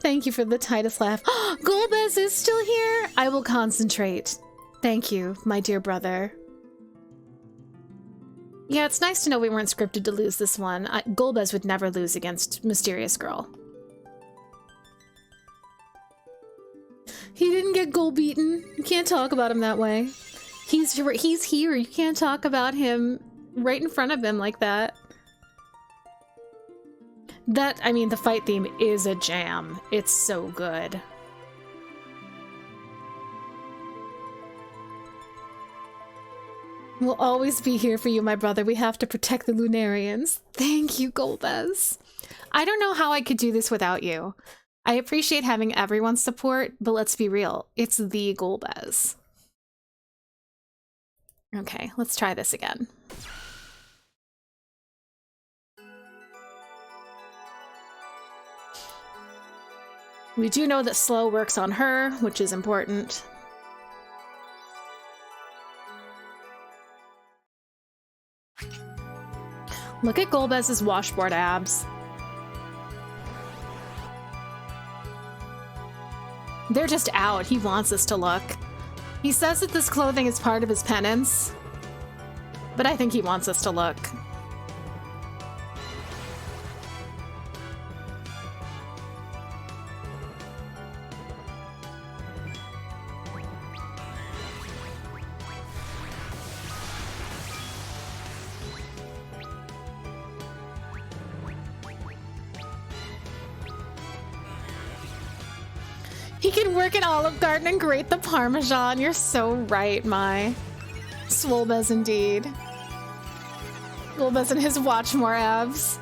Thank you for the tightest laugh. Golbez is still here! I will concentrate. Thank you, my dear brother. Yeah, it's nice to know we weren't scripted to lose this one. Golbez would never lose against Mysterious Girl. He didn't get goal beaten. You can't talk about him that way. He's here. You can't talk about him right in front of him like that. I mean, the fight theme is a jam. It's so good. We'll always be here for you, my brother. We have to protect the Lunarians. Thank you, Golbez. I don't know how I could do this without you. I appreciate having everyone's support, but let's be real. It's the Golbez. Okay, let's try this again. We do know that slow works on her, which is important. Look at Golbez's washboard abs. They're just out. He wants us to look. He says that this clothing is part of his penance, but I think he wants us to look. He can work at Olive Garden and grate the Parmesan. You're so right, my Swolbez indeed. Golbez and his Watchmore abs.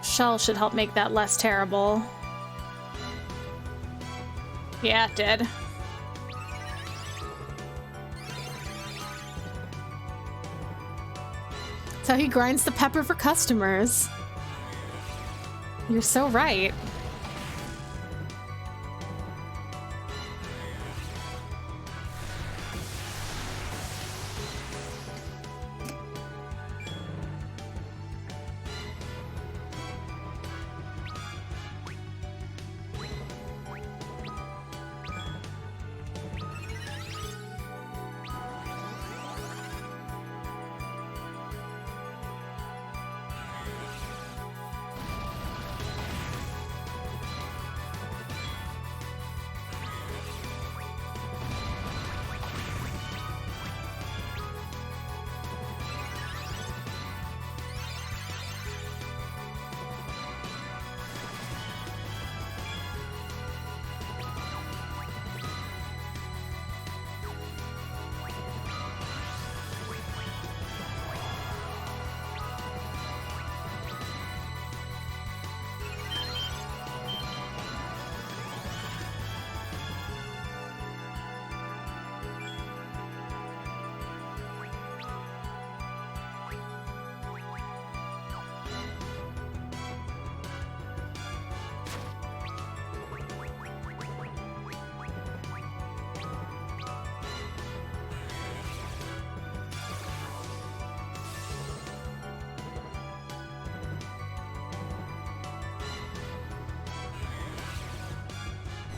Shell should help make that less terrible. Yeah, it did. So he grinds the pepper for customers. You're so right.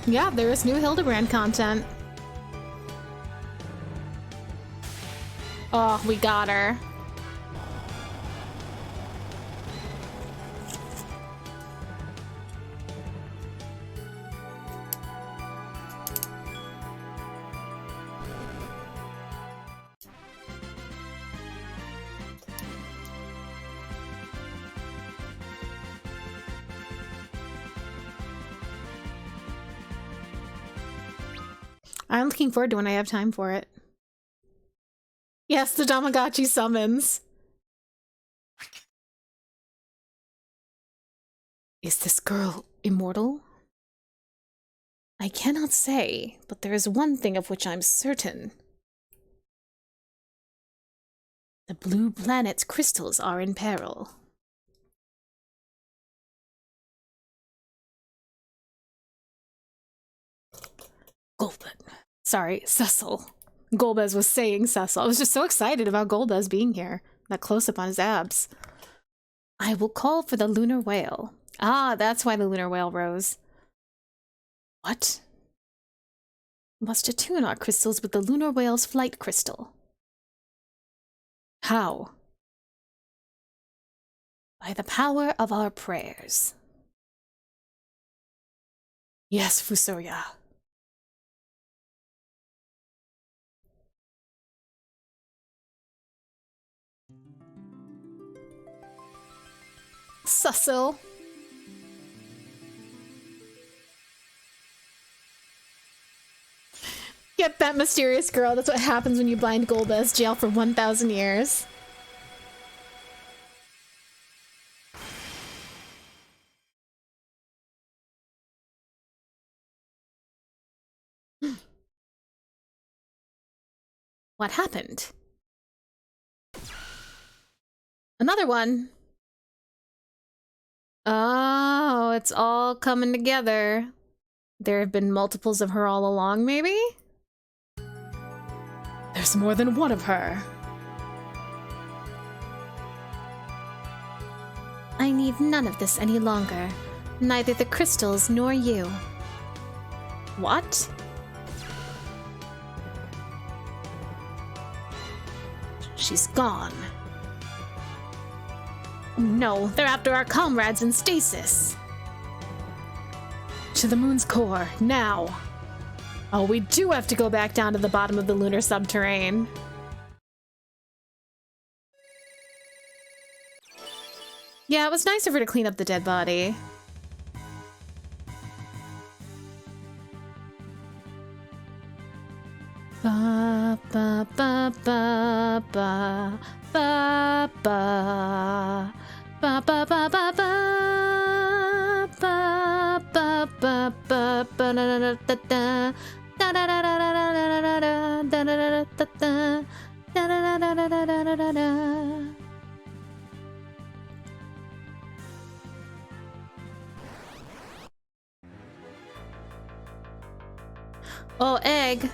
Yeah, there is new Hildebrand content. Oh, we got her. I'm looking forward to when I have time for it. Yes, the Tamagotchi summons. Is this girl immortal? I cannot say, but there is one thing of which I'm certain. The blue planet's crystals are in peril. Golbez. Sorry, Cecil. Golbez was saying Cecil. I was just so excited about Golbez being here. That close-up on his abs. I will call for the lunar whale. Ah, that's why the lunar whale rose. What? Must attune our crystals with the lunar whale's flight crystal. How? By the power of our prayers. Yes, Fusoya. Cecil. Get that mysterious girl. That's what happens when you blind Golbez. Jail for 1,000 years. What happened? Another one. Oh, it's all coming together. There have been multiples of her all along, maybe? There's more than one of her. I need none of this any longer. Neither the crystals nor you. What? She's gone. No, they're after our comrades in stasis. To the moon's core, now. Oh, we do have to go back down to the bottom of the lunar subterrane. Yeah, it was nice of her to clean up the dead body. Ba ba ba ba ba ba ba ba ba ba ba ba ba ba ba ba ba da da da da da da da da da da da da da da da da. Oh, egg.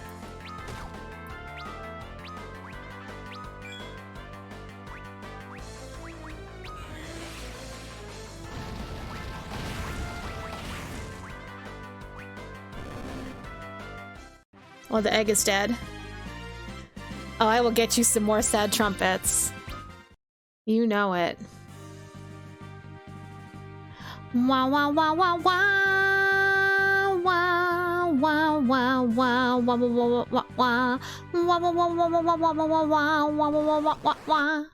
Oh, the egg is dead. Oh, I will get you some more sad trumpets. You know it. Wow, wow, wow, wow, wow. Wow, wow, wow, wow, wow, wow, wow, wow, wow, wow, wow, wow, wow, wow, wow.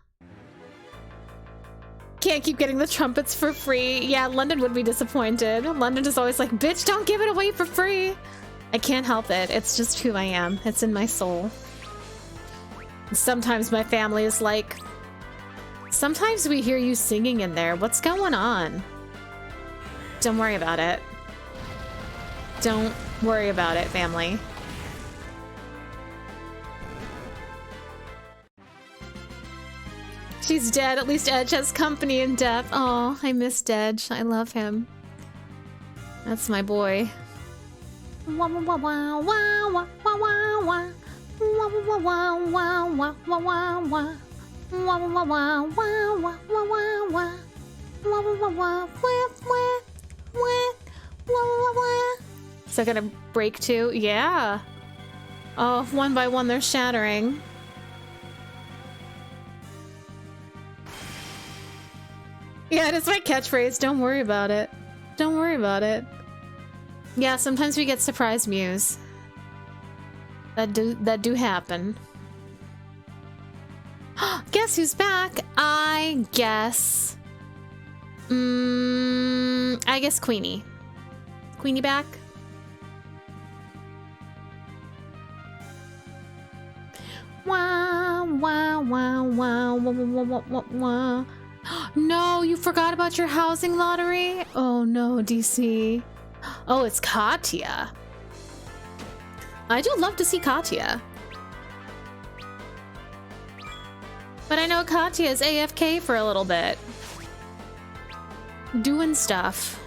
Can't keep getting the trumpets for free. Yeah, London would be disappointed. London is always like, bitch, don't give it away for free. I can't help it. It's just who I am. It's in my soul. Sometimes my family is like, sometimes we hear you singing in there. What's going on? Don't worry about it. Don't worry about it, family. She's dead. At least Edge has company in death. Oh, I missed Edge. I love him. That's my boy. Wah wah wah wah wah wah wah wah. Wah wah wah wah wah wah wah wah. Wah wah wah wah wah wah wah wah. Wah wah wah wah wah wah wah wah wah wah. Is that gonna break too? Yeah. Oh, one by one they're shattering. Yeah, it is my catchphrase. Don't worry about it. Don't worry about it. Yeah, sometimes we get surprise mews. That do happen. Guess who's back? I guess Queenie. Queenie back? Wow, wow, wow, wow, wow, wow, wow, wow, wow. No, you forgot about your housing lottery? Oh no, DC. Oh, it's Katya. I do love to see Katya. But I know Katya is AFK for a little bit. Doing stuff.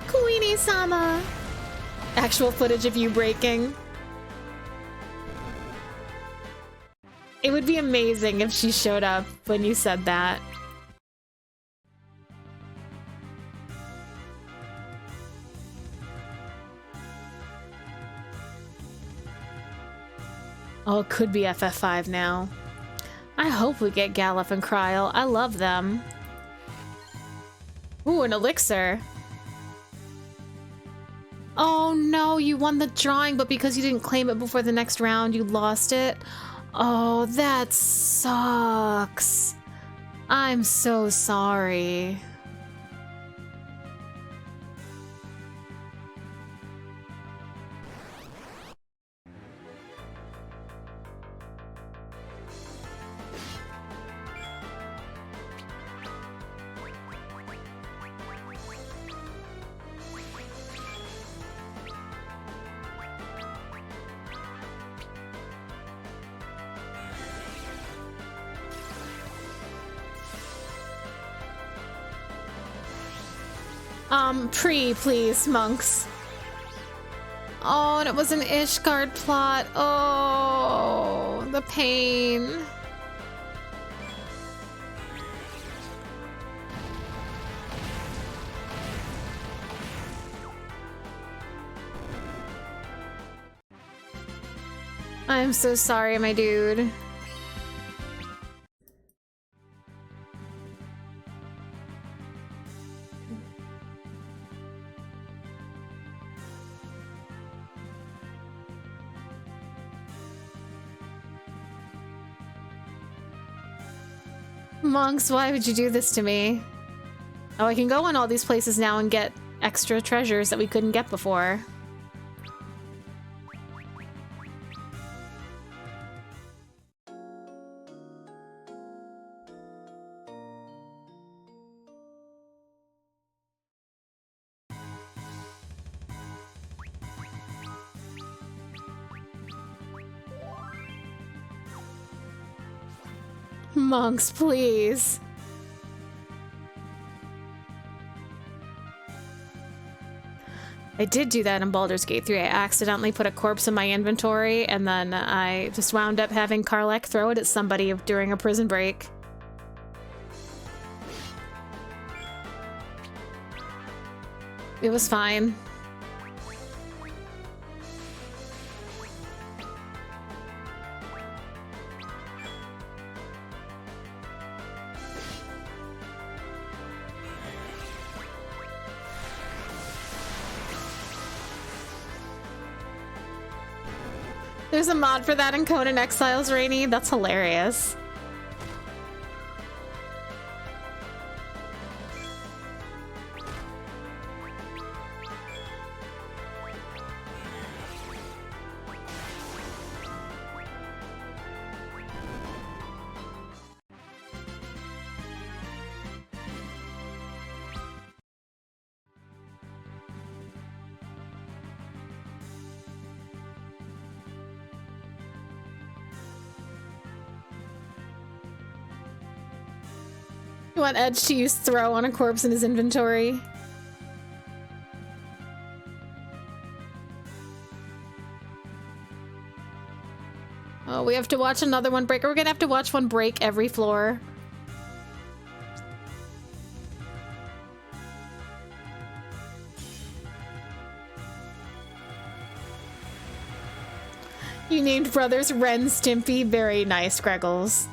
Queenie-sama! Actual footage of you breaking. It would be amazing if she showed up when you said that. Oh, it could be FF5 now. I hope we get Gallop and Kryl. I love them. Ooh, an elixir. Oh no, you won the drawing, but because you didn't claim it before the next round, you lost it. Oh, that sucks. I'm so sorry. Please, monks. Oh, and it was an Ishgard plot. Oh, the pain. I'm so sorry, my dude. Monks, why would you do this to me? Oh, I can go in all these places now and get extra treasures that we couldn't get before. Monks, please. I did do that in Baldur's Gate 3. I accidentally put a corpse in my inventory, and then I just wound up having Karlek throw it at somebody during a prison break. It was fine. There's a mod for that in Conan Exiles, Rainy. That's hilarious. You want Edge to use throw on a corpse in his inventory? Oh, we have to watch another one break. We're gonna have to watch one break every floor. You named brothers Ren, Stimpy. Very nice, Greggles.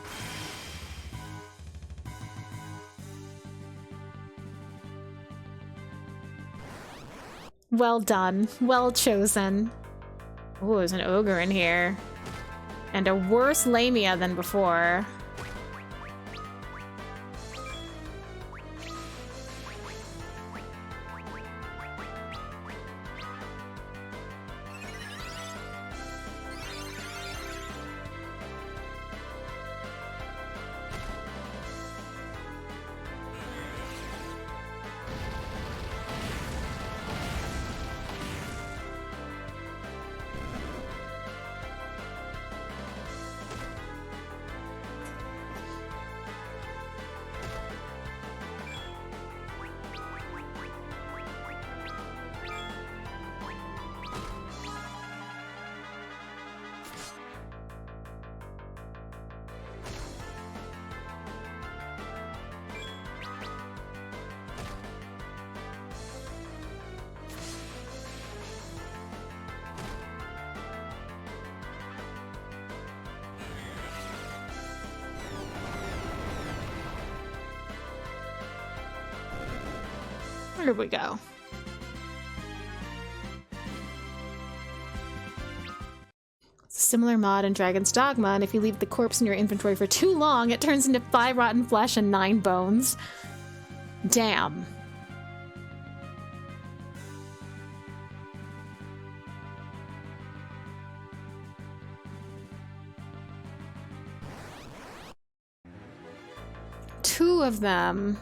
Well done. Well chosen. Oh, there's an ogre in here. And a worse Lamia than before. Where did we go? Similar mod in Dragon's Dogma, and if you leave the corpse in your inventory for too long, it turns into 5 rotten flesh and 9 bones. Damn. Two of them.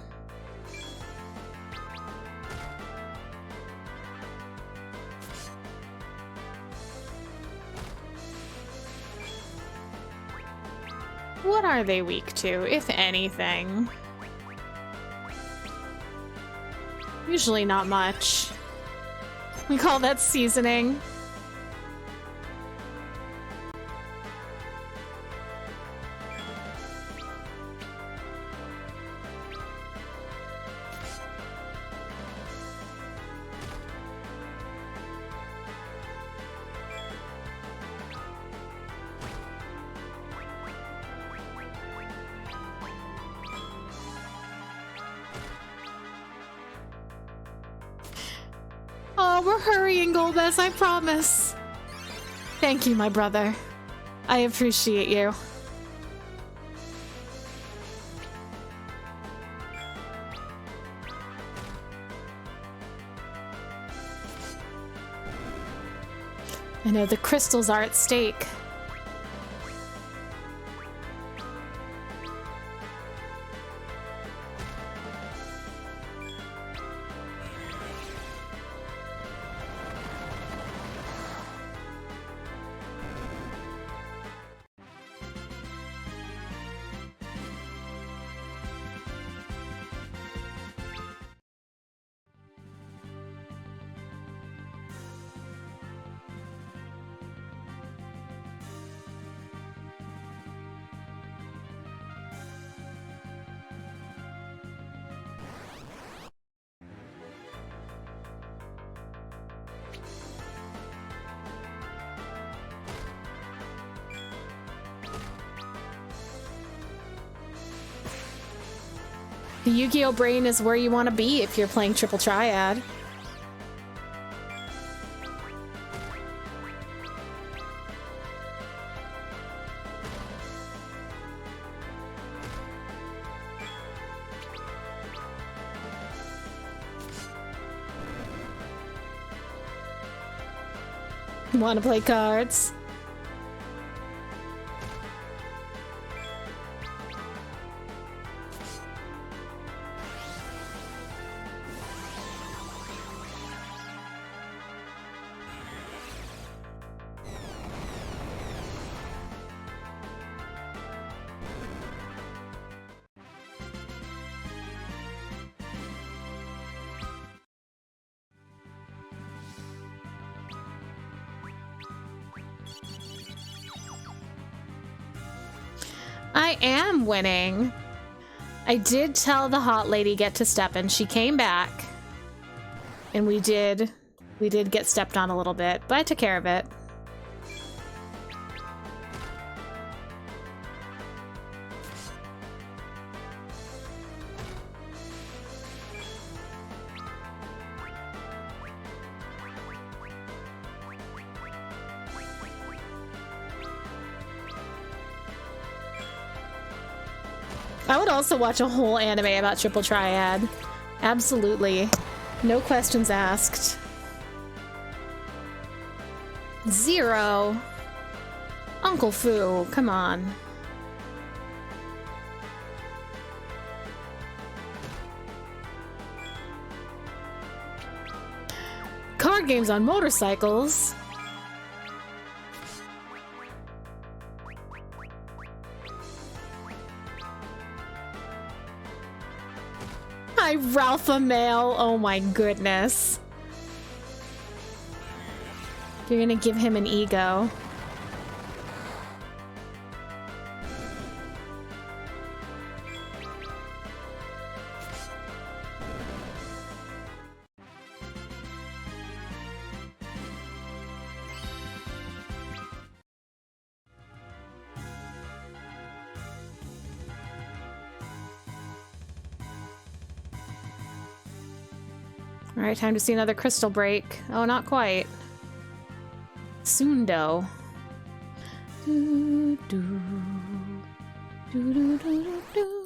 What are they weak to, if anything? Usually not much. We call that seasoning. Oh, we're hurrying, Golbez, I promise. Thank you, my brother. I appreciate you. I know the crystals are at stake. The Yu-Gi-Oh! Brain is where you want to be if you're playing Triple Triad. Want to play cards? I am winning. I did tell the hot lady get to steppin'. She came back. And we did get stepped on a little bit, but I took care of it. I would also watch a whole anime about Triple Triad. Absolutely. No questions asked. 0. Uncle Fu, come on. Card games on motorcycles. Hi, Ralpha Male. Oh my goodness. You're gonna give him an ego. All right, time to see another crystal break. Oh, not quite. Soon, though. Do, do, do, do, do, do, do.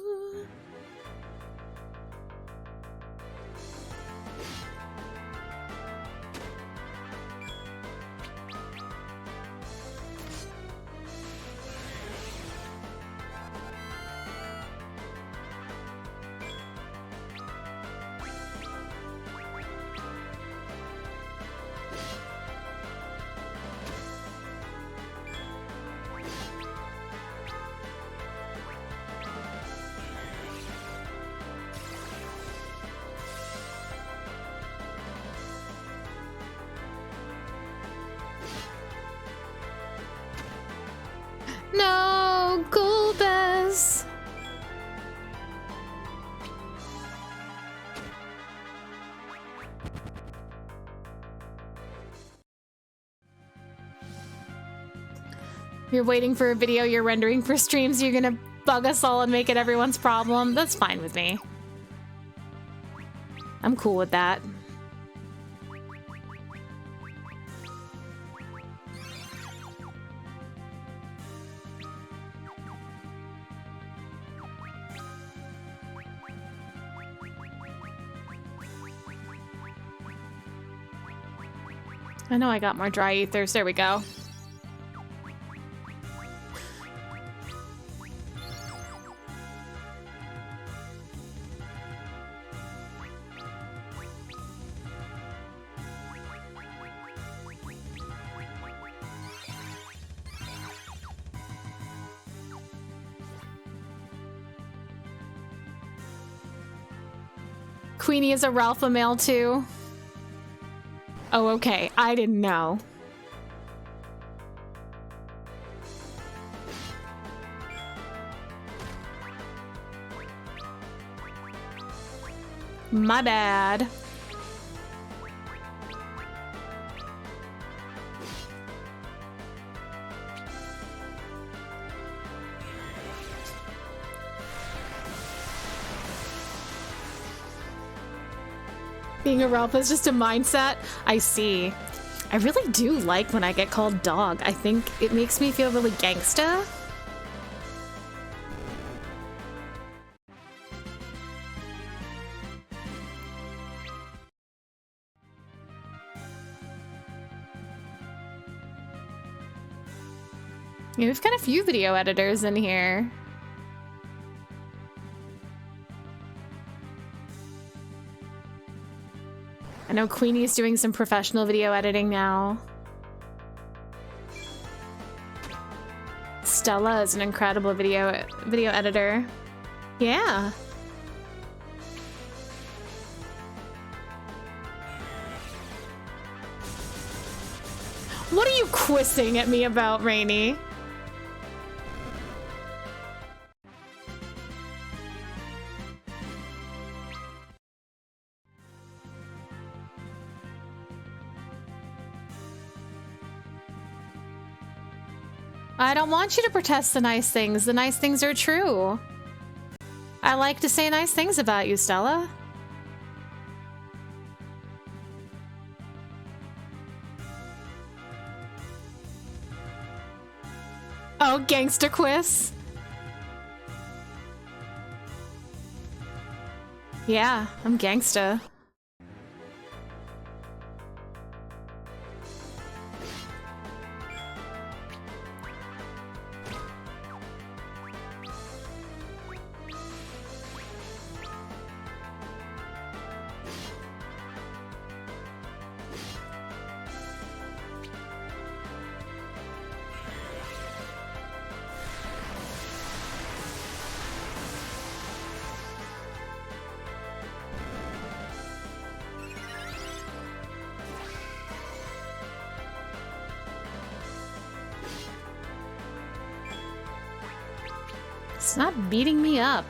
No, Gulbez. You're waiting for a video you're rendering for streams, you're gonna bug us all and make it everyone's problem. That's fine with me. I'm cool with that. I know I got more dry ethers. There we go. Queenie is a Ralpha male too. Oh, okay. I didn't know. My bad. Being a Ralph is just a mindset. I see. I really do like when I get called dog. I think it makes me feel really gangsta. Yeah, we've got a few video editors in here. I know Queenie's doing some professional video editing now. Stella is an incredible video editor. Yeah. What are you quissing at me about, Rainy? I don't want you to protest the nice things. The nice things are true. I like to say nice things about you, Stella. Oh, gangster quiz. Yeah, I'm gangsta. It's not beating me up.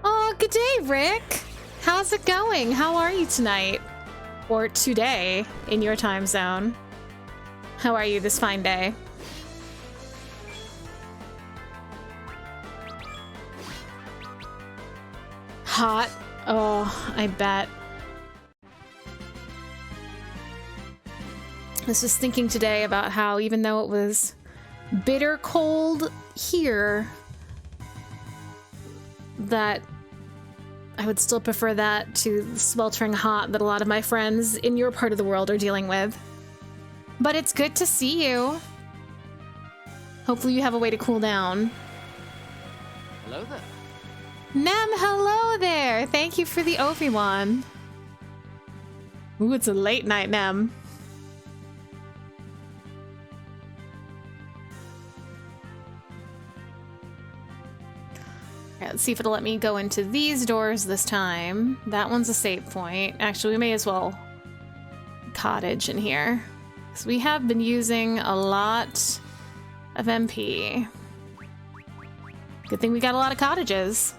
Oh, good day, Rick. How's it going? How are you tonight? Or today in your time zone? How are you this fine day? Hot. Oh, I bet. I was just thinking today about how even though it was bitter cold here, that I would still prefer that to the sweltering hot that a lot of my friends in your part of the world are dealing with. But it's good to see you. Hopefully you have a way to cool down. Hello there. Nem, hello there! Thank you for the Obi-Wan. Ooh, it's a late night, Nem. Alright, let's see if it'll let me go into these doors this time. That one's a save point. Actually, we may as well cottage in here. So we have been using a lot of MP. Good thing we got a lot of cottages.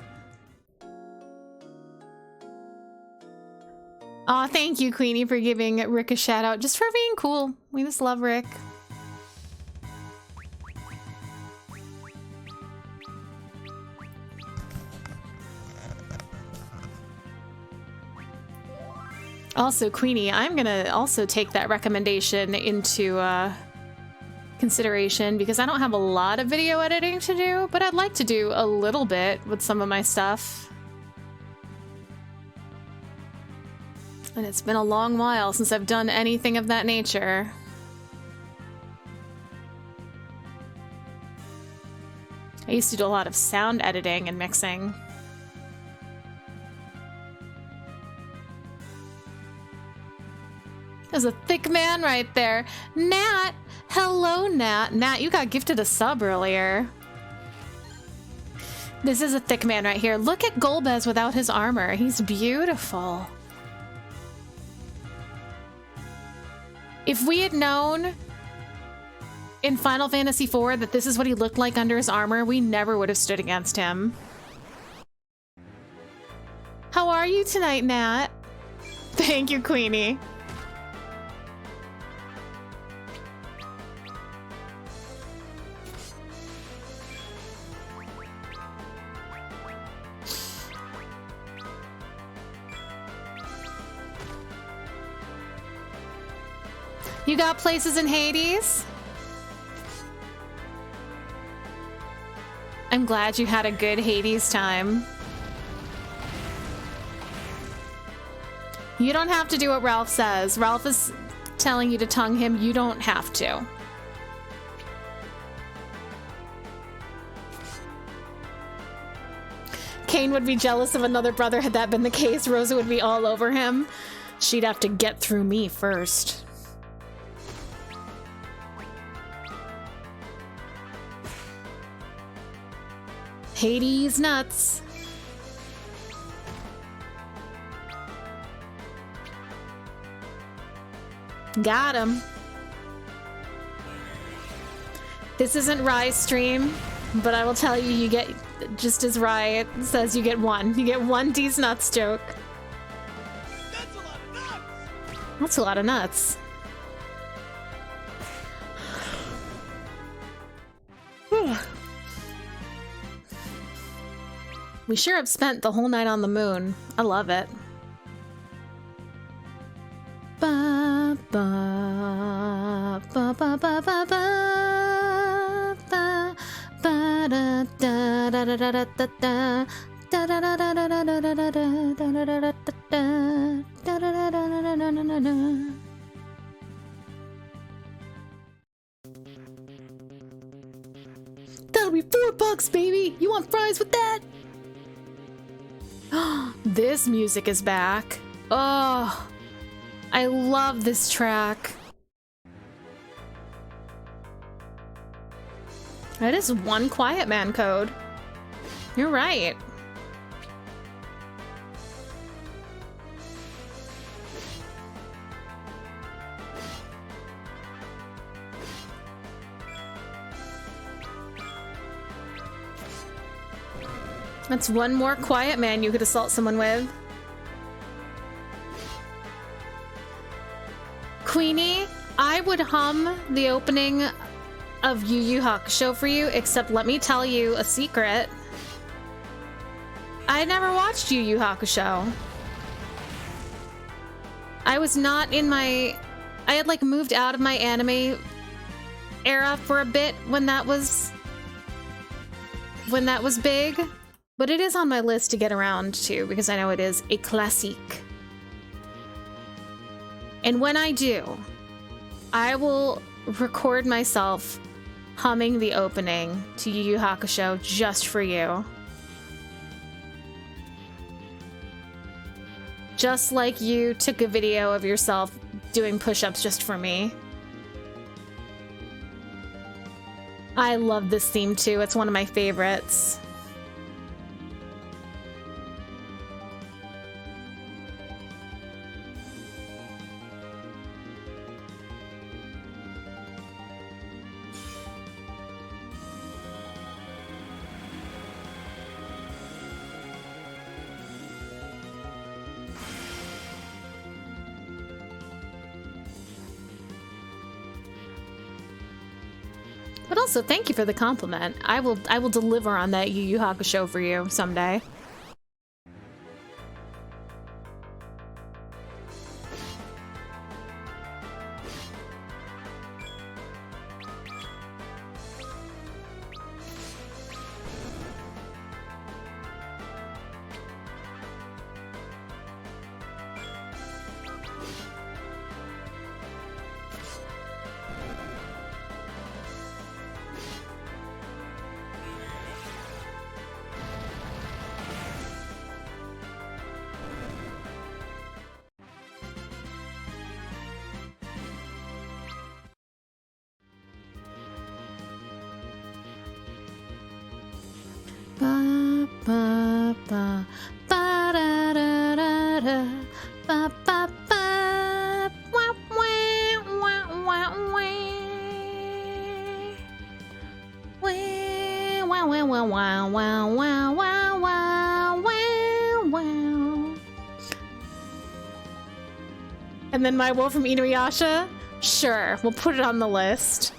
Aw, thank you, Queenie, for giving Rick a shout out just for being cool. We just love Rick. Also, Queenie, I'm gonna also take that recommendation into consideration because I don't have a lot of video editing to do, but I'd like to do a little bit with some of my stuff. And it's been a long while since I've done anything of that nature. I used to do a lot of sound editing and mixing. There's a thick man right there. Nat! Hello, Nat. Nat, you got gifted a sub earlier. This is a thick man right here. Look at Golbez without his armor. He's beautiful. If we had known in Final Fantasy IV that this is what he looked like under his armor, we never would have stood against him. How are you tonight, Nat? Thank you, Queenie. You got places in Hades? I'm glad you had a good Hades time. You don't have to do what Ralph says. Ralph is telling you to tongue him. You don't have to. Cain would be jealous of another brother had that been the case. Rosa would be all over him. She'd have to get through me first. Hades nuts. Got him. This isn't Rye's stream, but I will tell you, you get just as Rye says, you get one. You get one D's nuts joke. That's a lot of nuts! That's a lot of nuts. We sure have spent the whole night on the moon. I love it. Ba, ba, ba, ba, ba, ba. da da da da da da da. Da da da da da da da da da da da da da da da. That'll be $4, baby. You want fries with that? This music is back. Oh, I love this track. That is one Quiet Man code. You're right. That's one more Quiet Man you could assault someone with. Queenie, I would hum the opening of Yu Yu Hakusho for you, except let me tell you a secret. I never watched Yu Yu Hakusho. I was not in my... I had like moved out of my anime era for a bit when that was big. But it is on my list to get around to because I know it is a classique. And when I do, I will record myself humming the opening to Yu Yu Hakusho just for you. Just like you took a video of yourself doing push-ups just for me. I love this theme too. It's one of my favorites. But also, thank you for the compliment. I will deliver on that Yu Yu Hakusho for you someday. Ba ba ba ba da da da da ba ba ba wah wah wah wah wah wah wah wah wah wah wah wah wah wah. And then My Wolf from Inuyasha? Sure, we'll put it on the list.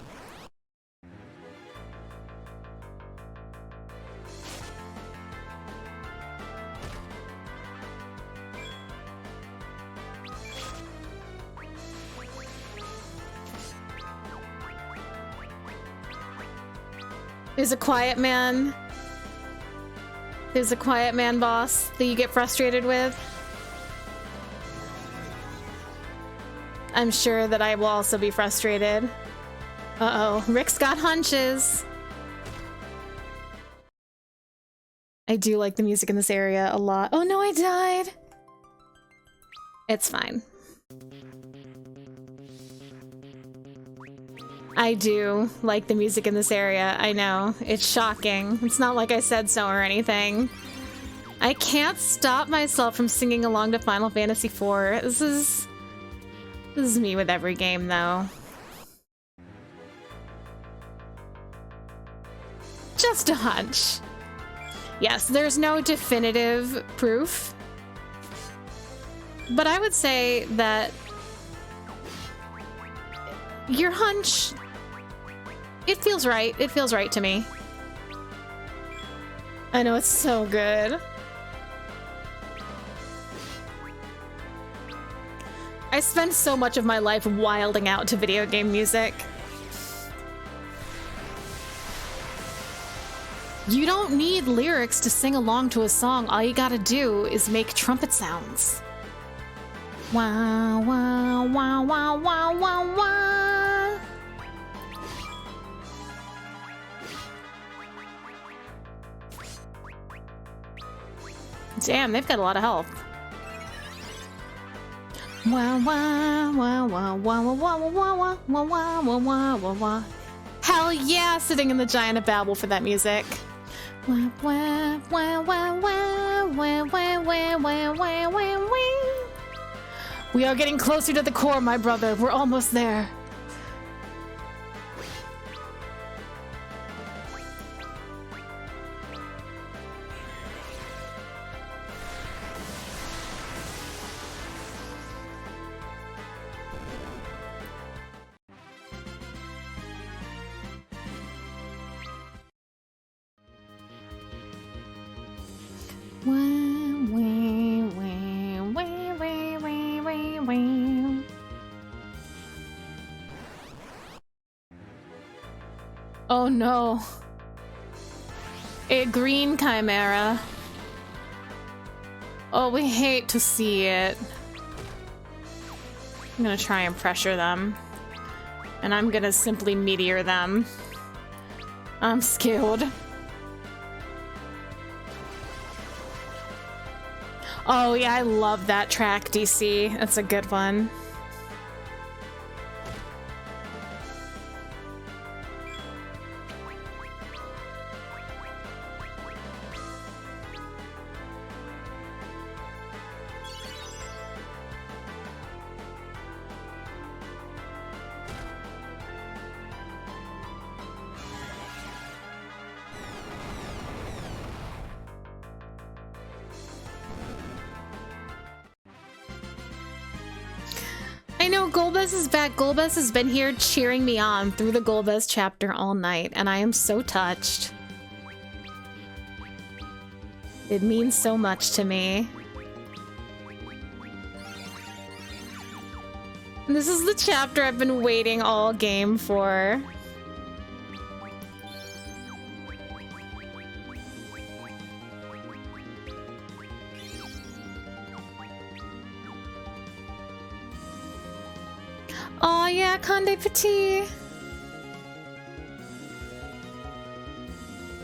There's a Quiet Man. There's a Quiet Man boss that you get frustrated with. I'm sure that I will also be frustrated. Uh-oh, Rick's got hunches. I do like the music in this area a lot. Oh no, I died. It's fine. I do like the music in this area. I know. It's shocking. It's not like I said so or anything. I can't stop myself from singing along to Final Fantasy IV. This is me with every game, though. Just a hunch. Yes, there's no definitive proof. But I would say that your hunch, it feels right. It feels right to me. I know, it's so good. I spend so much of my life wilding out to video game music. You don't need lyrics to sing along to a song. All you gotta do is make trumpet sounds. Wow, wow, wow, wow, wow, wow, wow. Damn, they've got a lot of health. Wow, wow, wow, wow, wow, wow, wow, wow, wow, wow, wow, wow, wow, wow. Hell yeah, sitting in the giant of Babel for that music. Wow, wow, wow, wow, wow, wow, wow, wow, wow, wow, wow. We are getting closer to the core, my brother. We're almost there. Oh no. A green chimera. Oh, we hate to see it. I'm gonna try and pressure them. And I'm gonna simply meteor them. I'm scared. Oh yeah, I love that track, DC. That's a good one. I know Golbez is back. Golbez has been here cheering me on through the Golbez chapter all night, and I am so touched. It means so much to me. This is the chapter I've been waiting all game for. Oh yeah, Conde Petit.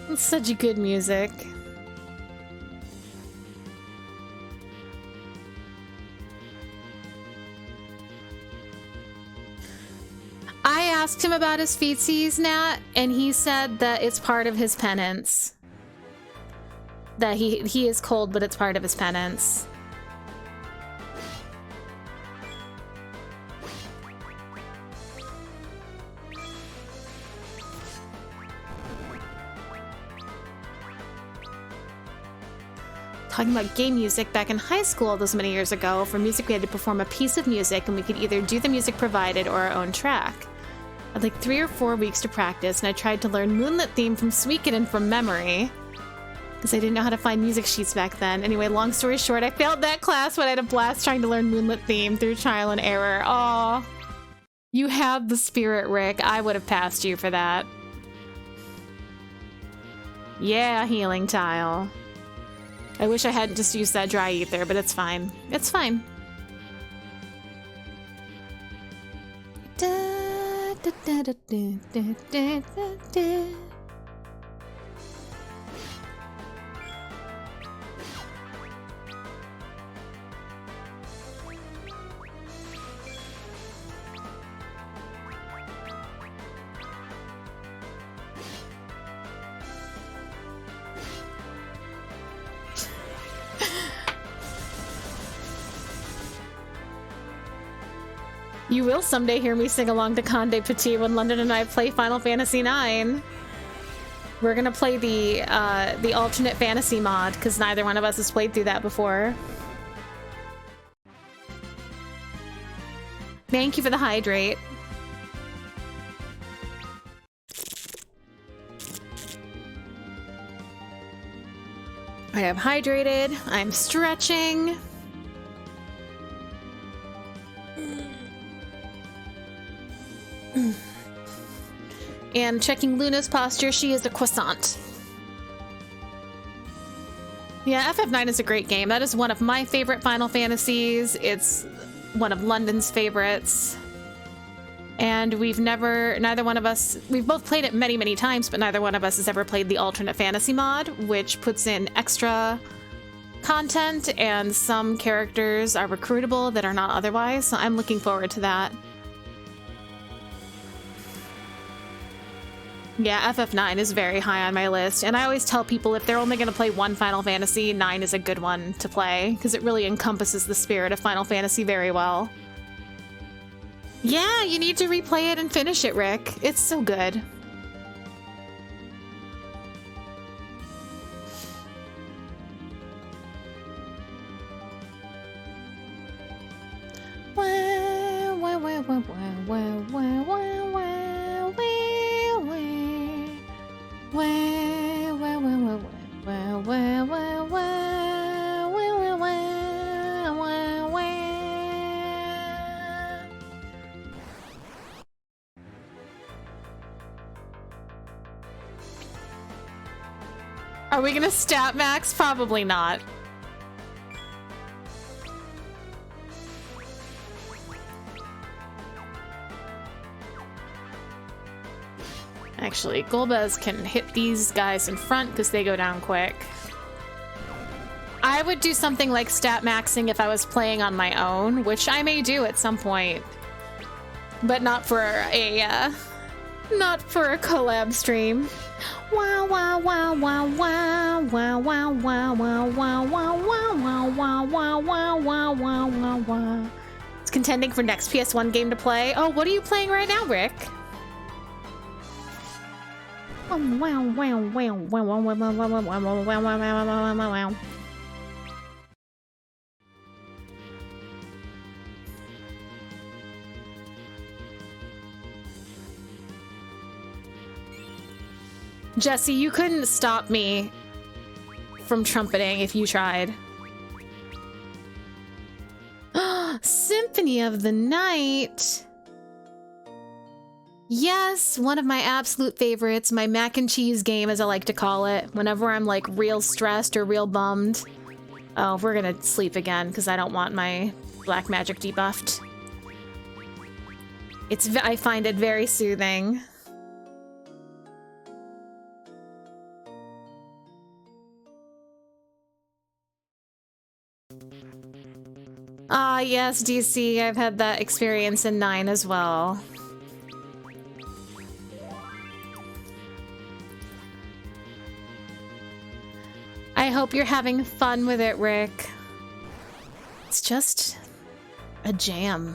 It's such good music. I asked him about his feetsies, Nat, and he said that it's part of his penance. That he is cold, but it's part of his penance. Talking about game music, back in high school those many years ago, for music we had to perform a piece of music and we could either do the music provided or our own track. I had like 3 or 4 weeks to practice, and I tried to learn Moonlit Theme from Suikoden from memory because I didn't know how to find music sheets back then. Anyway, long story short, I failed that class, but I had a blast trying to learn Moonlit Theme through trial and error. Aw, you have the spirit, Rick. I would have passed you for that. Yeah, healing tile. I wish I hadn't just used that dry ether, but it's fine. It's fine. Da, da, da, da, da, da, da, da. You will someday hear me sing along to Conde Petit when London and I play Final Fantasy IX. We're gonna play the alternate fantasy mod because neither one of us has played through that before. Thank you for the hydrate. I am hydrated. I'm stretching. And checking Luna's posture, she is a croissant. Yeah, FF9 is a great game. That is one of my favorite Final Fantasies. It's one of London's favorites. And neither one of us, we've both played it many, many times, but neither one of us has ever played the alternate fantasy mod, which puts in extra content, and some characters are recruitable that are not otherwise, so I'm looking forward to that. Yeah, FF9 is very high on my list, and I always tell people if they're only going to play one Final Fantasy, 9 is a good one to play, because it really encompasses the spirit of Final Fantasy very well. Yeah, you need to replay it and finish it, Rick. It's so good. Are we gonna stat max? Probably not. Actually, Golbez can hit these guys in front because they go down quick. I would do something like stat maxing if I was playing on my own, which I may do at some point, but not for a collab stream. Wow wow wow wow wow wow wow wow wow wow wow wow wow wow wow wow wow wow wow. It's contending for next PS1 game to play. Oh, what are you playing right now, Rick? Wow wow wow wow wow wow wow wow wow wow wow wow wow. Jesse, you couldn't stop me from trumpeting if you tried. Symphony of the Night. Yes, one of my absolute favorites, my mac and cheese game, as I like to call it, whenever I'm like real stressed or real bummed. Oh, we're gonna sleep again because I don't want my black magic debuffed. I find it very soothing. Ah, yes, DC, I've had that experience in 9 as well. I hope you're having fun with it, Rick. It's just a jam.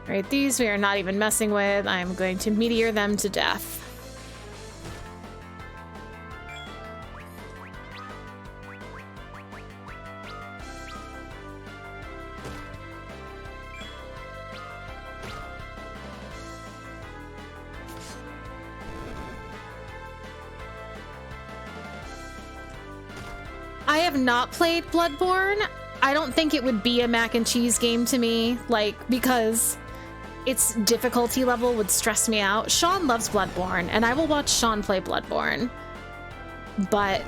Alright, these we are not even messing with. I'm going to meteor them to death. I have not played Bloodborne. I don't think it would be a mac and cheese game to me, like, because its difficulty level would stress me out. Sean loves Bloodborne, and I will watch Sean play Bloodborne. But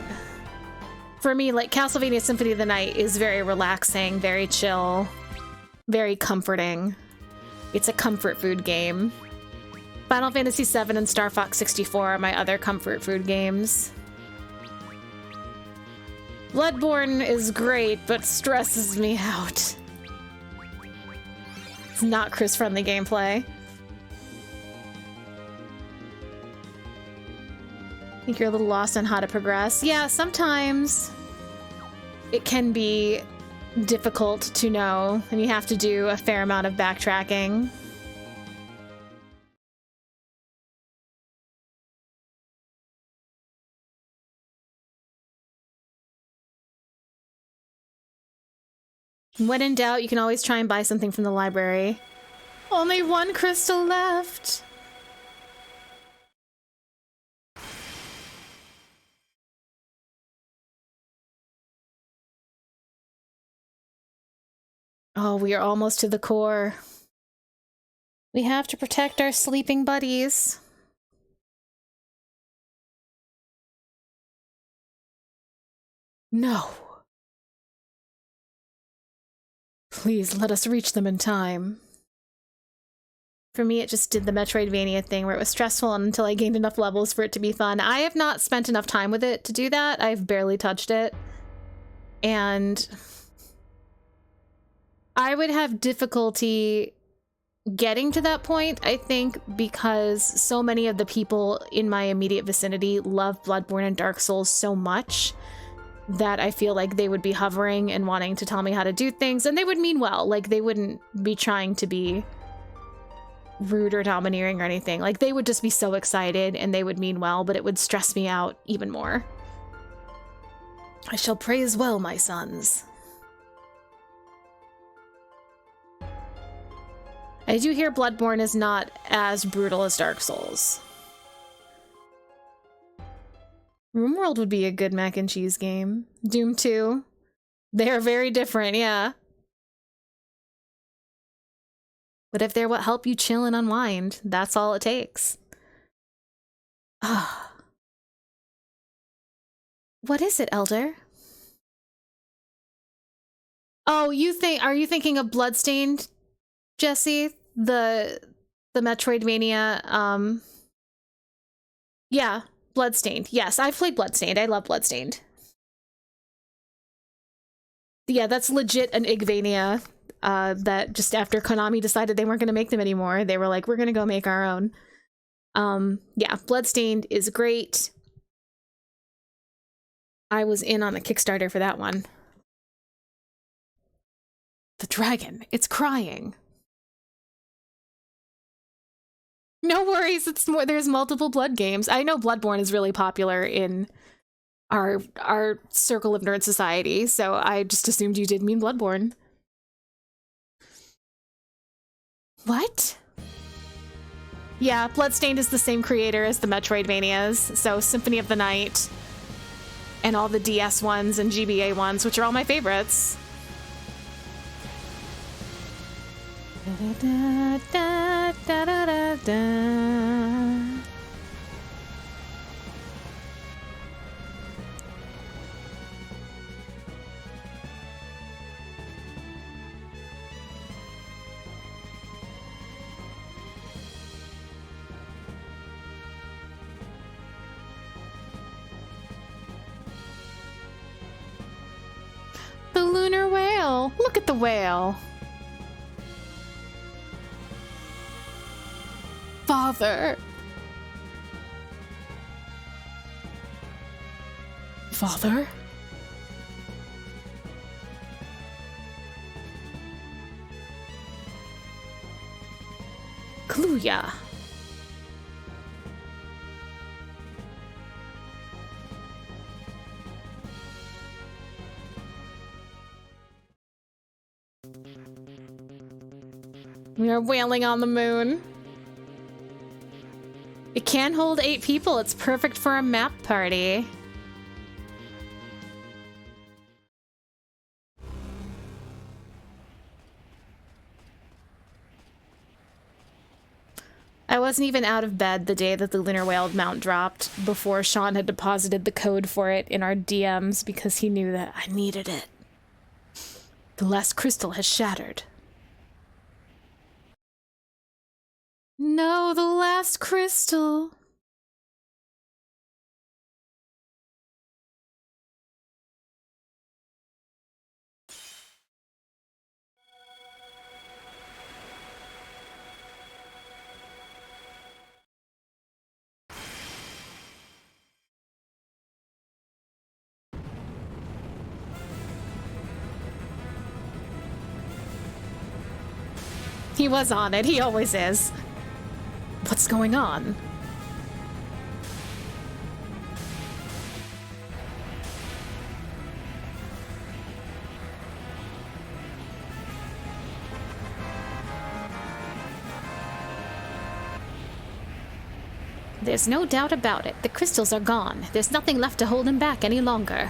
for me, like, Castlevania Symphony of the Night is very relaxing, very chill, very comforting. It's a comfort food game. Final Fantasy VII and Star Fox 64 are my other comfort food games. Bloodborne is great, but stresses me out. It's not Chris-friendly gameplay. I think you're a little lost on how to progress. Yeah, sometimes it can be difficult to know, and you have to do a fair amount of backtracking. When in doubt, you can always try and buy something from the library. Only one crystal left. Oh, we are almost to the core. We have to protect our sleeping buddies. No. Please let us reach them in time. For me, it just did the Metroidvania thing where it was stressful until I gained enough levels for it to be fun. I have not spent enough time with it to do that. I've barely touched it. And I would have difficulty getting to that point, I think, because so many of the people in my immediate vicinity love Bloodborne and Dark Souls so much that I feel like they would be hovering and wanting to tell me how to do things, and they would mean well. Like, they wouldn't be trying to be rude or domineering or anything. Like, they would just be so excited and they would mean well, but it would stress me out even more. I shall praise well, my sons. I do hear Bloodborne is not as brutal as Dark Souls. RimWorld would be a good mac and cheese game. Doom 2. They're very different, yeah. But if they're what help you chill and unwind, that's all it takes. Ah. What is it, Elder? Oh, are you thinking of Bloodstained, Jesse? The Metroidvania, yeah, Bloodstained. Yes, I've played Bloodstained. I love Bloodstained. Yeah, that's legit an Igvania. That just after Konami decided they weren't going to make them anymore, they were like, we're going to go make our own. Yeah, Bloodstained is great. I was in on the Kickstarter for that one. The dragon, it's crying. No worries, it's more, there's multiple Blood games. I know Bloodborne is really popular in our circle of nerd society, so I just assumed you did mean Bloodborne. What? Yeah, Bloodstained is the same creator as the Metroidvanias, so Symphony of the Night, and all the DS ones and GBA ones, which are all my favorites. Da, da, da, da, da, da. The lunar whale! Look at the whale! Father! Father? Kluya. We are wailing on the moon. It can hold 8 people. It's perfect for a map party. I wasn't even out of bed the day that the lunar whale mount dropped before Sean had deposited the code for it in our DMs because he knew that I needed it. The last crystal has shattered. No, the last crystal. He was on it. He always is. What's going on? There's no doubt about it. The crystals are gone. There's nothing left to hold him back any longer.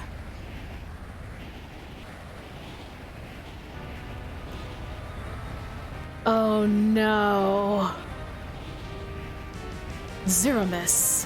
Oh no. Zeramis.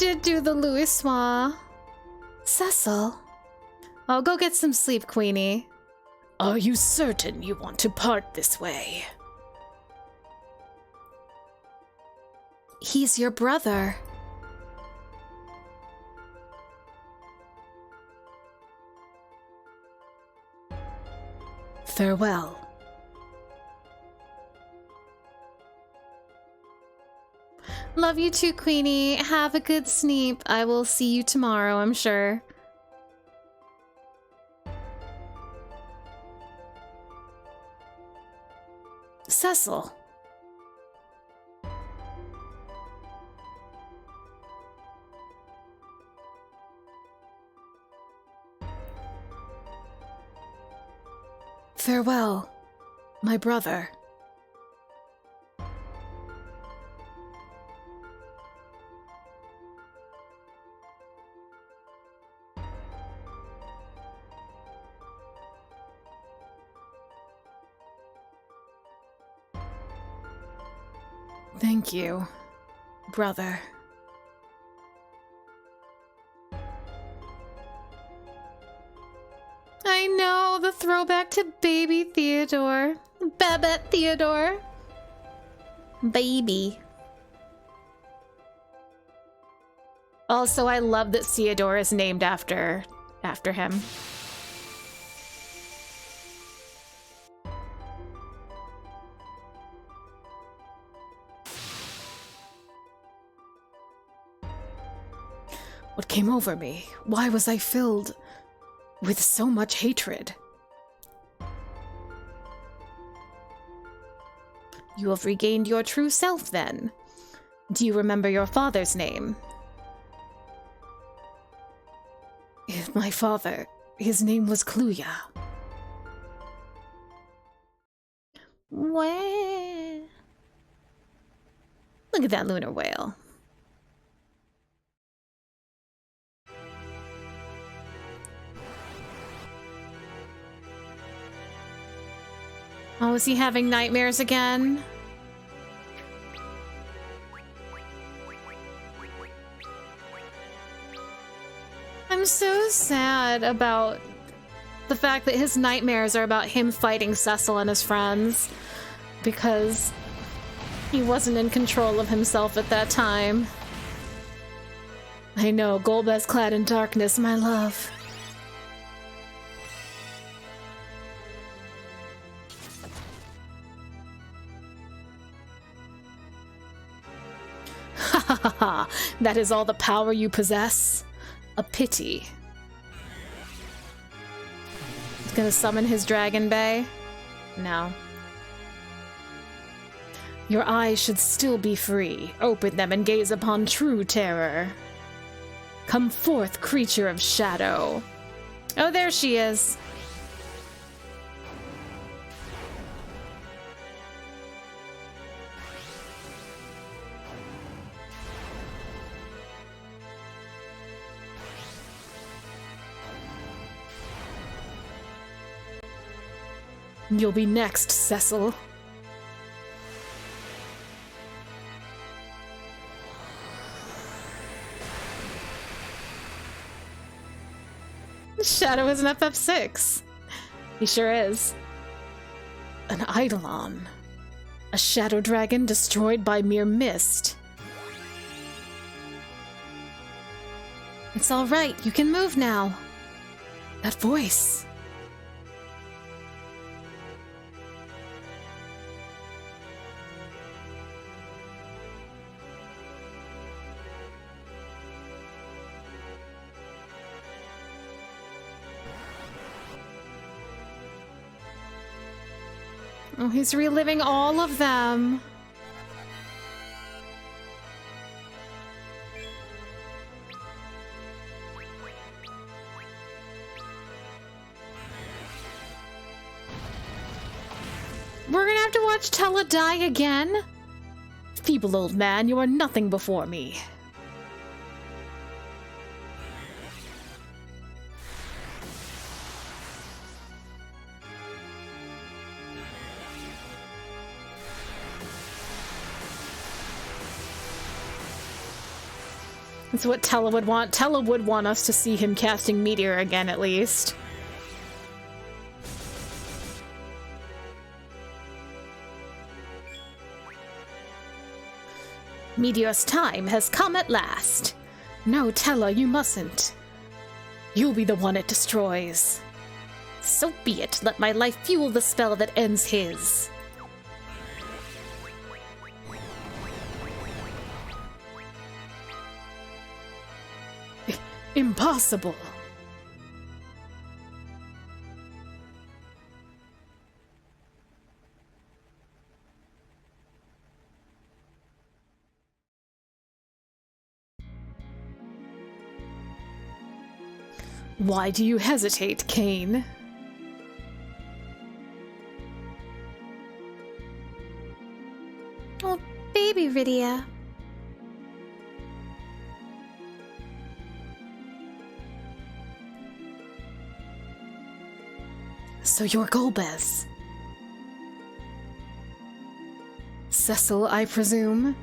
did do the Louis Soir. Cecil. Oh, go get some sleep, Queenie. Are you certain you want to part this way? He's your brother. Farewell. Love you too, Queenie. Have a good sleep. I will see you tomorrow, I'm sure. Cecil. Farewell, my brother. Thank you, brother. I know, the throwback to baby Theodore. Babette Theodore. Baby. Also, I love that Theodore is named after him. What came over me? Why was I filled with so much hatred? You have regained your true self, then. Do you remember your father's name? My father, his name was Kluya. Where? Look at that lunar whale. Oh, is he having nightmares again? I'm so sad about the fact that his nightmares are about him fighting Cecil and his friends, because he wasn't in control of himself at that time. I know, Golbez clad in darkness, my love. Ha ha ha ha! That is all the power you possess? A pity. He's gonna summon his Dragon Bay? No. Your eyes should still be free. Open them and gaze upon true terror. Come forth, creature of shadow. Oh, there she is. You'll be next, Cecil. Shadow is an FF6. He sure is. An Eidolon. A shadow dragon destroyed by mere mist. It's all right. You can move now. That voice. Oh, he's reliving all of them. We're gonna have to watch Tella die again? Feeble old man, you are nothing before me. That's what Tella would want. Tella would want us to see him casting Meteor again, at least. Meteor's time has come at last. No, Tella, you mustn't. You'll be the one it destroys. So be it. Let my life fuel the spell that ends his. Impossible. Why do you hesitate, Cain? Oh, baby Rydia. So you're Golbez. Cecil, I presume?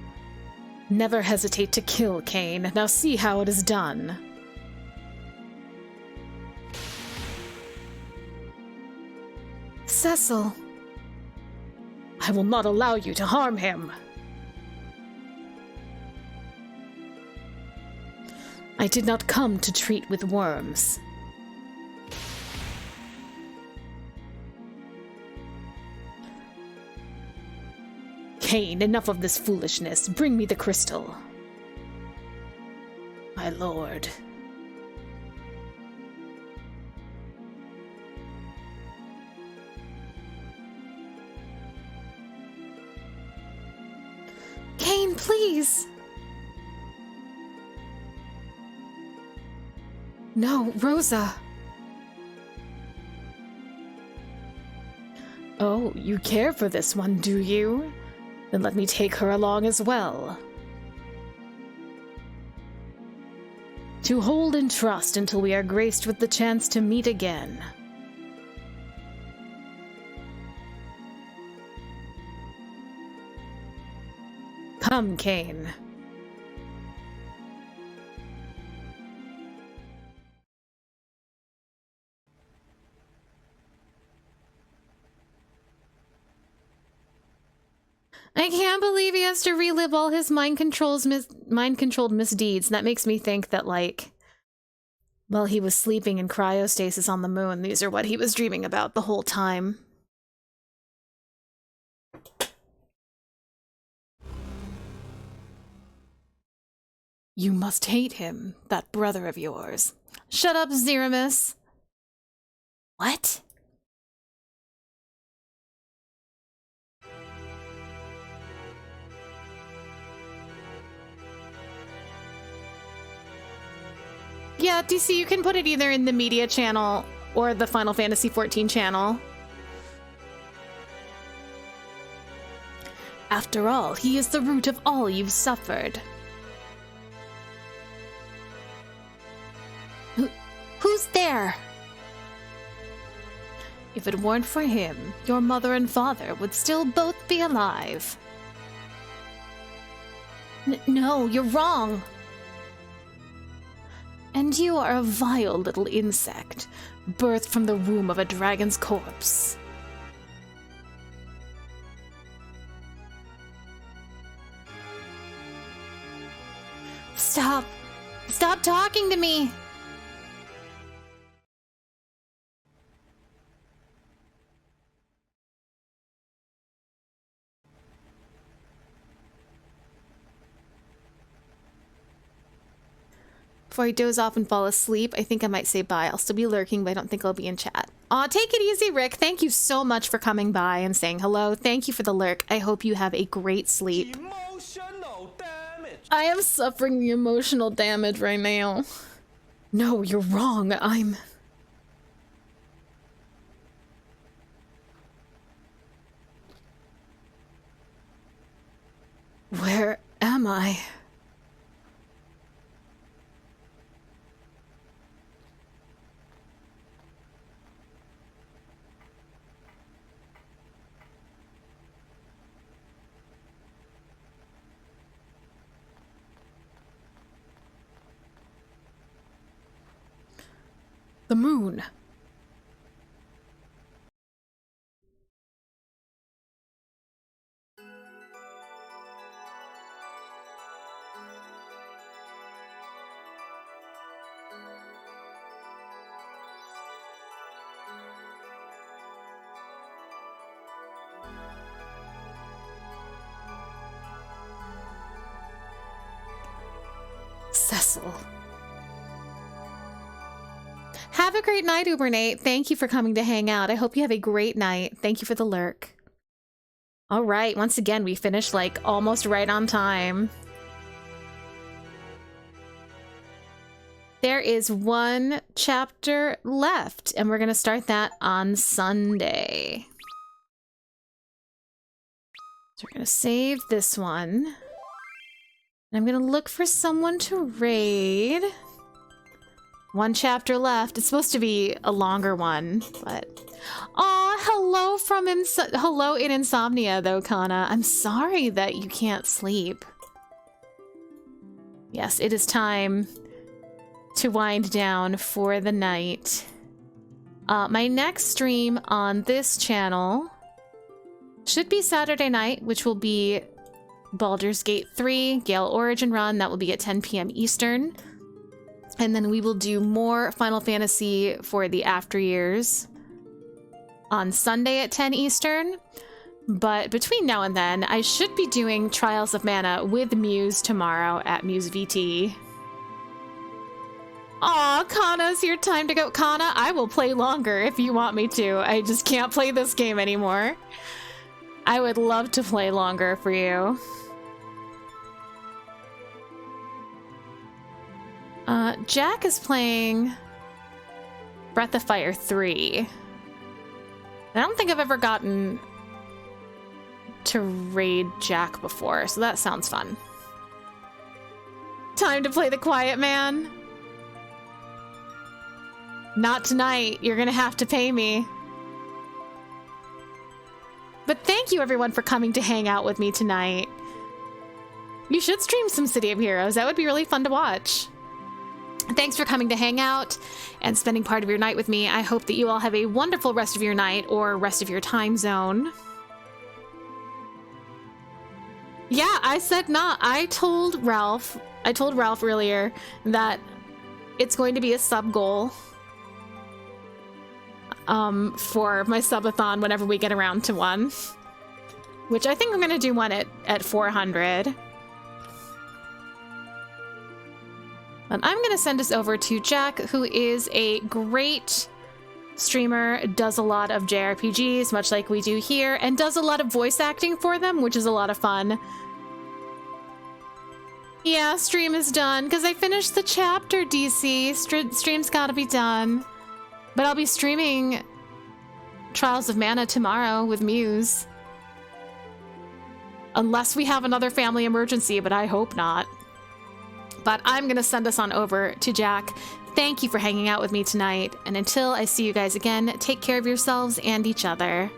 Never hesitate to kill, Cain. Now see how it is done. Cecil. I will not allow you to harm him. I did not come to treat with worms. Cain, enough of this foolishness. Bring me the crystal. My lord. Cain, please. No, Rosa. Oh, you care for this one, do you? Then let me take her along as well. To hold and trust until we are graced with the chance to meet again. Come, Cain. I can't believe he has to relive all his mind-controlled misdeeds. That makes me think that, like, while he was sleeping in cryostasis on the moon, these are what he was dreaming about the whole time. You must hate him, that brother of yours. Shut up, Zeramis. What? Yeah, DC, you can put it either in the media channel or the Final Fantasy XIV channel. After all, he is the root of all you've suffered. Who's there? If it weren't for him, your mother and father would still both be alive. No, you're wrong. And you are a vile little insect, birthed from the womb of a dragon's corpse. Stop! Stop talking to me! Before I doze off and fall asleep, I think I might say bye. I'll still be lurking, but I don't think I'll be in chat. Aw, take it easy, Rick. Thank you so much for coming by and saying hello. Thank you for the lurk. I hope you have a great sleep. Emotional damage. I am suffering the emotional damage right now. No, you're wrong. Where am I? The moon. Cecil. Have a great night, Ubernate. Thank you for coming to hang out. I hope you have a great night. Thank you for the lurk. All right, once again, we finished like almost right on time. There is one chapter left, and we're going to start that on Sunday. So we're going to save this one. I'm going to look for someone to raid. One chapter left. It's supposed to be a longer one, but... Aw, hello from hello in Insomnia, though, Kana. I'm sorry that you can't sleep. Yes, it is time to wind down for the night. My next stream on this channel should be Saturday night, which will be Baldur's Gate 3, Gale Origin Run. That will be at 10 p.m. Eastern. And then we will do more Final Fantasy for the After Years on Sunday at 10 Eastern. But between now and then, I should be doing Trials of Mana with Muse tomorrow at Muse VT. Aw, Kana's your time to go. Kana, I will play longer if you want me to. I just can't play this game anymore. I would love to play longer for you. Jack is playing Breath of Fire 3. I don't think I've ever gotten to raid Jack before, so that sounds fun. Time to play the Quiet Man. Not tonight. You're gonna have to pay me. But thank you everyone for coming to hang out with me tonight. You should stream some City of Heroes. That would be really fun to watch. Thanks for coming to hang out and spending part of your night with me. I hope that you all have a wonderful rest of your night or rest of your time zone. Yeah, I said not. I told Ralph earlier that it's going to be a sub goal for my subathon whenever we get around to one, which I think I'm going to do one at 400. I'm going to send us over to Jack, who is a great streamer, does a lot of JRPGs, much like we do here, and does a lot of voice acting for them, which is a lot of fun. Yeah, stream is done, because I finished the chapter, DC. Stream's gotta be done. But I'll be streaming Trials of Mana tomorrow with Muse. Unless we have another family emergency, but I hope not. But I'm going to send us on over to Jack. Thank you for hanging out with me tonight. And until I see you guys again, take care of yourselves and each other.